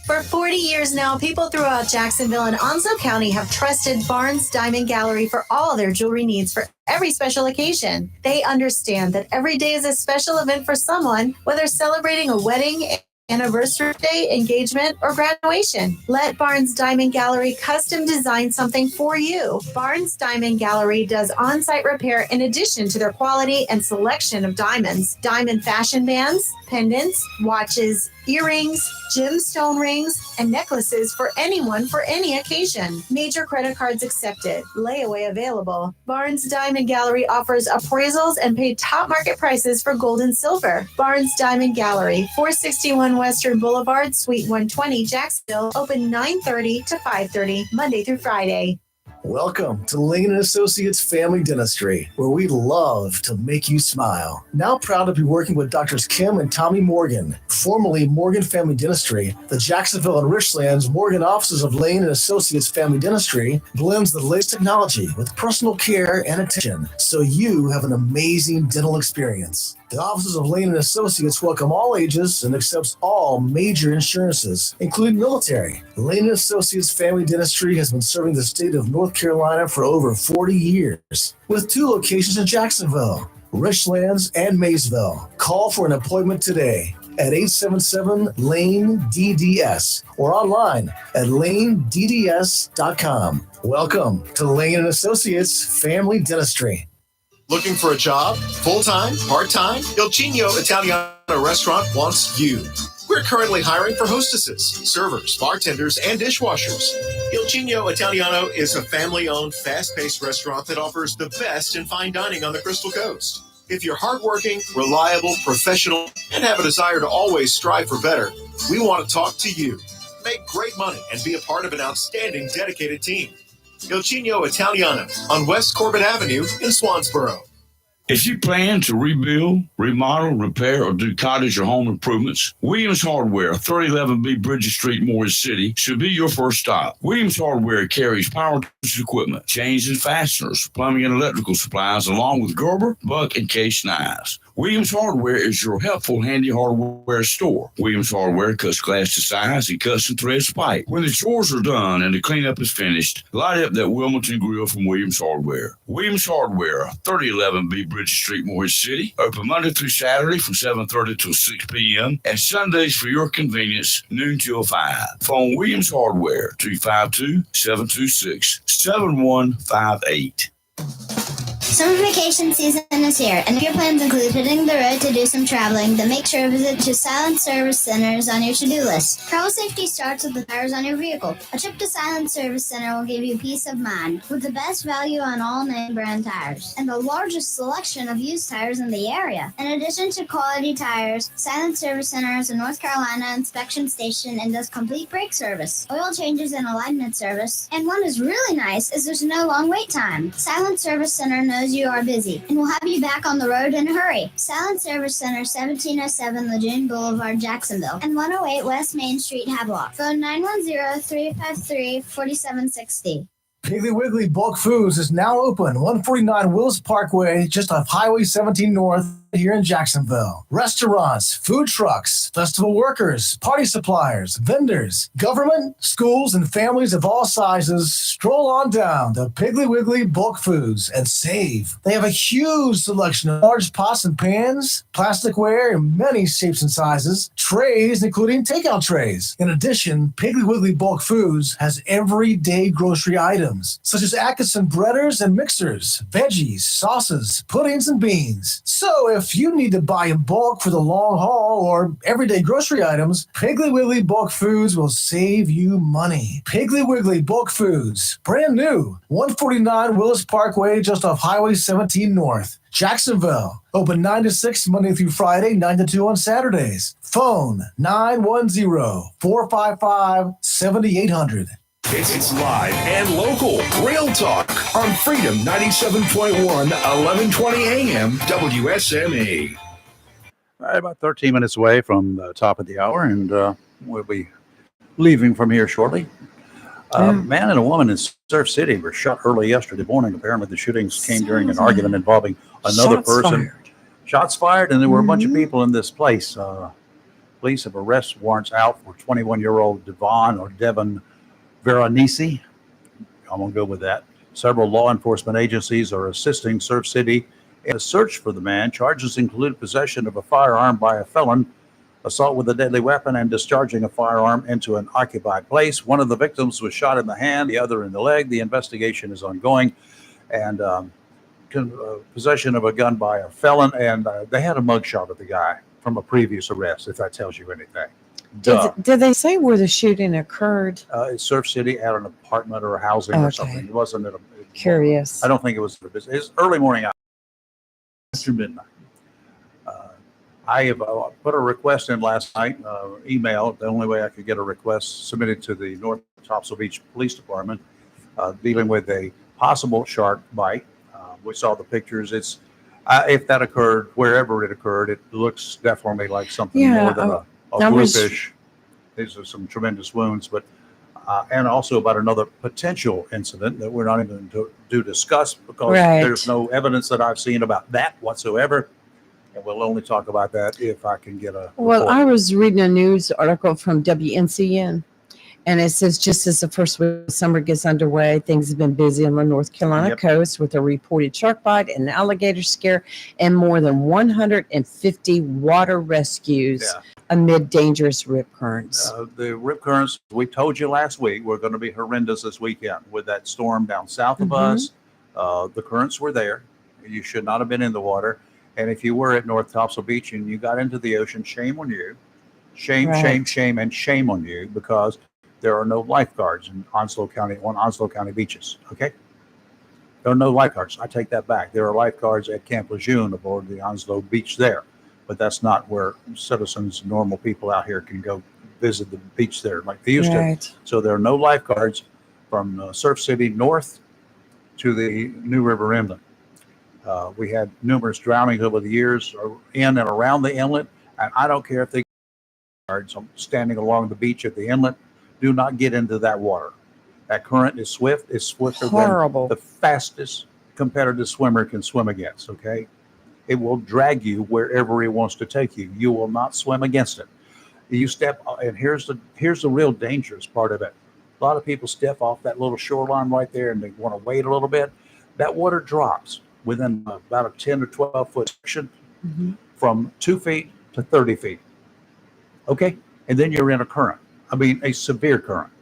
[SPEAKER 4] For 40 years now, people throughout Jacksonville and Onslow County have trusted Barnes Diamond Gallery for all their jewelry needs for every special occasion. They understand that every day is a special event for someone, whether celebrating a wedding, anniversary day, engagement, or graduation. Let Barnes Diamond Gallery custom design something for you. Barnes Diamond Gallery does on-site repair in addition to their quality and selection of diamonds, diamond fashion bands, pendants, watches, earrings, gemstone rings, and necklaces for anyone for any occasion. Major credit cards accepted. Layaway available. Barnes Diamond Gallery offers appraisals and paid top market prices for gold and silver. Barnes Diamond Gallery, 461 Western Boulevard, Suite 120, Jacksonville, open 9:30 to 5:30, Monday through Friday.
[SPEAKER 15] Welcome to Lane & Associates Family Dentistry, where we love to make you smile. Now proud to be working with Doctors Kim and Tommy Morgan, formerly Morgan Family Dentistry. The Jacksonville and Richlands Morgan offices of Lane & Associates Family Dentistry blends the latest technology with personal care and attention, so you have an amazing dental experience. The offices of Lane & Associates welcome all ages and accepts all major insurances, including military. Lane & Associates Family Dentistry has been serving the state of North Carolina for over 40 years, with 2 locations in Jacksonville, Richlands, and Maysville. Call for an appointment today at 877-LANE-DDS or online at lanedds.com. Welcome to Lane & Associates Family Dentistry.
[SPEAKER 19] Looking for a job? Full-time? Part-time? Il Cigno Italiano Restaurant wants you. We're currently hiring for hostesses, servers, bartenders, and dishwashers. Il Cigno Italiano is a family-owned, fast-paced restaurant that offers the best in fine dining on the Crystal Coast. If you're hardworking, reliable, professional, and have a desire to always strive for better, we want to talk to you. Make great money and be a part of an outstanding, dedicated team. Il Cigno Italiano on West Corbin Avenue in Swansboro.
[SPEAKER 20] If you plan to rebuild, remodel, repair, or do cottage or home improvements, Williams Hardware, 3011B Bridges Street, Morris City, should be your first stop. Williams Hardware carries power tools equipment, chains and fasteners, plumbing and electrical supplies, along with Gerber, Buck, and Case knives. Williams Hardware is your helpful, handy hardware store. Williams Hardware cuts glass to size and custom threads pipe. When the chores are done and the cleanup is finished, light up that Wilmington grill from Williams Hardware. Williams Hardware, 3011B Bridges Street, Morris City. Open Monday through Saturday from 7:30 till 6 p.m. and Sundays for your convenience, noon till 5. Phone Williams Hardware, 252-726-7158.
[SPEAKER 13] Summer vacation season is here, and if your plans include hitting the road to do some traveling, then make sure to visit to Silent Service Centers on your to-do list. Travel safety starts with the tires on your vehicle. A trip to Silent Service Center will give you peace of mind, with the best value on all name brand tires, and the largest selection of used tires in the area. In addition to quality tires, Silent Service Center is a North Carolina inspection station and does complete brake service, oil changes, and alignment service. And what is really nice is there's no long wait time. Silent Service Center knows you are busy and will have you back on the road in a hurry. Silent Service Center, 1707 Lejeune Boulevard, Jacksonville, and 108 West Main Street, Havelock. Phone 910-353-4760.
[SPEAKER 15] Piggly Wiggly Bulk Foods is now open, 149 Willis Parkway, just off Highway 17 North here in Jacksonville. Restaurants, food trucks, festival workers, party suppliers, vendors, government, schools, and families of all sizes stroll on down to Piggly Wiggly Bulk Foods and save. They have a huge selection of large pots and pans, plasticware in many shapes and sizes, trays including takeout trays. In addition, Piggly Wiggly Bulk Foods has everyday grocery items such as Atkinson breaders and mixers, veggies, sauces, puddings, and beans. So if you need to buy in bulk for the long haul or everyday grocery items, Piggly Wiggly Bulk Foods will save you money. Piggly Wiggly Bulk Foods, brand new, 149 Willis Parkway, just off Highway 17 North, Jacksonville. Open 9 to 6 Monday through Friday, 9 to 2 on Saturdays. Phone 910-455-7800.
[SPEAKER 5] It's live and local. Real Talk on Freedom 97.1, 1120 AM, WSME.
[SPEAKER 6] All right, about 13 minutes away from the top of the hour, and we'll be leaving from here shortly. A man and a woman in Surf City were shot early yesterday morning. Apparently, the shootings came during an argument involving another person. Shots fired, and there were a bunch of people in this place. Police have arrest warrants out for 21-year-old Devon Veronese. I'm going to go with that. Several law enforcement agencies are assisting Surf City in a search for the man. Charges include possession of a firearm by a felon, assault with a deadly weapon, and discharging a firearm into an occupied place. One of the victims was shot in the hand, the other in the leg. The investigation is ongoing. And possession of a gun by a felon, and they had a mugshot of the guy from a previous arrest, if that tells you anything.
[SPEAKER 7] Did they say where the shooting occurred?
[SPEAKER 6] Surf City at an apartment or a housing or something. It wasn't at a...
[SPEAKER 7] Curious.
[SPEAKER 6] I don't think it was... It's early morning hours. After midnight. I have put a request in last night, email, the only way I could get a request submitted to the North Topsail Beach Police Department, dealing with a possible shark bite. We saw the pictures. It's if that occurred, wherever it occurred, it looks definitely like something more than a bluefish. These are some tremendous wounds, but and also about another potential incident that we're not even to discuss because there's no evidence that I've seen about that whatsoever. And we'll only talk about that if I can get a
[SPEAKER 7] Well,
[SPEAKER 6] report.
[SPEAKER 7] I was reading a news article from WNCN, and it says just as the first week of summer gets underway, things have been busy on the North Carolina coast with a reported shark bite, an alligator scare, and more than 150 water rescues amid dangerous rip currents.
[SPEAKER 6] The rip currents, we told you last week, were going to be horrendous this weekend with that storm down south of us. The currents were there. You should not have been in the water. And if you were at North Topsail Beach and you got into the ocean, shame on you. Shame, shame, and shame on you, because there are no lifeguards in Onslow County, on Onslow County beaches. Okay? There are no lifeguards. I take that back. There are lifeguards at Camp Lejeune aboard the Onslow Beach there, but that's not where citizens, normal people out here can go visit the beach there like they used to. So there are no lifeguards from Surf City north to the New River Inlet. We had numerous drownings over the years in and around the inlet, and I don't care if they are standing along the beach at the inlet. Do not get into that water. That current is swift. It's swifter than the fastest competitive swimmer can swim against, okay? It will drag you wherever it wants to take you. You will not swim against it. You step, and here's the real dangerous part of it. A lot of people step off that little shoreline right there and they want to wait a little bit. That water drops within about a 10 or 12 foot section from 2 feet to 30 feet. Okay? And then you're in a current. I mean, a severe current.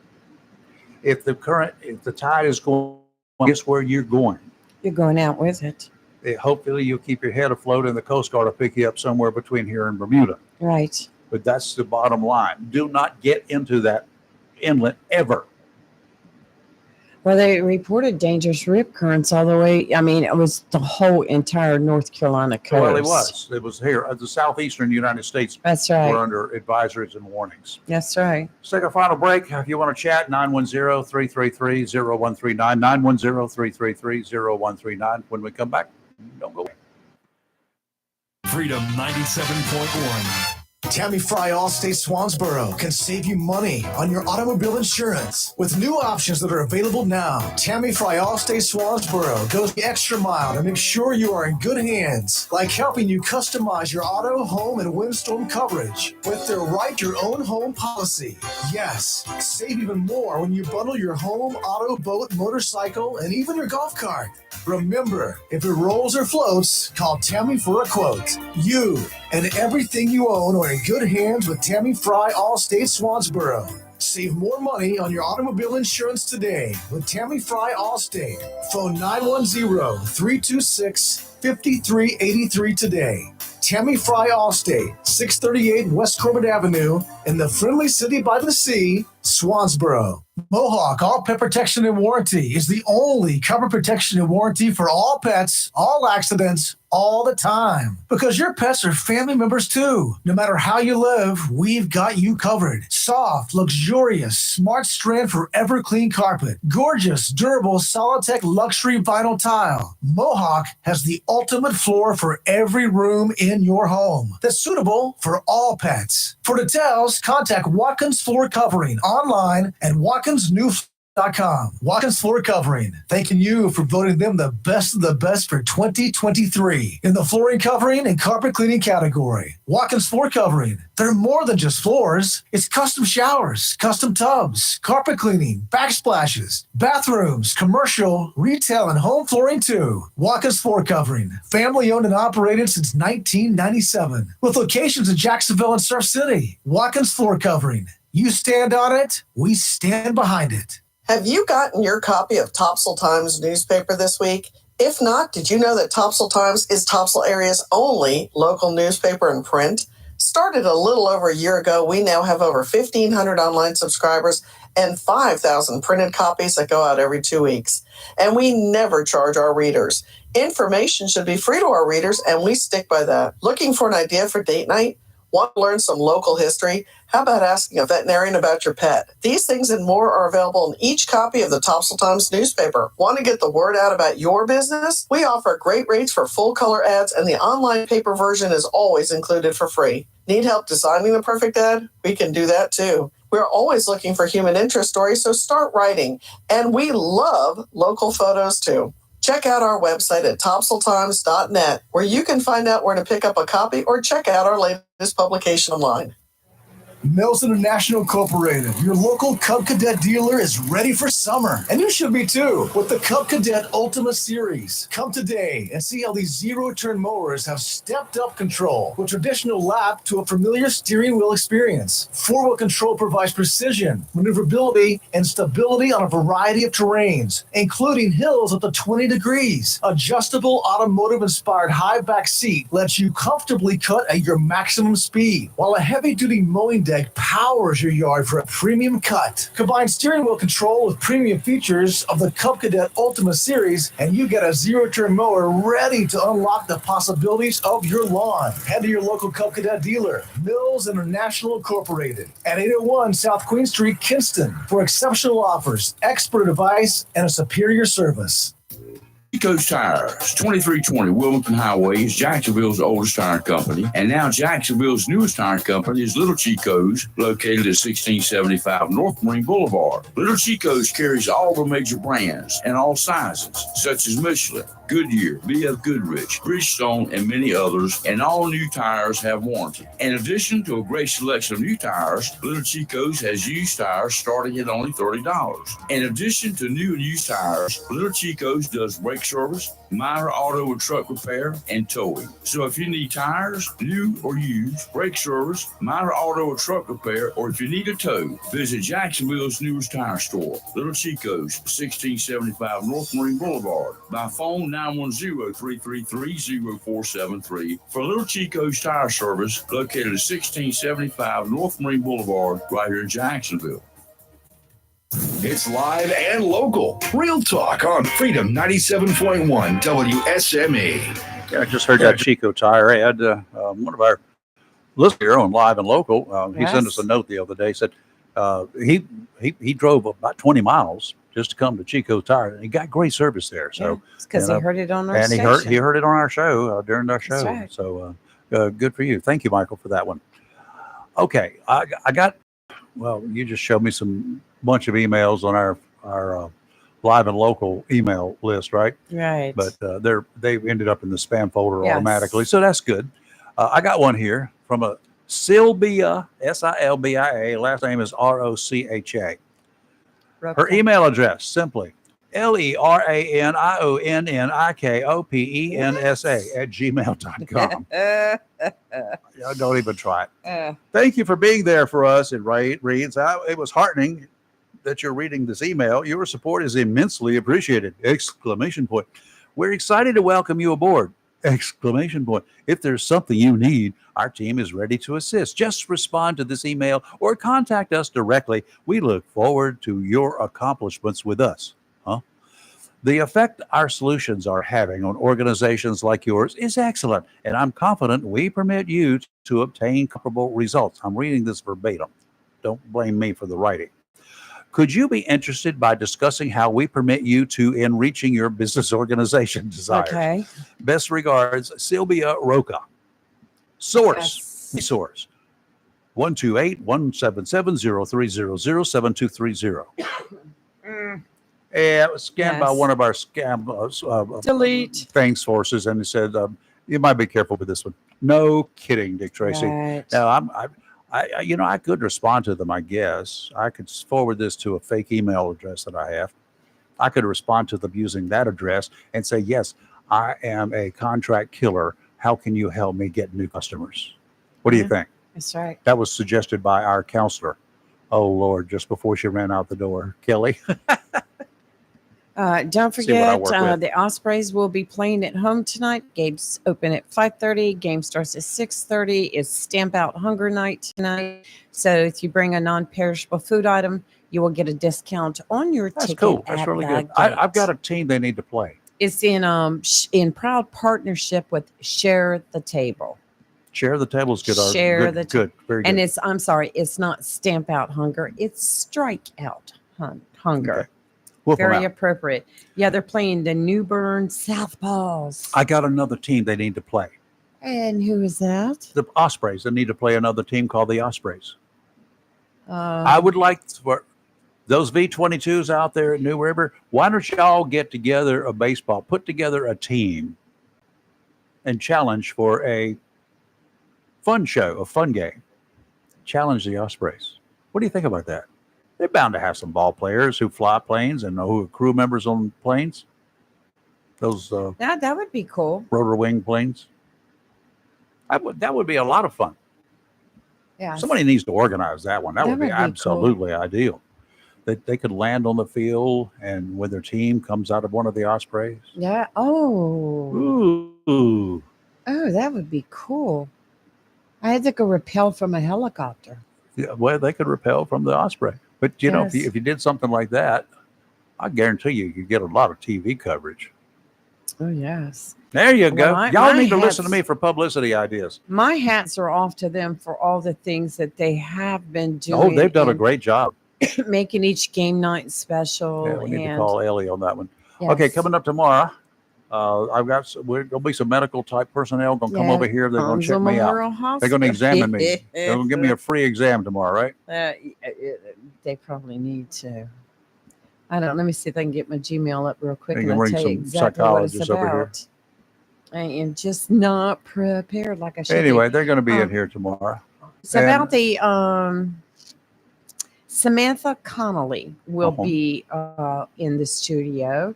[SPEAKER 6] If the tide is going, guess where you're going?
[SPEAKER 7] You're going out with it.
[SPEAKER 6] Hopefully you'll keep your head afloat and the Coast Guard will pick you up somewhere between here and Bermuda.
[SPEAKER 7] Right.
[SPEAKER 6] But that's the bottom line. Do not get into that inlet ever.
[SPEAKER 7] Well, they reported dangerous rip currents all the way. I mean, it was the whole entire North Carolina coast.
[SPEAKER 6] Well, it was. It was here. The southeastern United States
[SPEAKER 7] That's right.
[SPEAKER 6] were under advisories and warnings.
[SPEAKER 7] That's right.
[SPEAKER 6] Let's take a final break. If you want to chat, 910-333-0139, 910-333-0139. When we come back, don't go away.
[SPEAKER 5] Freedom 97.1.
[SPEAKER 15] Tammy Fry Allstate Swansboro can save you money on your automobile insurance with new options that are available now. Tammy Fry Allstate Swansboro goes the extra mile to make sure you are in good hands, like helping you customize your auto, home, and windstorm coverage with their Write Your Own Home policy. Yes, save even more when you bundle your home, auto, boat, motorcycle, and even your golf cart. Remember, if it rolls or floats, call Tammy for a quote. You and everything you own are in good hands with Tammy Fry Allstate Swansboro. Save more money on your automobile insurance today with Tammy Fry Allstate. Phone 910-326-5383 today. Tammy Fry Allstate, 638 West Corbett Avenue in the friendly city by the sea, Swansboro. Mohawk All Pet Protection and Warranty is the only cover protection and warranty for all pets, all accidents, all the time. Because your pets are family members too. No matter how you live, we've got you covered. Soft, luxurious, smart strand forever clean carpet. Gorgeous, durable, Solitech luxury vinyl tile. Mohawk has the ultimate floor for every room in your home that's suitable for all pets. For details, contact Watkins Floor Covering online at WatkinsNewFloor.com. Watkins Floor Covering, thanking you for voting them the best of the best for 2023 in the flooring covering and carpet cleaning category. Watkins Floor Covering, they're more than just floors. It's custom showers, custom tubs, carpet cleaning, backsplashes, bathrooms, commercial, retail, and home flooring too. Watkins Floor Covering, family owned and operated since 1997 with locations in Jacksonville and Surf City. Watkins Floor Covering. You stand on it, we stand behind it.
[SPEAKER 21] Have you gotten your copy of Topsail Times newspaper this week? If not, did you know that Topsail Times is Topsail area's only local newspaper in print? Started a little over a year ago, we now have over 1,500 online subscribers and 5,000 printed copies that go out every 2 weeks. And we never charge our readers. Information should be free to our readers, and we stick by that. Looking for an idea for date night? Want to learn some local history? How about asking a veterinarian about your pet? These things and more are available in each copy of the Topsail Times newspaper. Want to get the word out about your business? We offer great rates for full-color ads, and the online paper version is always included for free. Need help designing the perfect ad? We can do that too. We're always looking for human interest stories, so start writing. And we love local photos too. Check out our website at topsailtimes.net, where you can find out where to pick up a copy or check out our latest publication online.
[SPEAKER 15] Mills International Incorporated, your local Cub Cadet dealer, is ready for summer. And you should be too, with the Cub Cadet Ultima Series. Come today and see how these zero-turn mowers have stepped up control with traditional lap to a familiar steering wheel experience. Four-wheel control provides precision, maneuverability, and stability on a variety of terrains, including hills up to 20 degrees. Adjustable automotive-inspired high back seat lets you comfortably cut at your maximum speed, while a heavy-duty mowing deck Deck powers your yard for a premium cut. Combine steering wheel control with premium features of the Cub Cadet Ultima Series, and you get a zero-turn mower ready to unlock the possibilities of your lawn. Head to your local Cub Cadet dealer, Mills International Incorporated, at 801 South Queen Street, Kinston, for exceptional offers, expert advice, and a superior service.
[SPEAKER 20] Chico's Tires, 2320 Wilmington Highway, is Jacksonville's oldest tire company, and now Jacksonville's newest tire company is Little Chico's, located at 1675 North Marine Boulevard. Little Chico's carries all the major brands and all sizes, such as Michelin, Goodyear, B.F. Goodrich, Bridgestone, and many others, and all new tires have warranty. In addition to a great selection of new tires, Little Chico's has used tires starting at only $30. In addition to new and used tires, Little Chico's does brake service, minor auto and truck repair, and towing. So if you need tires, new or used, brake service, minor auto or truck repair, or if you need a tow, visit Jacksonville's newest tire store, Little Chico's, 1675 North Marine Boulevard. By phone, 910-333-0473 for Little Chico's Tire Service, located at 1675 North Marine Boulevard, right here in Jacksonville.
[SPEAKER 5] It's live and local. Real Talk on Freedom 97.1 WSME.
[SPEAKER 6] Yeah, I just heard that Chico Tire ad. One of our listeners here on Live and Local, he sent us a note the other day. Said he drove about 20 miles just to come to Chico Tire, and he got great service there. So
[SPEAKER 7] because he heard it on our station.
[SPEAKER 6] And he heard it on our show during our show.
[SPEAKER 7] Right.
[SPEAKER 6] So good for you. Thank you, Michael, for that one. Okay, I got. Well, you just showed me some bunch of emails on our Live and Local email list, right?
[SPEAKER 7] Right.
[SPEAKER 6] But they ended up in the spam folder automatically, so that's good. I got one here from a Silbia, Silbia. Last name is Rocha. Her email address, simply LERANIONNIKOPENSA @gmail.com. Don't even try it. Thank you for being there for us. It reads, it was heartening that you're reading this email. Your support is immensely appreciated! Exclamation point. We're excited to welcome you aboard! Exclamation point. If there's something you need, our team is ready to assist. Just respond to this email or contact us directly. We look forward to your accomplishments with us. The effect our solutions are having on organizations like yours is excellent, and I'm confident we permit you to obtain comparable results. I'm reading this verbatim. Don't blame me for the writing. Could you be interested by discussing how we permit you to in reaching your business organization desires?
[SPEAKER 7] Okay.
[SPEAKER 6] Best regards, Silbia Roca. Source. Yes. Source. 128-177-0300-7230. Yeah, it was scanned by one of our scam
[SPEAKER 7] delete
[SPEAKER 6] thing sources, and it said, you might be careful with this one. No kidding, Dick Tracy.
[SPEAKER 7] Right.
[SPEAKER 6] Now, I could respond to them, I guess. I could forward this to a fake email address that I have. I could respond to them using that address and say, yes, I am a contract killer. How can you help me get new customers? What do you think?
[SPEAKER 7] That's right.
[SPEAKER 6] That was suggested by our counselor. Oh, Lord, just before she ran out the door. Kelly.
[SPEAKER 7] Don't forget, the Ospreys will be playing at home tonight. Games open at 5:30. Game starts at 6:30. It's Stamp Out Hunger Night tonight. So if you bring a non-perishable food item, you will get a discount on your ticket.
[SPEAKER 6] That's cool. That's really good. I've got a team they need to play.
[SPEAKER 7] It's in proud partnership with Share the Table.
[SPEAKER 6] Share the Table is good.
[SPEAKER 7] Share
[SPEAKER 6] the good. Very good.
[SPEAKER 7] And it's not Stamp Out Hunger. It's Strike Out Hunger.
[SPEAKER 6] Okay.
[SPEAKER 7] Very appropriate. Yeah, they're playing the New Bern Southpaws.
[SPEAKER 6] I got another team they need to play.
[SPEAKER 7] And who is that?
[SPEAKER 6] The Ospreys. They need to play another team called the Ospreys. I would like for those V-22s out there at New River, why don't y'all get together put together a team and challenge for a fun show, a fun game. Challenge the Ospreys. What do you think about that? They're bound to have some ball players who fly planes and who are crew members on planes. Those
[SPEAKER 7] that would be cool.
[SPEAKER 6] Rotor wing planes. That would be a lot of fun.
[SPEAKER 7] Yeah.
[SPEAKER 6] Somebody needs to organize that one. That would be absolutely ideal. They could land on the field and when their team comes out of one of the Ospreys.
[SPEAKER 7] Yeah. Oh.
[SPEAKER 6] Ooh.
[SPEAKER 7] Oh, that would be cool. I had to go rappel from a helicopter.
[SPEAKER 6] Yeah, well, they could repel from the osprey. But, you know, if you did something like that, I guarantee you could get a lot of TV coverage.
[SPEAKER 7] Oh, yes.
[SPEAKER 6] There you go.
[SPEAKER 7] Well,
[SPEAKER 6] Y'all
[SPEAKER 7] my
[SPEAKER 6] need to
[SPEAKER 7] hats-
[SPEAKER 6] listen to me for publicity ideas.
[SPEAKER 7] My hats are off to them for all the things that they have been doing.
[SPEAKER 6] Oh, they've done a
[SPEAKER 7] and
[SPEAKER 6] great job.
[SPEAKER 7] making each game night special.
[SPEAKER 6] Yeah, we need to
[SPEAKER 7] and
[SPEAKER 6] call Ellie on that one.
[SPEAKER 7] Yes.
[SPEAKER 6] Okay, coming up tomorrow, we're gonna be some medical type personnel gonna come
[SPEAKER 7] Yeah,
[SPEAKER 6] over here. They're gonna check
[SPEAKER 7] Onslow
[SPEAKER 6] me
[SPEAKER 7] Memorial
[SPEAKER 6] out. They're gonna
[SPEAKER 7] Hospital.
[SPEAKER 6] examine me. They're gonna give me a free exam tomorrow, right?
[SPEAKER 7] They probably need to. I don't. Let me see if I can get my Gmail up real quick
[SPEAKER 6] They
[SPEAKER 7] and
[SPEAKER 6] can
[SPEAKER 7] I'll
[SPEAKER 6] bring
[SPEAKER 7] tell you
[SPEAKER 6] some
[SPEAKER 7] exactly what it's
[SPEAKER 6] psychologists over here.
[SPEAKER 7] about. I am just not prepared like I should.
[SPEAKER 6] Anyway,
[SPEAKER 7] be.
[SPEAKER 6] they're gonna be in here tomorrow.
[SPEAKER 7] It's about the Samantha Connolly will
[SPEAKER 6] Uh-huh.
[SPEAKER 7] be in the studio,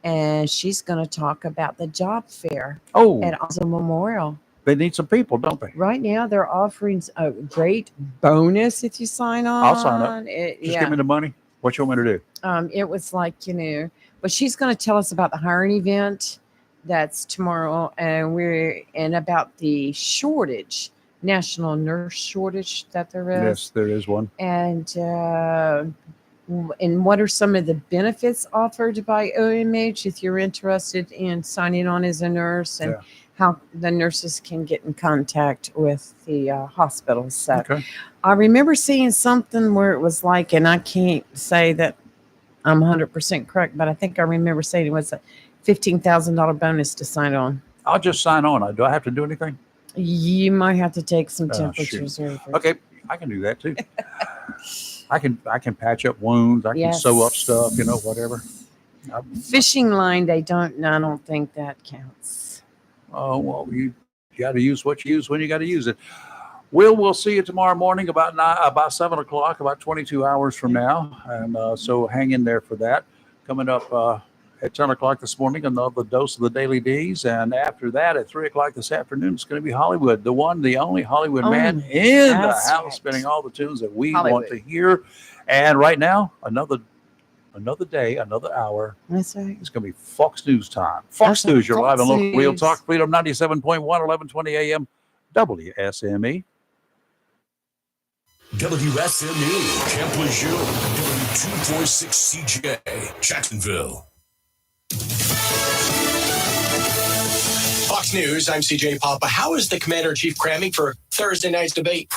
[SPEAKER 7] and she's going to talk about the job fair
[SPEAKER 6] Oh.
[SPEAKER 7] at Onslow Memorial.
[SPEAKER 6] They need some people, don't they?
[SPEAKER 7] Right now, they're offering a great bonus if you sign on.
[SPEAKER 6] I'll sign up. Just
[SPEAKER 7] yeah.
[SPEAKER 6] give me the money. What you want me to do?
[SPEAKER 7] It was like, but she's going to tell us about the hiring event that's tomorrow, and about the shortage, national nurse shortage that there is.
[SPEAKER 6] Yes, there is one.
[SPEAKER 7] And what are some of the benefits offered by OMH if you're interested in signing on as a nurse, and how the nurses can get in contact with the hospitals. So
[SPEAKER 6] Okay.
[SPEAKER 7] I remember seeing something where it was like, and I can't say that I'm 100% correct, but I think I remember saying it was a $15,000 bonus to sign on.
[SPEAKER 6] I'll just sign on. Do I have to do anything?
[SPEAKER 7] You might have to take some
[SPEAKER 6] Oh,
[SPEAKER 7] temperatures.
[SPEAKER 6] shoot. Okay, I can do that too. I can patch up wounds. I can sew up stuff. Whatever.
[SPEAKER 7] Fishing line, I don't think that counts.
[SPEAKER 6] Oh well, you got to use what you use when you got to use it. We'll see you tomorrow morning about 7:00, about 22 hours from now, and so hang in there for that. Coming up at 10 o'clock this morning, another dose of the Daily D's, and after that at 3 o'clock this afternoon, it's going to be Hollywood, the one, the only Hollywood man in the
[SPEAKER 7] that's
[SPEAKER 6] house,
[SPEAKER 7] right.
[SPEAKER 6] spinning all the tunes that we
[SPEAKER 7] Hollywood.
[SPEAKER 6] want to hear. And right now, another day, another hour.
[SPEAKER 7] That's right.
[SPEAKER 6] It's going to be Fox News time. Fox
[SPEAKER 7] That's right,
[SPEAKER 6] News, you're live on
[SPEAKER 7] Fox
[SPEAKER 6] local Real
[SPEAKER 7] News.
[SPEAKER 6] Talk, Freedom 97.1, 1120 AM, WSME.
[SPEAKER 5] WSME, Camp Lejeune, W246 CJ, Jacksonville.
[SPEAKER 19] Fox News, I'm CJ Papa. How is the Commander-in-Chief cramming for Thursday night's debate?